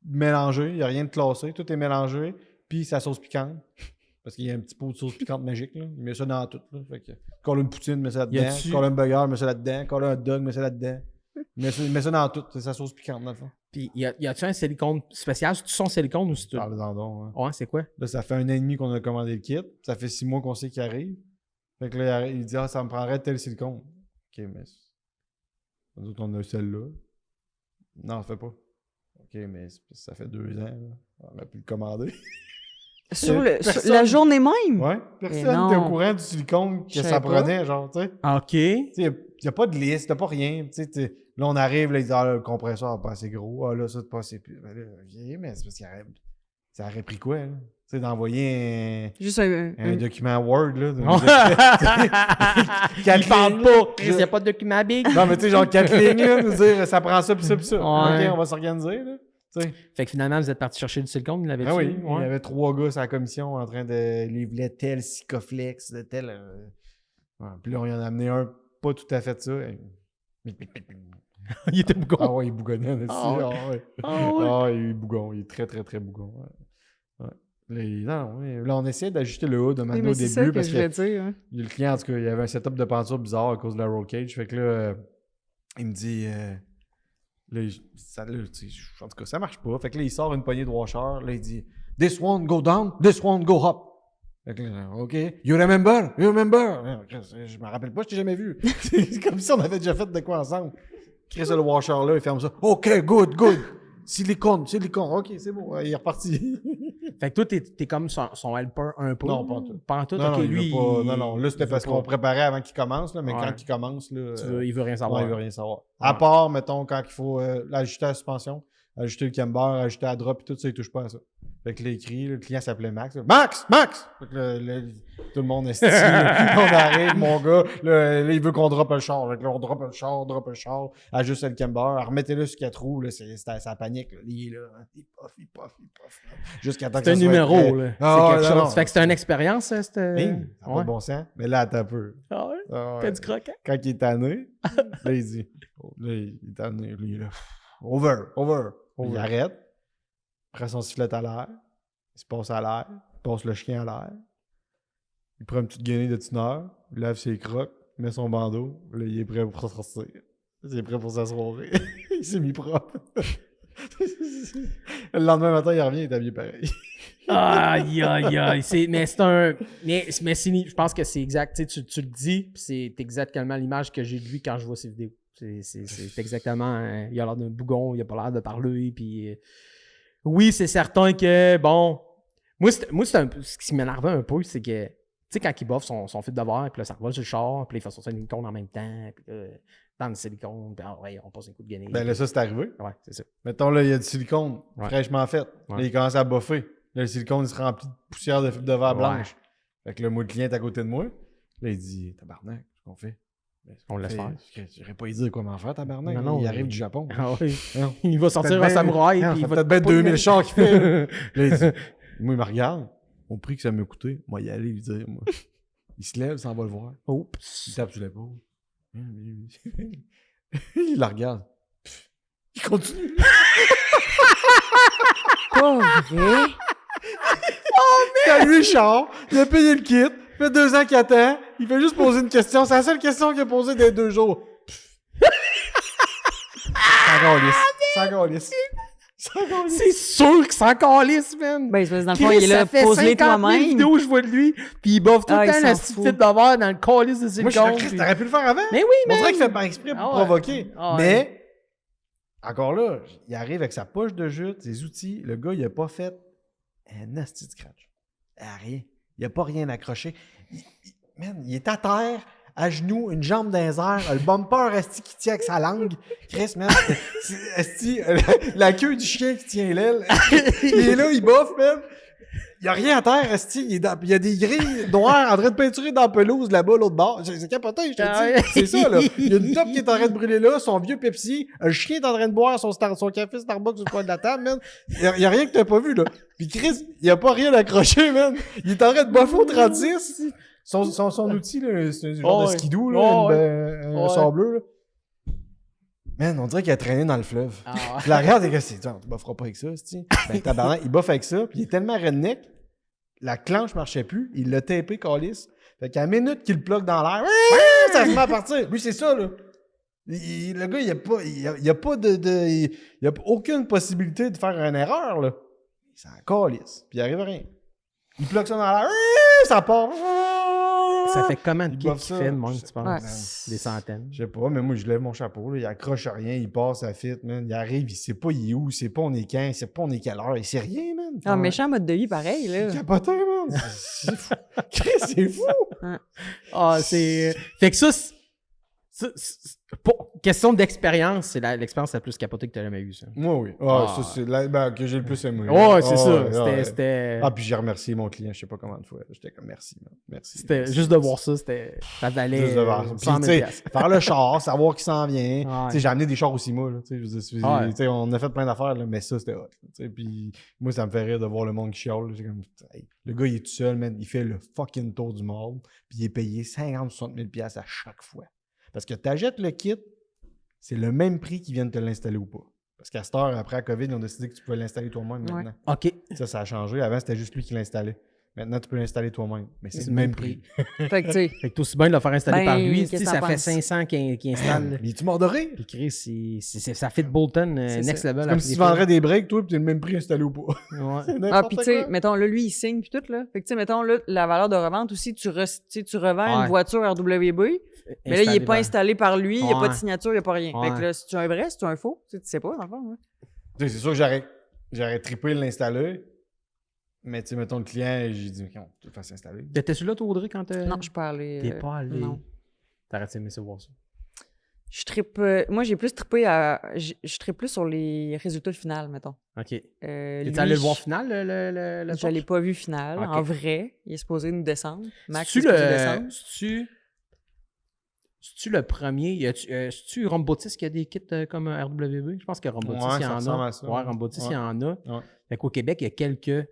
mélangé, il n'y a rien de classé, tout est mélangé, puis sa sauce piquante. Parce qu'il y a un petit pot de sauce piquante magique, là. Il met ça dans tout, là. Fait que, colle une poutine, met ça Y là-dedans. a-tu- Colle un burger, met ça là-dedans. Colle un hot dog, met ça là-dedans. Il met ça dans tout. C'est sa sauce piquante, dans le fond. Puis, y a-tu un silicone spécial? C'est-tu son silicone ou c'est tout? Parle-en donc, hein. Ouais, c'est quoi? Là, ça fait 1 an et demi qu'on a commandé le kit. Ça fait 6 mois qu'on sait qu'il arrive. Fait que là, il dit, ah, ça me prendrait tel silicone. OK, mais nous autres, on a celle-là. Non, ça fait pas. OK, mais ça fait 2 ans. Là. On a pu le commander. Sur Personne- la journée même? Ouais. Mais Personne non. n'était au courant du silicone que Je ça savais pas. prenait, genre, tu sais. OK. Tu sais, il n'y a pas de liste, il n'y a pas rien. Tu sais, là, on arrive, là, ils disent, ah, là, le compresseur n'est pas assez gros. Ah, là, ça, c'est pas assez plus. Ben là, OK, mais c'est parce qu'il aurait... ça aurait pris quoi, là? Tu sais, d'envoyer Juste un document Word, là. Il parle pas. Il n'y a pas de document big. Non, mais tu sais, genre 4 lignes, là, nous dire ça prend ça, puis ça, puis ça. Ouais. OK, on va s'organiser, là. Tu sais. Fait que finalement, vous êtes parti chercher du silicone, vous l'avez Ah tué? oui, il y avait 3 gars sur la commission en train de livrer tel Sikaflex, de tel. Ouais. Puis là, on y en a amené un, pas tout à fait ça. Il était bougon. Ah ouais, il bougonnait, on a dit. Ah ouais. Ah ouais. Ah ouais. Ah, il est bougon, il est très, très, très bougon. Ouais. Ouais. Non, ouais. Là, on essayait d'ajuster le hood de Oui, maintenant mais au c'est ça début que parce je que voulais dire. Hein. le client, en tout cas, il y avait un setup de peinture bizarre à cause de la roll cage. Fait que là, il me dit. Là, en tout cas, ça marche pas. Fait que là, il sort une poignée de washer. Là, il dit This one go down, this one go up. Fait que là, OK. You remember? You remember? Je me rappelle pas, je t'ai jamais vu. C'est comme si on avait déjà fait de quoi ensemble. Crée ça le washer là, il ferme ça. OK, good, good. Silicone. OK, c'est bon. Il est reparti. Fait que toi, t'es comme son helper un peu. Non, pas en tout. Pas en tout. Non, OK, non, il lui. veut pas. Non, là, c'était il parce veut qu'on pas. préparait avant qu'il commence, là, mais Ouais. quand il commence, là. Il veut rien savoir. Non, il veut rien savoir. À part, mettons, quand il faut ajuster la suspension, ajuster le camber, ajuster la drop et tout ça, il touche pas à ça. Fait que là, il crie, le client s'appelait Max. Là, Max! Fait que là, tout le monde est stylé. On arrive, mon gars. Là, il veut qu'on droppe le char. Fait que là, on droppe le char, ajuste le camber, remettez-le sur 4 roues. Là, ça panique. Là. Il est là. Hein. Il puff. Jusqu'à temps que C'est un ça soit numéro, prêt. là. Ah, C'est ouais, quelque non, chose. non. Fait que c'était une expérience, ça? C'était... Hey, ça n'a pas de bon sens. Mais là, attends un peu. Ah ouais? Ah, T'as ouais. du croquant? Quand il est tanné, là, il dit. Là, il est tanné. Lui, là. Over. Il arrête. Prend son sifflet à l'air. Il se passe à l'air. Il passe le chien à l'air. Il prend une petite guenille de tunneur. Il lave ses crocs. Il met son bandeau. Là, il est prêt pour sortir. Il est prêt pour sa soirée. Il s'est mis propre. Le lendemain matin, il revient, il est habillé pareil. Aïe. Mais c'est un. Mais je pense que c'est exact. Tu sais, tu le dis, puis c'est exactement l'image que j'ai de lui quand je vois ses vidéos. C'est exactement. Il a l'air d'un bougon, il a pas l'air de parler, puis. Oui, c'est certain que, bon. Moi, c'est un peu. Ce qui m'énervait un peu, c'est que. Tu sais, quand il boffe son fil de verre, puis là, ça revole sur le char, puis là, il fait son silicone en même temps, puis là, dans le silicone, puis ouais, on passe un coup de guenille. Ben là, ça, c'est arrivé. Ouais, c'est ça. Mettons, là, il y a du silicone Ouais. fraîchement fait. Ouais. Là, il commence à boffer. Là, le silicone, il se remplit de poussière de fibre de verre Ouais. blanche. Fait que là, moi, le client est à côté de moi. Là, il dit Tabarnak, qu'est-ce qu'on fait? Ben, ce On qu'on le laisse fait, j'aurais pas dit comment faire, tabarnak. Non, non, il mais- arrive du Japon. Ah oui. Non. Il va sortir Peut-être un bien- samouraï, non, puis ça il va peut-être bien te couper 2000 le- chars qu'il fait. Là, il dit, moi, il me regarde. Au prix que ça m'a coûté, moi, y aller lui dire, moi. Il se lève, s'en va le voir. Il Oups. tape sur l'épaule. Il la regarde. Il continue. Pas vrai? C'est à lui, char. Il a payé le kit. Ça fait 2 ans qu'il attend. Il fait juste poser une question. C'est la seule question qu'il a posée des 2 jours. Sans gaullisse. C'est sûr qu'il s'en calisse, man! Ben, c'est parce que dans le fond, Chris, il est là, ça fait pose-les 50 000 toi-même. vidéos que je vois de lui, puis il boffe tout Ah, le temps il la s'en petite fout. tête de verre dans le calice de Moi, silicone. je suis là, Chris, puis- t'aurais pu le faire avant. Mais oui, On man! dirait qu'il fait par exprès pour Ah ouais. provoquer. Ah ouais. Mais, encore là, il arrive avec sa poche de jute, ses outils. Le gars, il a pas fait un nasty de scratch. Rien. Il a pas rien accroché. Man, il est à terre, à genoux, une jambe dans les airs, le bumper esti qui tient avec sa langue. Chris, man, esti, la queue du chien qui tient l'aile. Il est là, il boffe, man. Il y a rien à terre, esti. Il y a des grilles noires en train de peinturer dans la pelouse là-bas, l'autre bord. C'est capoté, je te dis. C'est ça, là. Il y a une top qui est en train de brûler là, son vieux Pepsi, un chien est en train de boire son café Starbucks sur le coin de la table, man. Il y a rien que t'as pas vu, là. Puis Chris, il a pas rien accroché, man. Il est en train de boffer au 36. Son outil, là, c'est un genre de skidoo, là, un sort bleu, là. Man, on dirait qu'il a traîné dans le fleuve. Ah. Puis la regarde, et c'est tu bofferas pas avec ça, c'ti. Ben, tabarnak, il boffe avec ça, puis il est tellement redneck, la clenche marchait plus, il l'a tapé, calice. Fait qu'à la minute qu'il le plug dans l'air, ça se met à partir. Lui, c'est ça, là. Le gars, il a pas il a aucune possibilité de faire une erreur, là. Il s'en calisse, puis il arrive à rien. Il plug ça dans l'air, ça part. Ça fait combien de Il kits boffe qu'il ça. fait, le monde, tu penses? Ouais. Des centaines. Je sais pas, mais moi, je lève mon chapeau, là. Il accroche à rien, il passe à fit, man. Il arrive, il sait pas il est où, il sait pas on est quand, il sait pas on est quelle heure, il sait rien, man. Ah, méchant mode de vie, pareil, là. C'est capoté, man. C'est fou. Chris, c'est fou. Ah, c'est. Fait que ça, question d'expérience, c'est l'expérience la plus capotée que tu as jamais eue, ça. Moi, oui. Ça, c'est que j'ai le plus aimé. Ouais, c'est ça. Ouais. C'était. Ah, puis j'ai remercié mon client, je sais pas combien de fois. J'étais comme merci, man. Merci. C'était merci, juste de merci. voir ça, ça valait. Juste de voir ça. Puis, 100 tu 000 sais, piastres. faire le char, savoir qui s'en vient. Ouais. Tu sais, j'ai amené des chars aussi, moi, là. Tu sais, je veux dire, Ouais. tu sais, on a fait plein d'affaires, là, mais ça, c'était hot. Tu sais, puis moi, ça me fait rire de voir le monde qui chiale. Là. J'ai comme, hey, le gars, il est tout seul, man. Il fait le fucking tour du monde. Puis il est payé 50-60 000 piastres à chaque fois. Parce que t'achètes le kit, c'est le même prix qu'ils viennent te l'installer ou pas. Parce qu'à cette heure, après la COVID, ils ont décidé que tu pouvais l'installer toi-même Ouais. maintenant. OK. Ça a changé. Avant, c'était juste lui qui l'installait. Maintenant, tu peux l'installer toi-même. Mais c'est le même prix. Fait que, tu sais, Fait que t'es aussi bien de le faire installer Ben, par lui. qu'est-ce Tu sais, que ça t'en fait penses? 500 qu'il installe. Mais tu mords de rire? Puis Chris, ça fit Bolton C'est next ça. level. C'est comme si tu vendrais des breaks, toi, puis t'es le même prix installé ou pas. Ouais. C'est ah, n'importe puis tu sais, quoi. mettons, là, lui, il signe, puis tout, là. Fait que, tu sais, mettons, là, la valeur de revente aussi, tu revends Ouais. une voiture RWB, mais là, il est pas installé par lui, il n'y a pas de Ouais. signature, il n'y a pas rien. Ouais. Fait que là, c'est-tu un vrai, c'est-tu un faux? Tu sais pas, dans le fond, hein. Tu sais, c'est sûr que j'aurais trippé l'installer. Mais tu sais, mettons le client, j'ai dit, OK, on te le fasse installer. T'étais-tu là, toi, Audrey, quand t'es. Non, je suis pas allé. T'es pas allé. Non. T'aurais aimé ça voir ça. Je trippe. Moi, j'ai plus trippé je trippe plus sur les résultats finaux, mettons. OK. Lui, T'es allé le voir final, le Je l'ai pas vu final. Ok. En vrai, il est supposé nous descendre. Max est C'est-tu supposé descendre. C'est-tu le premier? C'est-tu Rombotis qui a des kits comme RWB? Je pense que Rombotis, Ouais, il y ça en ressemble a. à ça. Ouais, Rombotis, il y en a. Ouais. Fait qu'au Québec, il y a quelques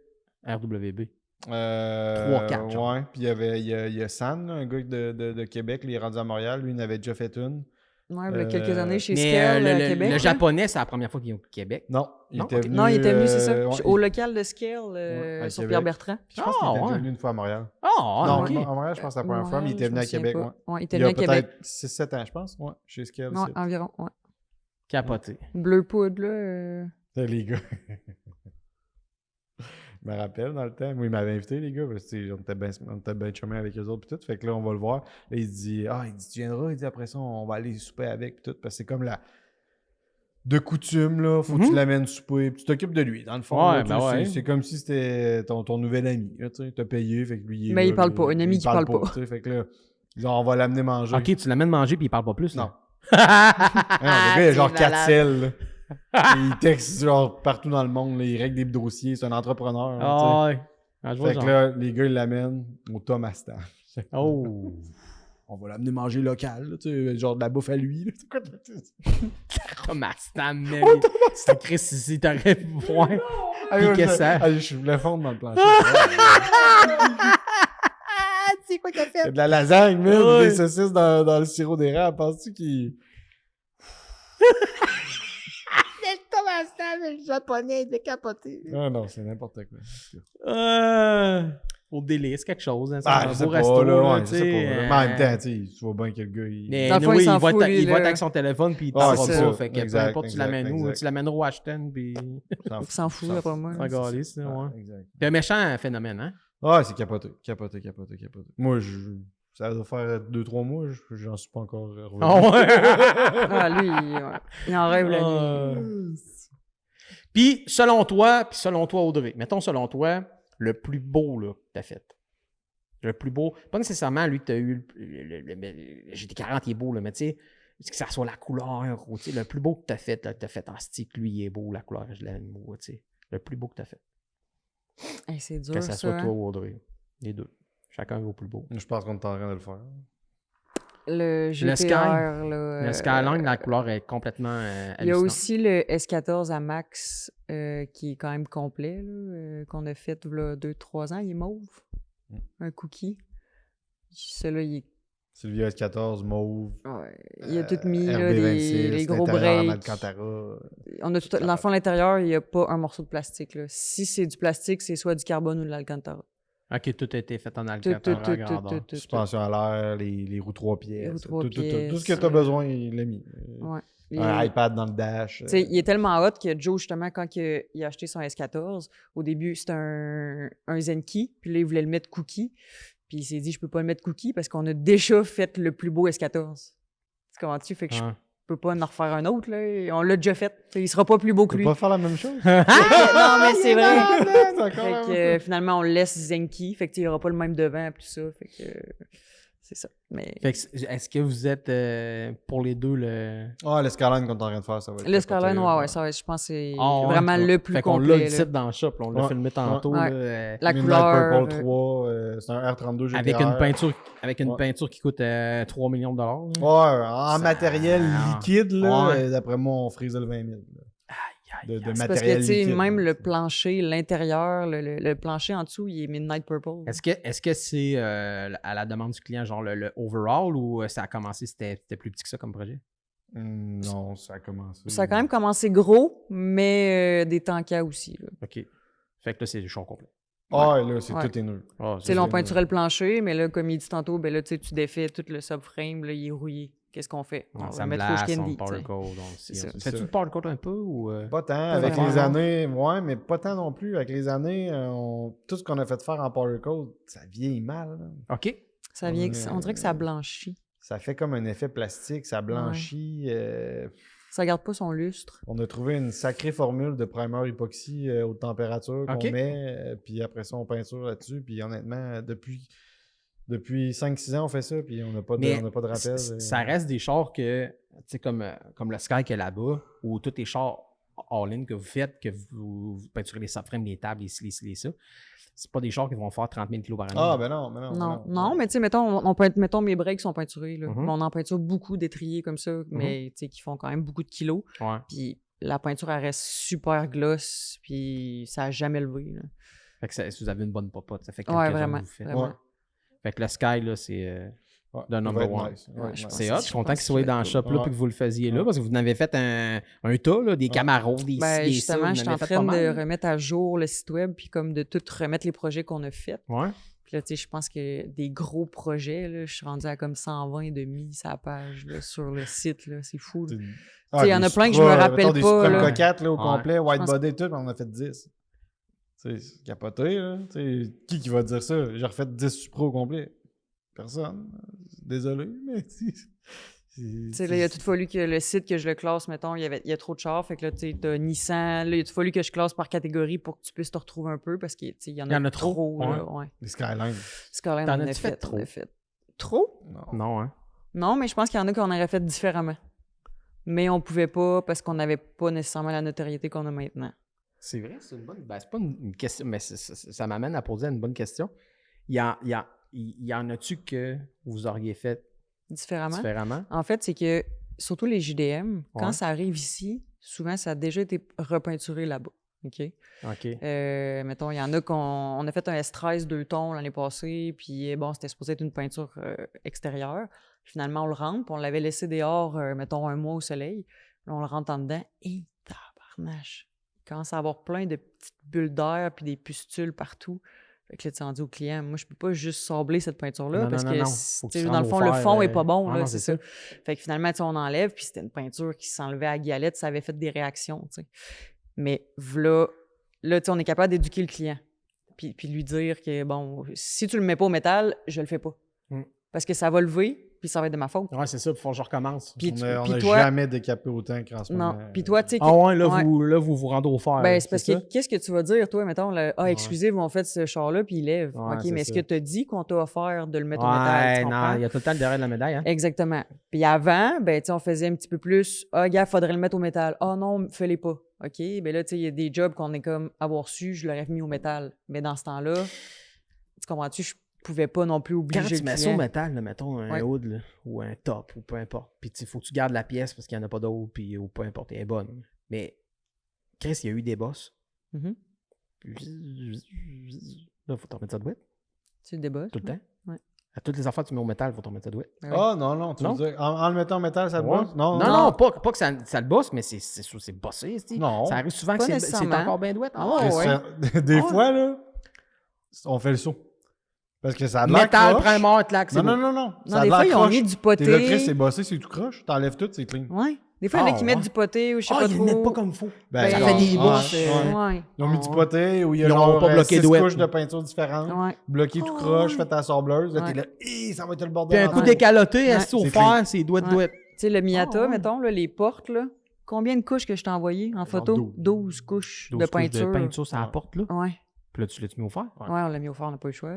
RWB. 3-4. genre. Ouais, puis il y a San, là, un gars de Québec, lui, il est rendu à Montréal. Lui, il en avait déjà fait une. Ouais, il y a quelques années chez Mais Scale à le Québec. le là. japonais, c'est la première fois qu'il est au Québec. Non, il Non, était ok. venu. Non, il était venu, c'est ça. ouais, Au local de Scale Ouais, à sur Québec. Pierre Bertrand. Puis je pense qu'il Ah, était déjà ouais. venu une fois à Montréal. Ah, non, OK. à Montréal, je pense que c'est la première fois, mais il était venu à Québec. Ouais. Ouais, il était Il y venu a à Québec. peut-être 6-7 ans, je pense. Ouais, chez Scale. Ouais, environ. Ouais. Capoté. Bleu poudre, là. Les gars. Je me rappelle dans le temps. Moi, il m'avait invité, les gars, parce que on était bien chumés avec eux autres, puis tout. Fait que là, on va le voir. Là, il dit, tu viendras. Il dit, après ça, on va aller souper avec, puis tout. Parce que c'est comme de coutume, là. Faut que tu l'amènes souper, puis tu t'occupes de lui. Dans le fond, Ouais, là, ben ouais. c'est comme si c'était ton nouvel ami. Tu sais, t'as payé, fait que lui, il est Mais là, il parle pas, un ami qui parle pas. tu sais. Fait que là, ils ont, on va l'amener manger. OK, tu l'amènes manger puis il parle pas plus. Non. là. Non, le gars, il a genre C'est 4 malade. selles, là. Il texte genre partout dans le monde, là. Il règle des dossiers, c'est un entrepreneur. là, tu sais. Ah, ouais. Ah, je vois Fait le que genre. là, les gars, ils l'amènent au Thomas Stan. Oh. On va l'amener manger local, là, tu sais, genre de la bouffe à lui. Là. C'est quoi, Thomas Stam, man. C'est Chris, si t'aurais pu voir. Piquer ça. Je voulais fondre dans le plancher. C'est quoi qu'il a Il y fait? a de la lasagne, man, Ouais. des saucisses dans le sirop d'érable. Penses-tu qu'il... Le Thomas Stam, le japonais, il est capoté. Ah non, c'est n'importe quoi. Au délice, quelque chose. Hein, Ah, un je sais beau pas, resto, là, là, ouais, tu je sais sais, pas. Mais en même temps, tu vois bien que le gars, il... Mais Dans le fond, anyway, il s'en il va fout, être, lui, il va être là. avec son téléphone, puis il Ah, parlera c'est pas. ça. Fait que Exact, peu importe, tu l'amènes où, exact. tu l'amènes au Washington, puis Il s'en fout, d'après moi. c'est là. galé, ça, ouais. Exact. C'est un méchant phénomène, hein? Ah, c'est capoté. Moi, ça doit faire 2-3 mois, j'en suis pas encore revenu. Ah ouais? Ah, lui, il en rêve la nuit. Puis, selon toi, Audrey, mettons selon toi, le plus beau là, que t'as fait. Le plus beau, pas nécessairement lui que t'as eu, le GT40 il est beau, là, mais tu sais, que ça soit la couleur, ou tu sais, le plus beau que t'as fait, là, que t'as fait en stick, lui il est beau, la couleur, je l'aime, tu sais. Le plus beau que t'as fait. Hey, c'est dur, Que ça soit hein. toi ou Audrey. Les deux. Chacun vaut plus beau. Je pense qu'on est en train de le faire. Le GTR, Sky. là, Le Skyline, la couleur est complètement il y a hallucinante. aussi le S14 à max qui est quand même complet, là, qu'on a fait il y a 2-3 ans. Il est mauve. Un cookie. Celui-là, il est... C'est le vieux S14 mauve. Ouais, il a tout mis, là, RB26, les gros l'intérieur en breaks. Alcantara. On a tout, dans le fond, à l'intérieur, il n'y a pas un morceau de plastique. Là. Si c'est du plastique, c'est soit du carbone ou de l'Alcantara. Ok, tout a été fait en Tout, Alcantara à grandeur. Suspension à l'air, les roues 3 pièces. Les roues 3 Tout pièces, ce que tu as besoin, il l'a mis. Ouais. Un Et- iPad dans le dash. Tu sais, il est tellement hot que Joe, justement, quand il a acheté son S14, au début, c'était un Zenki, puis là, il voulait le mettre cookie. Puis il s'est dit, je peux pas le mettre cookie parce qu'on a déjà fait le plus beau S14. Tu comprends-tu? Fait que je Ah. peux pas en refaire un autre, là. Et on l'a déjà fait. T'sais, il sera pas plus beau que Tu peux lui. pas faire la même chose? Non, mais c'est vrai. C'est encore Fait la que même chose. finalement, on le laisse Zenki. Fait que il n'y aura pas le même devant, puis tout ça. Fait que c'est ça. Mais Fait que est-ce que vous êtes pour les deux le. Ah, le Skyline qu'on est en train de faire, ça va être le Skyline, capoté, ouais, ça va être, je pense que c'est Ah, ouais, vraiment ouais. le plus Fait qu'on l'a complet. ici là. dans le shop, là, on l'a Ouais. filmé tantôt. Ouais. Là, La Midnight couleur. Purple 3, c'est un R32 GTR. avec une Ouais. peinture qui coûte 3 millions de dollars. là. Ouais, en Ça- matériel liquide, là, Ouais. d'après moi, on frisait le 20 000. là. De C'est parce que, matériel tu sais, liquide. même là. le plancher, l'intérieur, le plancher en dessous, il est Midnight Purple. Est-ce que c'est à la demande du client, genre le overall, ou ça a commencé, c'était plus petit que ça comme projet? Non, ça a commencé. Ça a quand même commencé gros, mais des tankers aussi. Là. OK. Fait que là, c'est du champ complet. Ah, là, c'est Ouais. tout est nul. Ah, Tu sais, là, on c'est- peinturait le plancher, mais là, comme il dit tantôt, ben là, tu sais, tu défais tout le subframe, là, il est rouillé. Qu'est-ce qu'on fait? On va ça mettre rouge rouge candy. on power tu sais. code. C'est ça. Fais-tu ça. le power code un peu ou. Pas tant. Avec vraiment, les non. années, ouais, mais pas tant non plus. Avec les années, tout ce qu'on a fait faire en Power Code, ça vieillit mal. là. OK. Ça vient, on dirait que ça blanchit. Ça fait comme un effet plastique, ça blanchit. Ça garde pas son lustre. On a trouvé une sacrée formule de primer époxy haute température qu'on OK. met, puis après ça, on peinture là-dessus. Puis honnêtement, depuis 5-6 ans, on fait ça, puis on n'a pas, Mais on n'a pas de rappel. ça reste des chars que, tu sais, comme le Sky qu'il y a là-bas, ou tous les chars all-in que vous faites, que vous peinturez les subframes, les tables, les ci, les ci, les ça. C'est pas des chars qui vont faire 30 000 kg par année. Ah, ben non, mais non. Non, mais tu sais, mettons, mettons mes breaks sont peinturés. Là. Mhm. On en peinture beaucoup d'étriers comme ça, mais tu sais, qui font quand même beaucoup de kilos. Ouais. Puis la peinture, elle reste super gloss, puis ça n'a jamais levé. Là. Fait que vous avez une bonne popote. Ça fait quelques Ouais, ans vraiment. que vous faites. vraiment. Ouais. Fait que le Sky, là, c'est Ouais, the ça number va être one. nice. Ouais, Ouais, je nice. pense. C'est hot. Je suis content qu'il soit qu'il dans va le être shop là, Ouais. puis que vous le faisiez là, Ouais. parce que vous en avez fait un tas, là, des Camaro, des Ben, des justement, ça, je vous suis en en avez fait train pas de mal. remettre à jour le site web, puis comme de tout remettre les projets qu'on a faits. Ouais. Puis là, tu sais, je pense que des gros projets, là, je suis rendu à comme 120 et demi sa page là, sur le site. Là, c'est fou. Là. Ah, il y en des a plein que je me Supra, rappelle mettons, des pas, Supreme là. coquettes là, au Ouais. complet, white pense- body et tout, mais on en a fait 10. Tu sais, c'est capoté, là. Tu sais, qui va dire ça? J'ai refait 10 Supra au complet. Personne. Désolé, mais Tu sais, là, il a tout fallu que le site que je le classe, mettons, il y a trop de chars. Fait que là, tu sais, t'as Nissan. Là, il a tout fallu que je classe par catégorie pour que tu puisses te retrouver un peu parce qu'il y en a trop. Là, ouais. Les Skyline. Skyline, T'en on as-tu a fait fait trop? on a fait. Trop? Non. Non, hein? Non, mais je pense qu'il y en a qu'on aurait fait différemment. Mais on pouvait pas parce qu'on n'avait pas nécessairement la notoriété qu'on a maintenant. C'est vrai, c'est une bonne. Ben, c'est pas une question, mais ça m'amène à poser une bonne question. Il y en a-tu que vous auriez fait Différemment. différemment? En fait, c'est que, surtout les JDM, quand Ouais. ça arrive ici, souvent, ça a déjà été repeinturé là-bas. OK? OK. Mettons, il y en a on a fait un S13 2 tons l'année passée, puis bon, c'était supposé être une peinture extérieure. Finalement, on le rentre, puis on l'avait laissé dehors, mettons, un mois au soleil. Là, on le rentre en dedans, et tabarnache! Il commence à avoir plein de petites bulles d'air, puis des pustules partout. Fait que là, tu en dis au client, moi, je peux pas juste sabler cette peinture-là Non, parce non, que, non. si- Faut que tu sais, tu dans le rendes fond, au le fer, fond est pas bon, non, là, non, c'est c'est ça. Fait que finalement, tu sais, on enlève, puis c'était une peinture qui s'enlevait à galette, ça avait fait des réactions, tu sais. Mais là, tu sais, on est capable d'éduquer le client. Puis lui dire que, bon, si tu le mets pas au métal, je le fais pas. Mm. Parce que ça va lever, puis ça va être de ma faute. Ouais, c'est ça, il faut que je recommence. Puis On puis n'a toi- jamais décapé autant qu'en ce moment. Non. Puis toi, tu sais... Ah ouais, là, ouais. vous rendez au fer. Ben, c'est parce ça? que qu'est-ce que tu vas dire, toi, mettons, excusez, vous, on fait ce char-là, puis il lève. Ouais, OK, c'est mais est-ce ça. que tu as dit qu'on t'a offert de le mettre au métal? Ouais, Tu non, comprends? il y a tout le temps le derrière de la médaille. Hein? Exactement. Puis avant, ben, tu sais, on faisait un petit peu plus. Ah, gars, faudrait le mettre au métal. Ah non, fais-les pas. OK, ben là, tu sais, il y a des jobs qu'on est comme avoir su, je l'aurais mis au métal. Mais dans ce temps-là, tu comprends-tu, je pouvais pas non plus obliger Quand tu le mets ça client. au métal, là, mettons un Ouais. hood là, ou un top ou peu importe, puis il faut que tu gardes la pièce parce qu'il n'y en a pas d'autre, puis ou peu importe, elle est bonne. Mais Chris, il y a eu des bosses. Mhm. Là, faut t'en remettre ça de douette, Tu le débats. tout le temps. Ouais. À toutes les affaires que tu mets au métal, faut t'en remettre ça de douette. Ben oui. Ah non, non, tu Non? veux dire, en le mettant en métal, ça te Ouais. bosse? Non, Non, pas que ça le bosse, mais c'est bossé. c'est- Non. Ça arrive souvent Pas que c'est nécessairement. encore bien douette. Ah Ah ouais. ouais. Des Ah. fois, là, on fait le saut. Parce que ça a de l'air Métal, croche. prends mort, claque, c'est Non, beau. non, non, non. Ça Non, a des de fois, l'air ils ont croche. mis du T'es là, Chris, c'est poté. bossé, c'est tout croche. T'enlèves tout, c'est clean. Ouais. Des fois, il y en a Ah, qui mettent ouais. du poté ou je sais Ah, pas ils trop. le mettent pas comme il faut. Ben, Ça non. fait des Ouais, bosses. ouais. Ouais. Ils ont mis du Ah. poté où il y a Ils ont genre pas bloqué 6 douette. couches de peinture différentes. Ouais. Bloqué tout Oh, croche, ouais. fait à sableuse. Là, Ouais. t'es là, ça va être le Puis bordel. un en coup dessous. décaloté, Ouais. est-ce au C'est fer, clean. c'est douette, Ouais. douette. Tu sais, le Miata, Ah, ouais. mettons, là, les portes, là, combien de couches que je t'ai envoyé en photo? 12. 12 couches 12 de couches peinture. de peinture, ça Ouais. apporte, là. Ouais. Puis là, tu l'as-tu mis au fer? Ouais, on l'a mis au fer, on n'a pas eu le choix.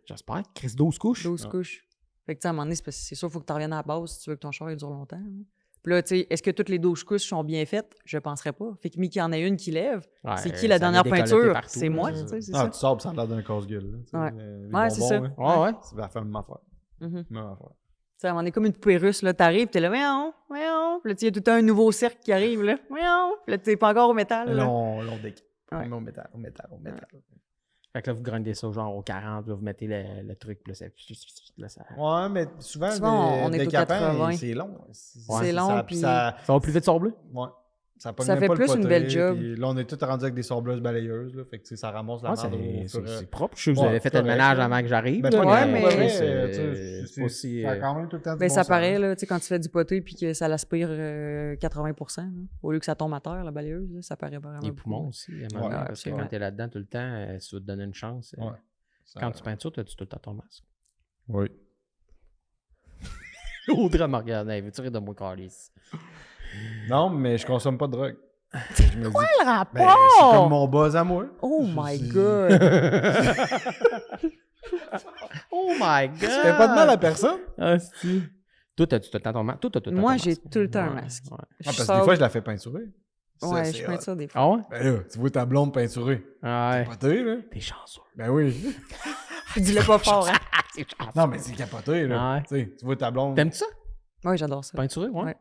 J'espère. Chris, 12 couches. 12 Ouais. couches. Fait que, tu sais, à un moment donné, c'est parce que c'est sûr, il faut que tu reviennes à la base si tu veux que ton char il dure longtemps. Hein. Puis là, tu sais, est-ce que toutes les 12 couches sont bien faites? Je penserais pas. Fait que, mais qu'il y en a une qui lève, Ouais, c'est qui la ça dernière vient décolleté peinture? partout, C'est là, moi, c'est tu sais, c'est Ah, ça. tu sors, ça a l'air d'un casse-gueule. là, tu sais, Ouais. les Ouais, c'est ça. bonbons, hein. Ouais, ouais. C'est la même affaire. Mhm. Même affaire. Tu sais, on est comme une poupée russe, là. T'arrives, t'es là, voyons. Puis là, tu sais, il y a tout le temps un nouveau cercle qui arrive, là. Voyons. Puis là, t'es pas encore au métal. Là, Là. on décape. Ouais. On met au métal, au métal, au métal. Fait que là, vous grindez ça genre au 40, là, vous mettez le truc, puis là, là, ça... Ouais, mais souvent, Souvent, on est au décapant, 80. c'est long. C'est long, ça, puis- ça, Ça va plus vite sur bleu? ouais, ça pogne Ça même fait pas le plus une poté, belle job. puis là, on est tous rendus avec des sableuses balayeuses. Là, fait que tu sais, ça ramasse la Ouais, merde au fur et- c'est propre. Je sais que vous Ouais, avez fait c'est le correct, ménage là. avant que j'arrive. Ben, là, pas Ouais, de- mais- ouais, c'est pas aussi... ça a quand même tout le temps du Ben, bon ça sens. paraît, là, tu sais, quand tu fais du poté puis que ça l'aspire 80%, là, au lieu que ça tombe à terre, la balayeuse, là, ça paraît vraiment. Les beaucoup. poumons aussi, à un moment Ouais, donné, parce que absolument. quand t'es là-dedans tout le temps, ça va te donner une chance. Ouais. Ça- Quand tu peintures, t'as-tu tout le temps ton masque? Oui. Audrey me regarde, hey, veux-tu rire de moi, Carlis? Non, mais je consomme pas de drogue. Je me dis, Quel ben, rapport? c'est comme mon buzz à moi. Oh Je- my c'est- god! Oh my god! Tu fais pas de mal à personne. Ah, si. Toi, t'as-tu tout le temps ton masque? Toi, t'as tout le temps Moi, ton j'ai masque. tout le temps un Ouais, masque. ouais. Parce que des fois, je la fais peinturer. Ça, Ouais, c'est je hot. peins ça des fois. Ah ouais? Ben là, tu vois ta blonde peinturée. Ah ouais. Capoté, là. T'es chanceux. Ben oui. Dis-le pas fort, hein? T'es chanceux. Non, mais c'est capoté, là. Ouais. Tu sais, tu vois ta blonde. T'aimes-tu ça? Oui, j'adore ça. Peinturer, ouais? Ouais.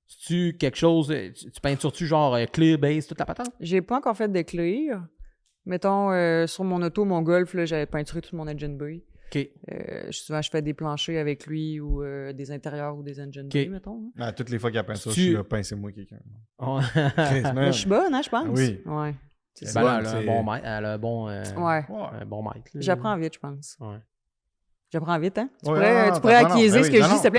C'est-tu quelque chose... Tu peintures-tu genre clear base, toute la patente? J'ai pas encore fait de clear. Mettons, sur mon auto, mon Golf, là, j'avais peinturé tout mon engine bay. OK. Souvent, je fais des planchers avec lui ou des intérieurs ou des engine bay, mettons. hein. Ah, toutes les fois qu'elle peint ça, je Tu- suis là, pincez-moi quelqu'un. Oh. Chris, man. Mais je suis bonne, hein, je pense. Ah oui. Ouais. C'est Ben ça. bon, elle a un c'est- bon maître. Elle a un bon... Ouais. Ouais. un bon maître. là. J'apprends vite, je pense. Ouais. J'apprends vite, hein? Tu Ouais, pourrais, non, tu pourrais t'apprends, acquiescer ben ce oui, que non, je dis, s'il te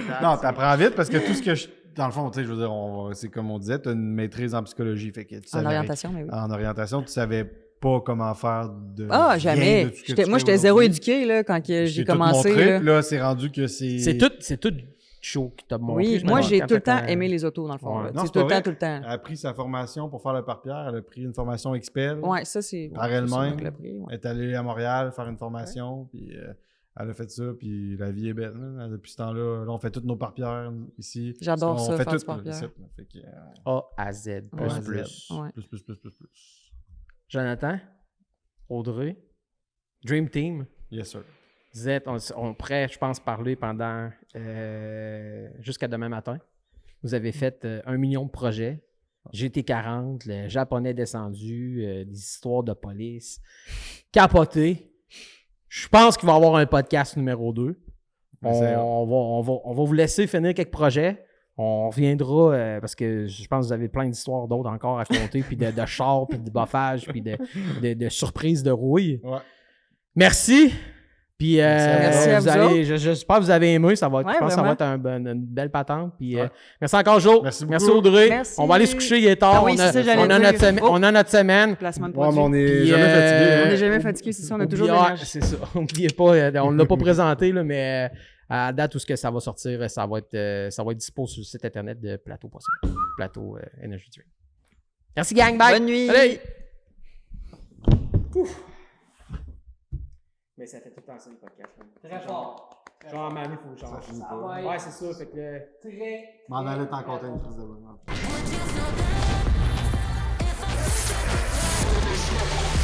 plaît. Non, t'apprends vite parce que tout ce que je. Dans le fond, tu sais, je veux dire, c'est comme on disait, t'as une maîtrise en psychologie. Fait que tu En savais- orientation, mais oui. En orientation, tu savais pas comment faire de. Ah, rien jamais. de tout ce que tu Moi, fais j'étais zéro aujourd'hui. éduqué là, quand que Je j'ai t'ai tout commencé. montré, là. puis là, c'est rendu que c'est. C'est tout chaud qui t'a montré. Oui, je moi, pense, j'ai quand tout le temps t'as- aimé les autos, dans le fond. Ouais. là. Non, Tu sais, c'est tout le pas temps, vrai. tout le temps. Elle a pris sa formation pour faire le par-pierre. Elle a pris une formation Expel. Ouais, ça, c'est. Par c'est sûr elle-même. qu'elle l'a pris, ouais. Elle est allée à Montréal faire une formation. Puis elle a fait ça. Puis la vie est belle. Là. Depuis ce temps-là, là, on fait toutes nos par-pierres ici. J'adore On ça, fait faire du tout, là, par-pierre. ici, là. Fait que, A à Z, plus, Ouais. plus. Ouais. plus. Jonathan, Audrey, Dream Team, Yes, sir. Z, on pourrait, je pense, parler pendant jusqu'à demain matin. Vous avez fait 1 million de projets. GT40, le japonais descendu, des histoires de police. Capoté. Je pense qu'il va y avoir un podcast numéro 2. Mais c'est- On va vous laisser finir quelques projets. On reviendra parce que je pense que vous avez plein d'histoires d'autres encore à compter, puis de chars, puis de boffage, puis de surprises de rouille. Ouais. Merci. Puis Merci à vous j'espère que vous avez aimé. Je pense que ça va être une belle patente. Puis merci encore, Jo. Merci Merci beaucoup. Audrey. Merci. On va aller se coucher, il est tard. Ah oui, c'est ça, j'allais dire. On a notre semaine. Placement de Ouais, produit. mais on est Puis, jamais fatigué. On hein. n'est jamais fatigué, c'est ça, on a toujours de Oubliez- l'énergie. C'est ça. N'oubliez pas, on ne l'a pas présenté, là, mais à date où ce que ça va sortir, ça va être dispo sur le site internet de Plateau Plateau Energy Drink. Merci, gang. Bye. Bonne nuit. Allez. Ouf. Mais ça fait tout le temps ça, le podcast. Très fort. Genre, man, il faut que je change. Ça va être Ouais, c'est ça. Fait que. très. M'en allait t'en compter une prise de bonheur. Would you feel better if I